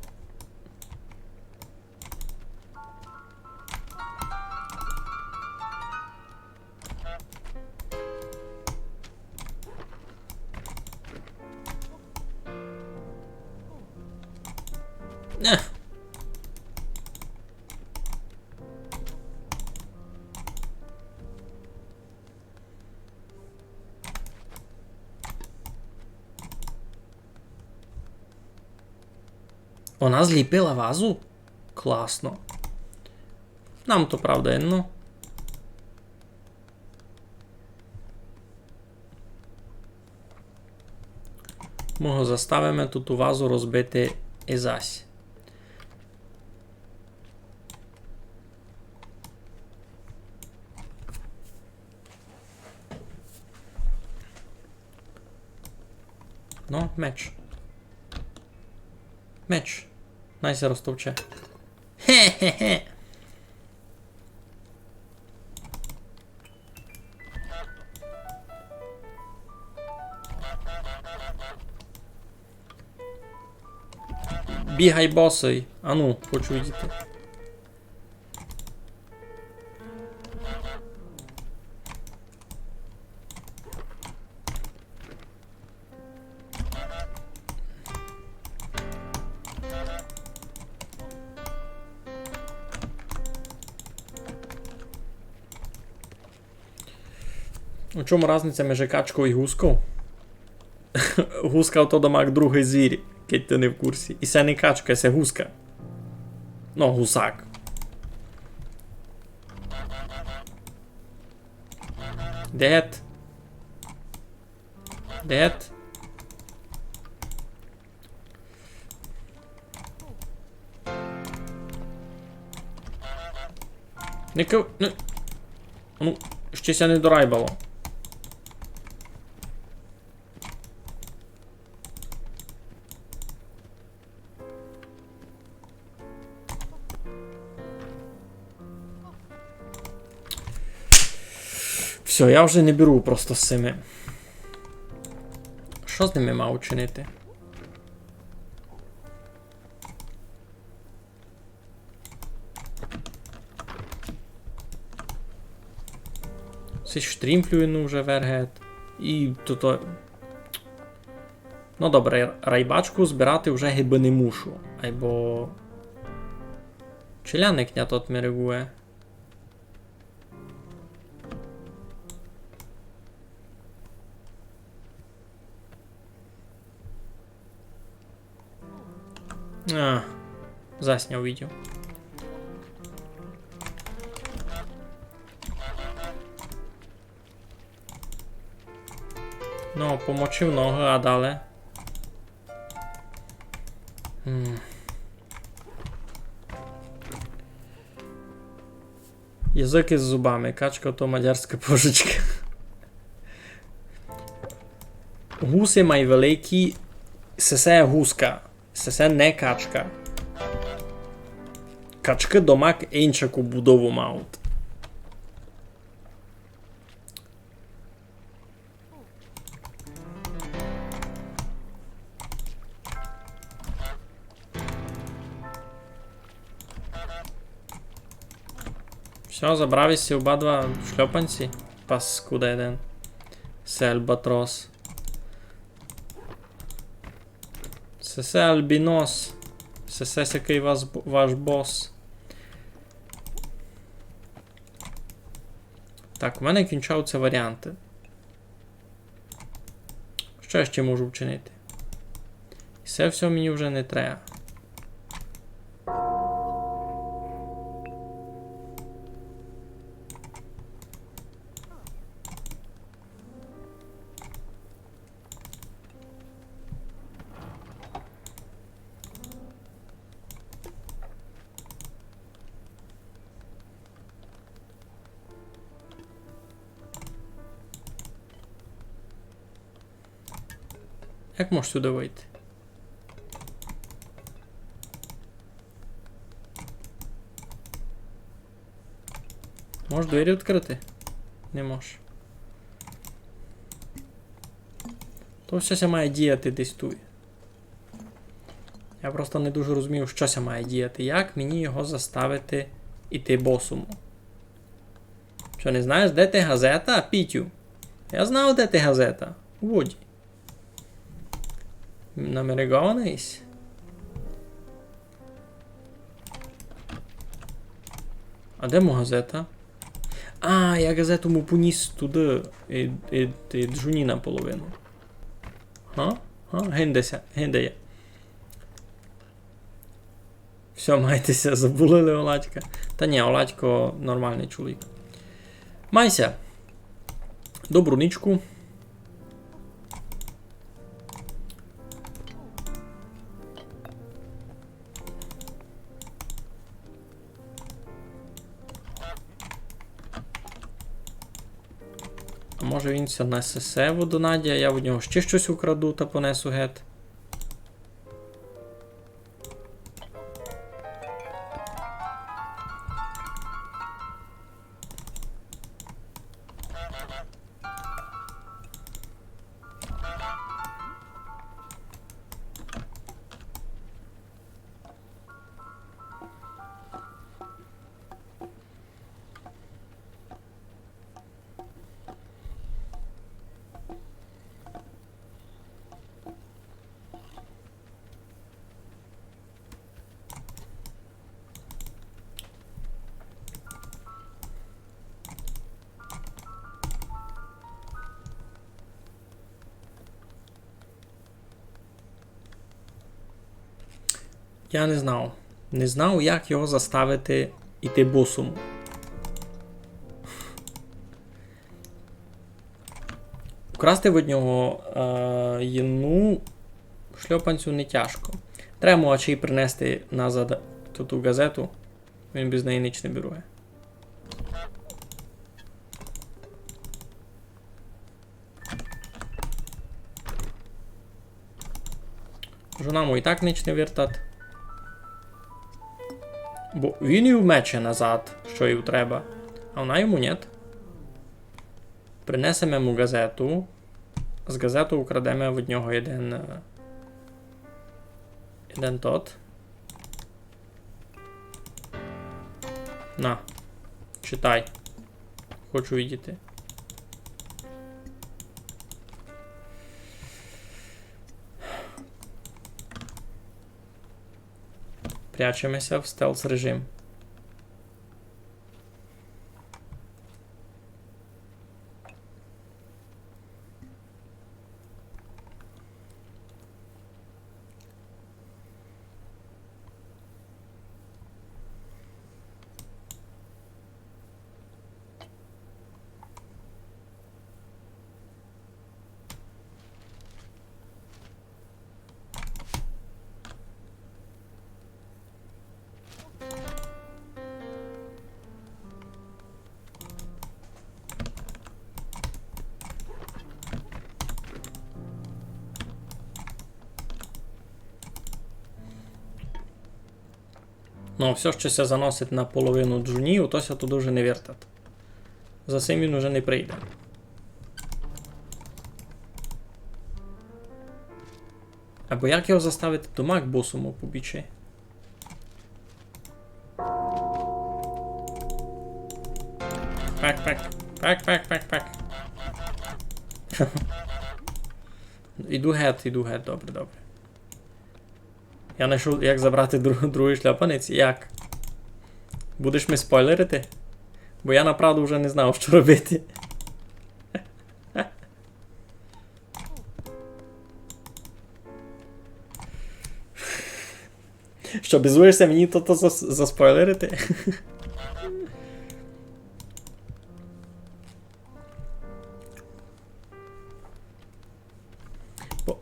Вона зліпила вазу? Класно. Нам то правда інно. Ми заставимо тут у вазу розбити і зась. Ну, меч. Меч. Найся розтовче. Хе-хе-хе. Бігай, босий. Ану, хочу видіти. У чому різниця між качкою і гускою? Гуска то домак другий звір, keď ти не в курсі. І це не качка, це гуска. Ну, гусак. Дед. Дед. Не кав... Не... Ну, щось я не дорайбало. Все, я вже не беру просто з цими. Що з ними мав учинити? Це штрімплює, ну вже вергет. І тут. Ну добре, райбачку збирати вже гиби не мушу. Або... Челяник не тот ми реагує. А, засняв відео. Ну, помочив ноги, а далі. Язик із зубами, качка то мадярська пожичка. Гуси май великі, сесе гуска, сесе не качка. Качки домак інчаку будову мають. Все, забравися обидва шльопанці. Паскуда один. Це альбатрос. Це альбінос. Це який ваш бос. Так, у мене кінчаються варіанти. Що я ще можу вчинити? І це все мені вже не треба. Як можеш сюди вийти? Можеш двері відкрити? Не можеш. То щось має діяти десь тут. Я просто не дуже розумію, що це має діяти. Як мені його заставити іти босому? Що, не знаєш, де ти газета, Пітю? Я знав, де ти газета. У воді. Намерегованийсь? А де мо газета? А, я газету му поніс туди і джуні наполовину. Га? Гиндеся, гиндеє. Все, майтеся, забули Оладька. Та ні, Оладько нормальний чоловік. Майся. Добру нічку. А може він ся несе до Надя, я в нього ще щось украду та понесу гет. Я не знав. Не знав, як його заставити іти босому. Украсти від нього єну шльопанцю не тяжко. Треба мовчи принести назад ту газету. Він без неї ніч не берує. Жона му і так ніч не вертат. Бо він і вмече назад, що їй треба. А вона йому нет. Принесемо йому газету. З газету украдемо від нього один тот. На. Читай. Хочу видіти. Прячемося в стелс режим. Ну, все, що ся заносить на половину джунів, то ся туди вже не вертат. За цим він уже не прийде. Або як його заставити до макбосому побічі? Пак. Іду геть, добре. Я знайшов, як забрати другий шляпанець. Як? Будеш ми спойлерити? Бо я направду вже не знав, що робити. Що, безуєшся мені то заспойлерити?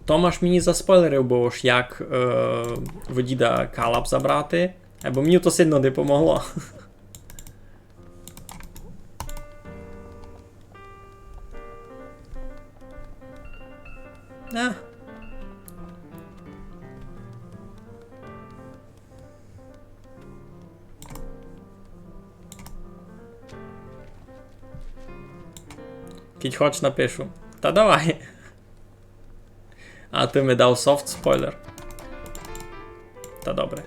Томаш мені заспойлерив, бо ж як водіда Калаб забрати, бо мені то сильно не помогло. Кіть хоч напишу. Та давай. А ти ми дав софт спойлер. Та добре.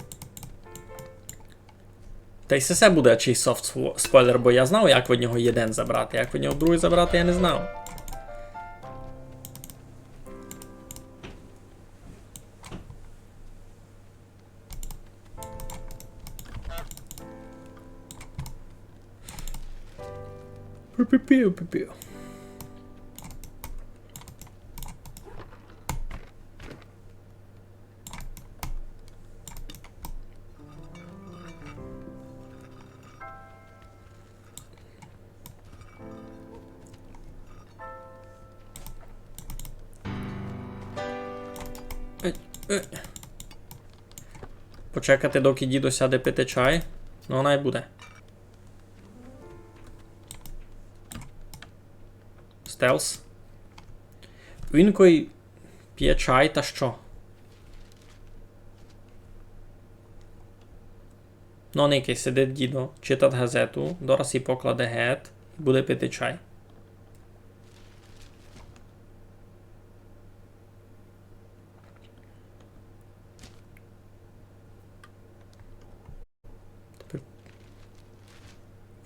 Та й все буде чийсь софт спойлер, бо я знав, як від нього один забрати. Як від нього другий забрати, я не знав. Пі-пі-пі-пі-пі. Почекати, доки дідо сяде пити чай. Ну, вона й буде. Стелс. Він кой п'є чай та що? Ну, некий сидить дідо, читать газету, дораз і покладе гет, і буде пити чай.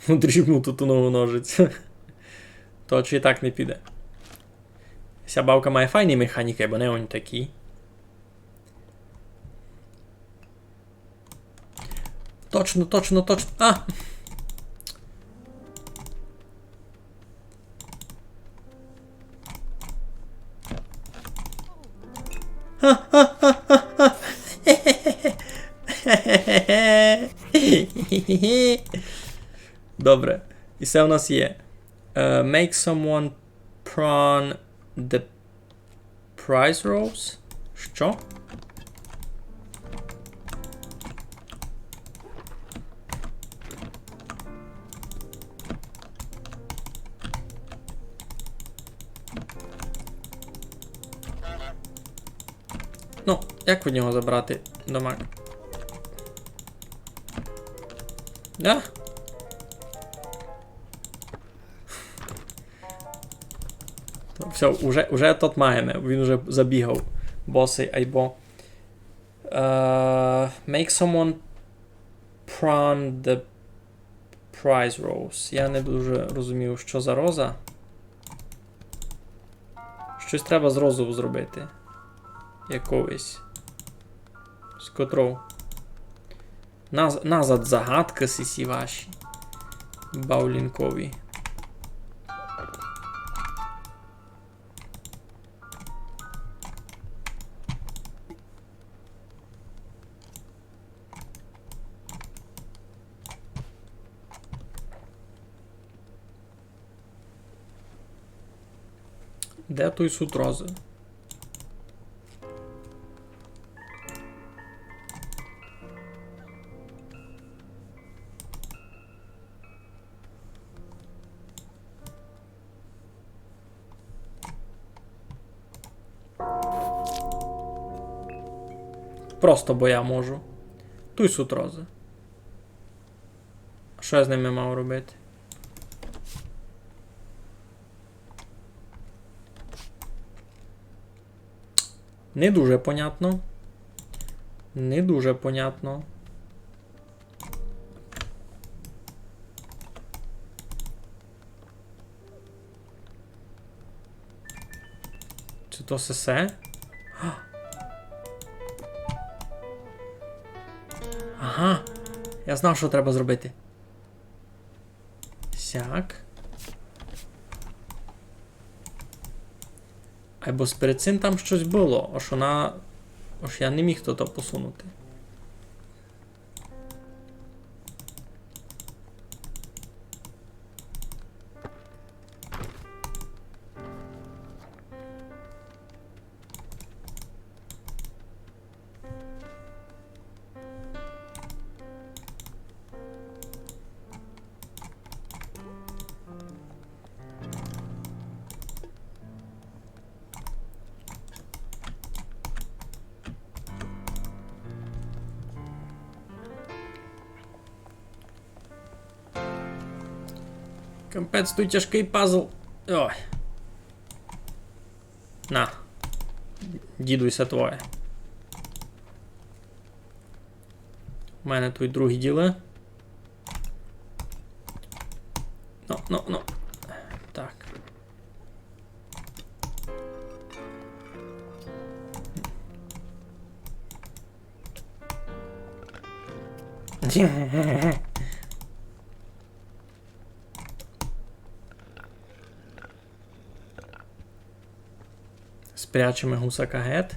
Дрібну тут у нову ножиць. То чи і так не піде. Ця бавка має файні механіки, бо не вони такі. Точно. А! Хі-хі. Добре. І це у нас є. Make someone prawn the prize rolls. Що? Ну, як від нього забрати дамаг? Да? Все, уже тут маємо. Він уже забігав. Боси, айбо. Make someone prawn the prize rose. Я не дуже розумів, що за роза. Щось треба з розу зробити. Якогось. З котрого. Назад загадки сісі ваші. Баулінкові. Де той суд рози? Просто бо я можу. Туй суд рози. Що я з ними мав робити? Не дуже понятно. Не дуже понятно. Чи то сесе? Ага. Я знав, що треба зробити. Сяк. Або перед цим там щось було, аж я не міг то посунути. Капець, тут тяжкий пазл. Ой. На. Дідуйся твоє. У мене тут другі діли. Ну. Так. Спрячемо гусака гет.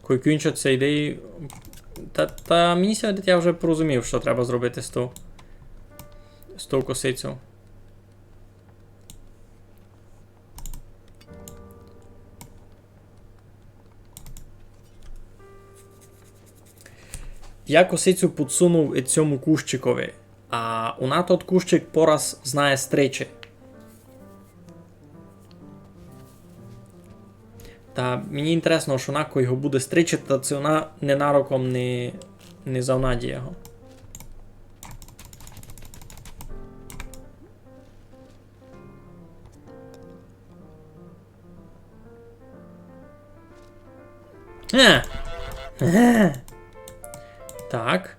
Койкюнчо це ідеї. Та мені сьогодні я вже порозумів, що треба зробити з ту косицю. Я косицю підсунув цьому кущикові, а вона тот кущик пораз знає стричі. Та мені інтересно, що вона його буде стричити, та це вона ненароком не завнаді його. Так.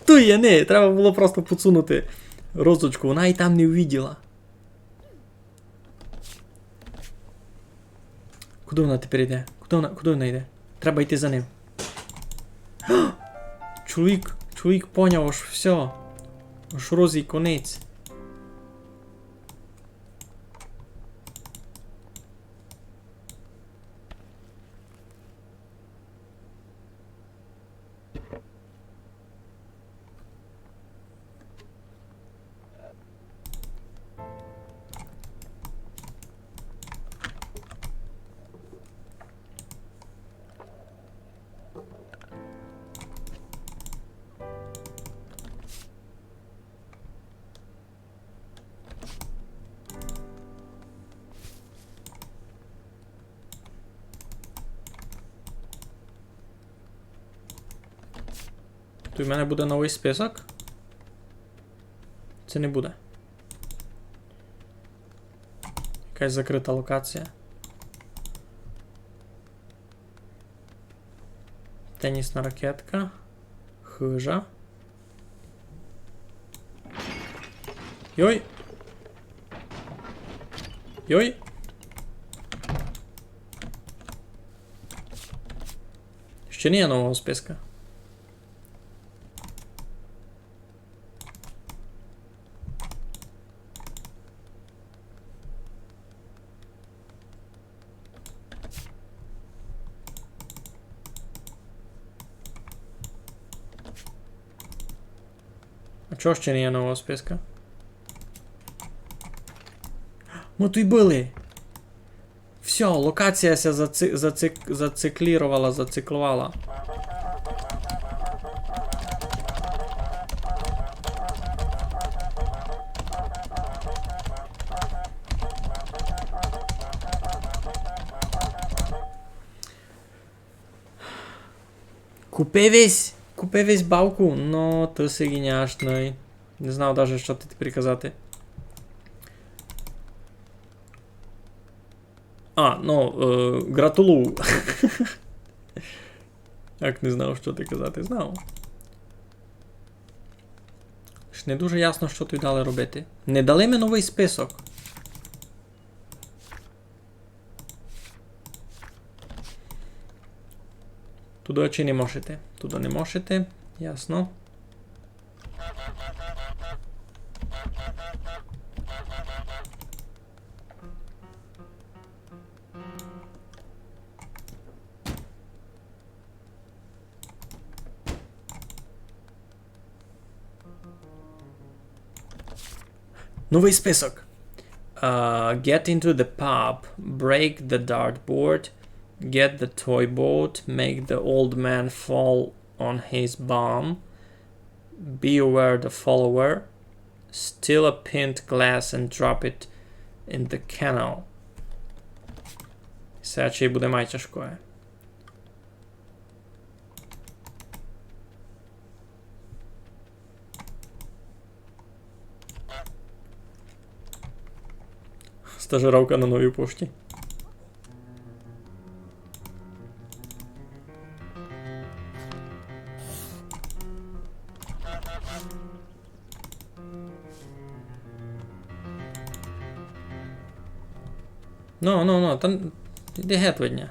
Тує, не, треба було просто підсунути розочку, вона і там не увиділа. Куди вона тепер йде? Куди вона йде? Треба йти за ним. Чоловік поняв, аж все. Аж розій конець. То в мене буде новий список? Це не буде. Якась закрита локація. Тенісна ракетка. Хижа. Йой! Йой! Ще не є нового списка. А чого ще не є нового списка? Ми тут були! Все, локація ся зациклувала. Купи весь балку, но ти си геніашний. Не знав даже, що ти тепер казати. Гратулу. Як не знав, що ти казати, знав. Ж не дуже ясно, що тобі дали робити. Не дали мені новий список. Туди чи не можете? Туди не можете. Ясно. Новий список. Get into the pub, break the dartboard, get the toy boat, make the old man fall on his bum, be aware the follower, steal a pint glass and drop it in the canal. Це чи буде май тяжкое. Стажировка на новій пошті. Ну, там іди геть видня.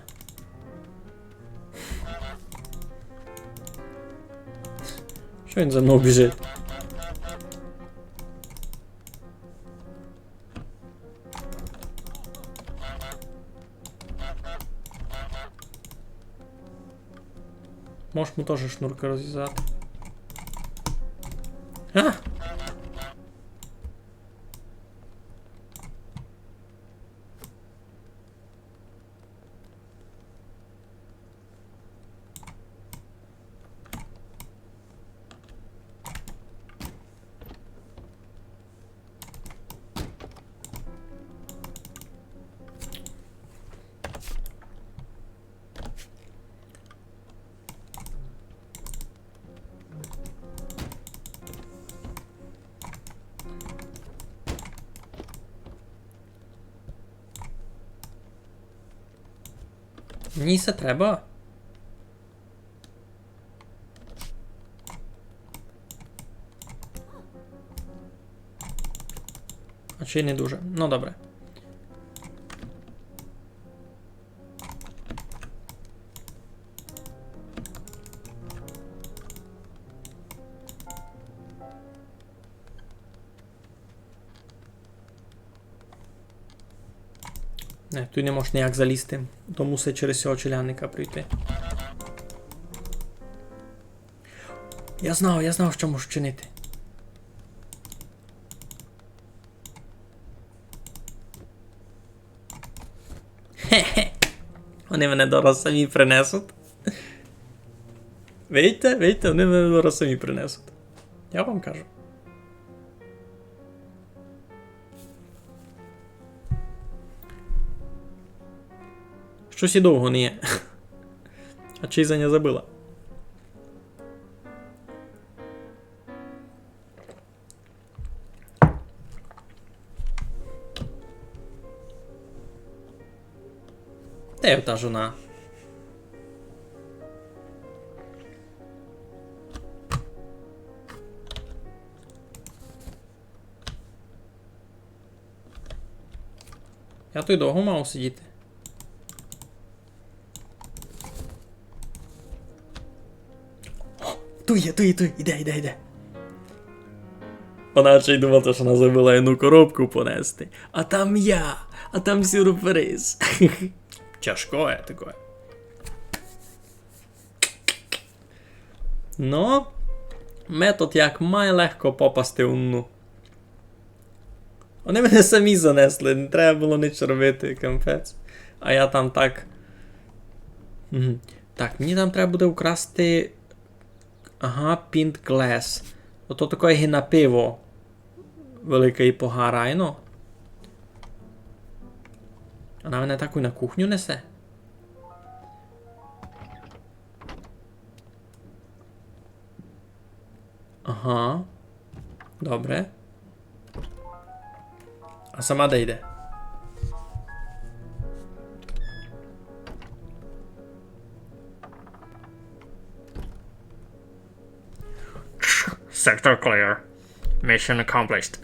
Що він за мною біжить? Можеш му теж шнурки розв'язати. А! Мені це треба. А чи не дуже? Ну добре. Не, тут не можеш ніяк залізти, то мусить через цього челянника прийти. Я знав, що можу чинити. Хе-хе. Вони мене дорос самі принесуть. Видите, вони мене дорос самі принесуть. Я вам кажу. Щось і довго не є. А чий за не забила. Де та жона? Я тут довго мав сидіти. Тує, іде. Вона ще й думала, що вона забула одну коробку понести. А там я, а там сюрприз. Тяжкое таке. Ну, метод як має легко попасти у дну. Вони мене самі занесли, не треба було нічого робити, кампець. А я там так. Так, мені там треба буде украсти. Ага, pint glass. Ото таке на пиво. Великий погар, айно. Вона мене таку на кухню несе. Ага. Добре. А сама де йде? Sector clear. Mission accomplished.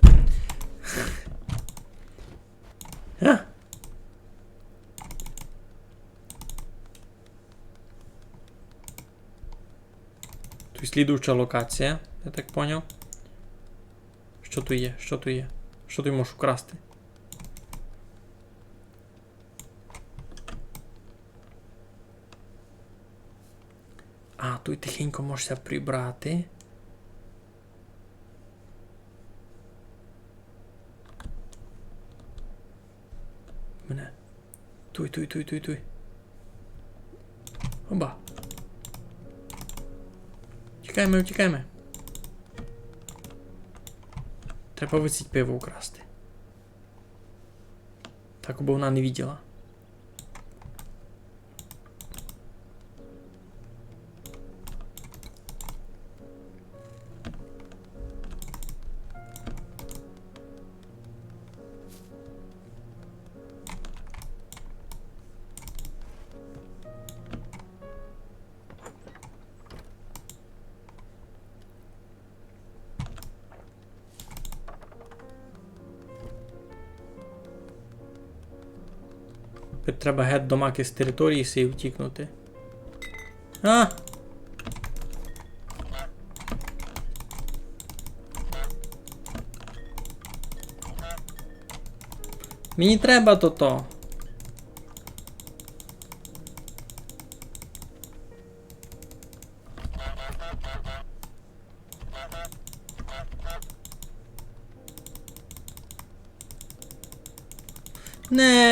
Тут слідуюча локація, я так поняв. Що тут є? Що тут є? Що ти можеш украсти? А, тут тихенько можешся прибрати. Мене. Туй. Оба. Утікаємо. Треба висіть пиво украсти. Так, бо вона не виділа. Треба геть до маки з території сей втікнути. А! Мені треба то-то.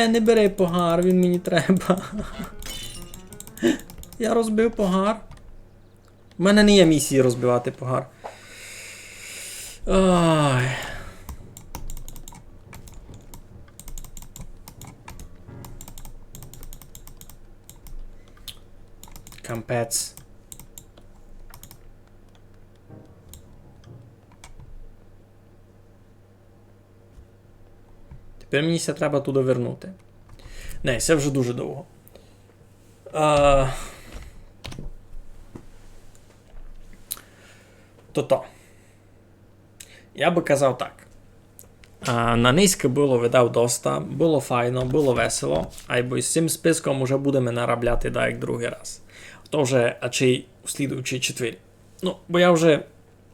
Не бери погар, він мені треба. Я розбив погар. У мене не є місії розбивати погар. Ой. Кампець. Тепер мені ся треба туди вернути. Не, це вже дуже довго. То-то. Я би казав так. На низьке було видав доста, було файно, було весело, а й бо з цим списком уже будемо наробляти як другий раз. То вже, а чи й у слідуючий четвір. Ну, бо я вже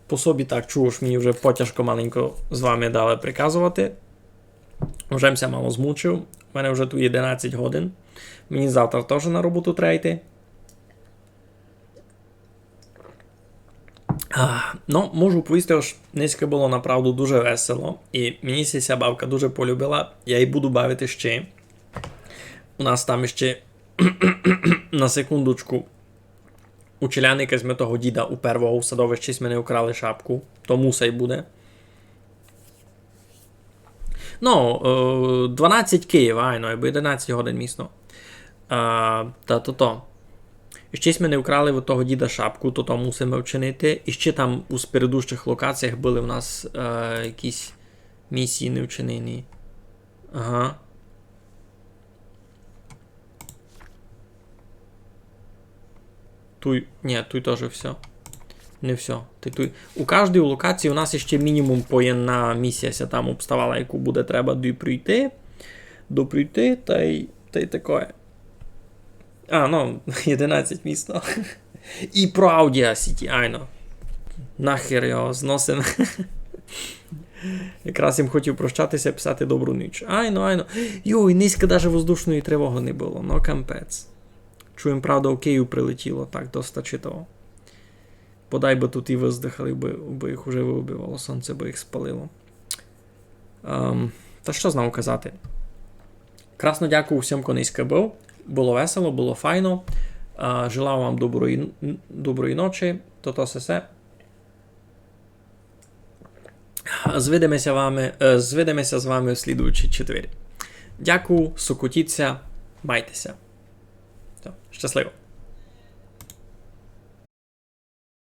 по собі так чув, що мені вже потяжко маленько з вами дали приказувати. Вже мся мало змучив. У мене вже тут 11 годин. Мені завтра теж на роботу треба йти. Ну, можу повісти, що низьке було направду дуже весело. І мені ця бавка дуже полюбила. Я її буду бавити ще. У нас там ще на секундочку у челяника з того діда у первого у садовищі з мене украли шапку. Тому сей буде. Ну, 12 Києва, айно, або 11 годин місно. То. І ще мене вкрали від того діда шапку, то мусимо вчинити. І ще там у передущих локаціях були в нас якісь місії не вчинені. Ага. Туй. Ні, туй теж все. Не все. Туй. У кожній локації у нас ще мінімум по одна місія ся там обставала, яку буде треба доприйти, та й таке. А, ну, 11 місць, ну. І про Audea City, айно. Нахер його зносимо. Якраз їм хотів прощатися, писати добру ніч. Айно. Йой, низько навіть воздушної тривоги не було. Ну, кампець. Чуємо, правда, у Київ прилетіло, так, доста читаво. Подай би тут і виздихали, би їх уже вибивало, сонце би їх спалило. Та що знову казати? Красно дякую всім, хто низько був. Було весело, було файно. Желаю вам доброї ночі. То все. Звидимося з вами в слідуючий четвер. Дякую, сукутіться, майтеся. Щасливо.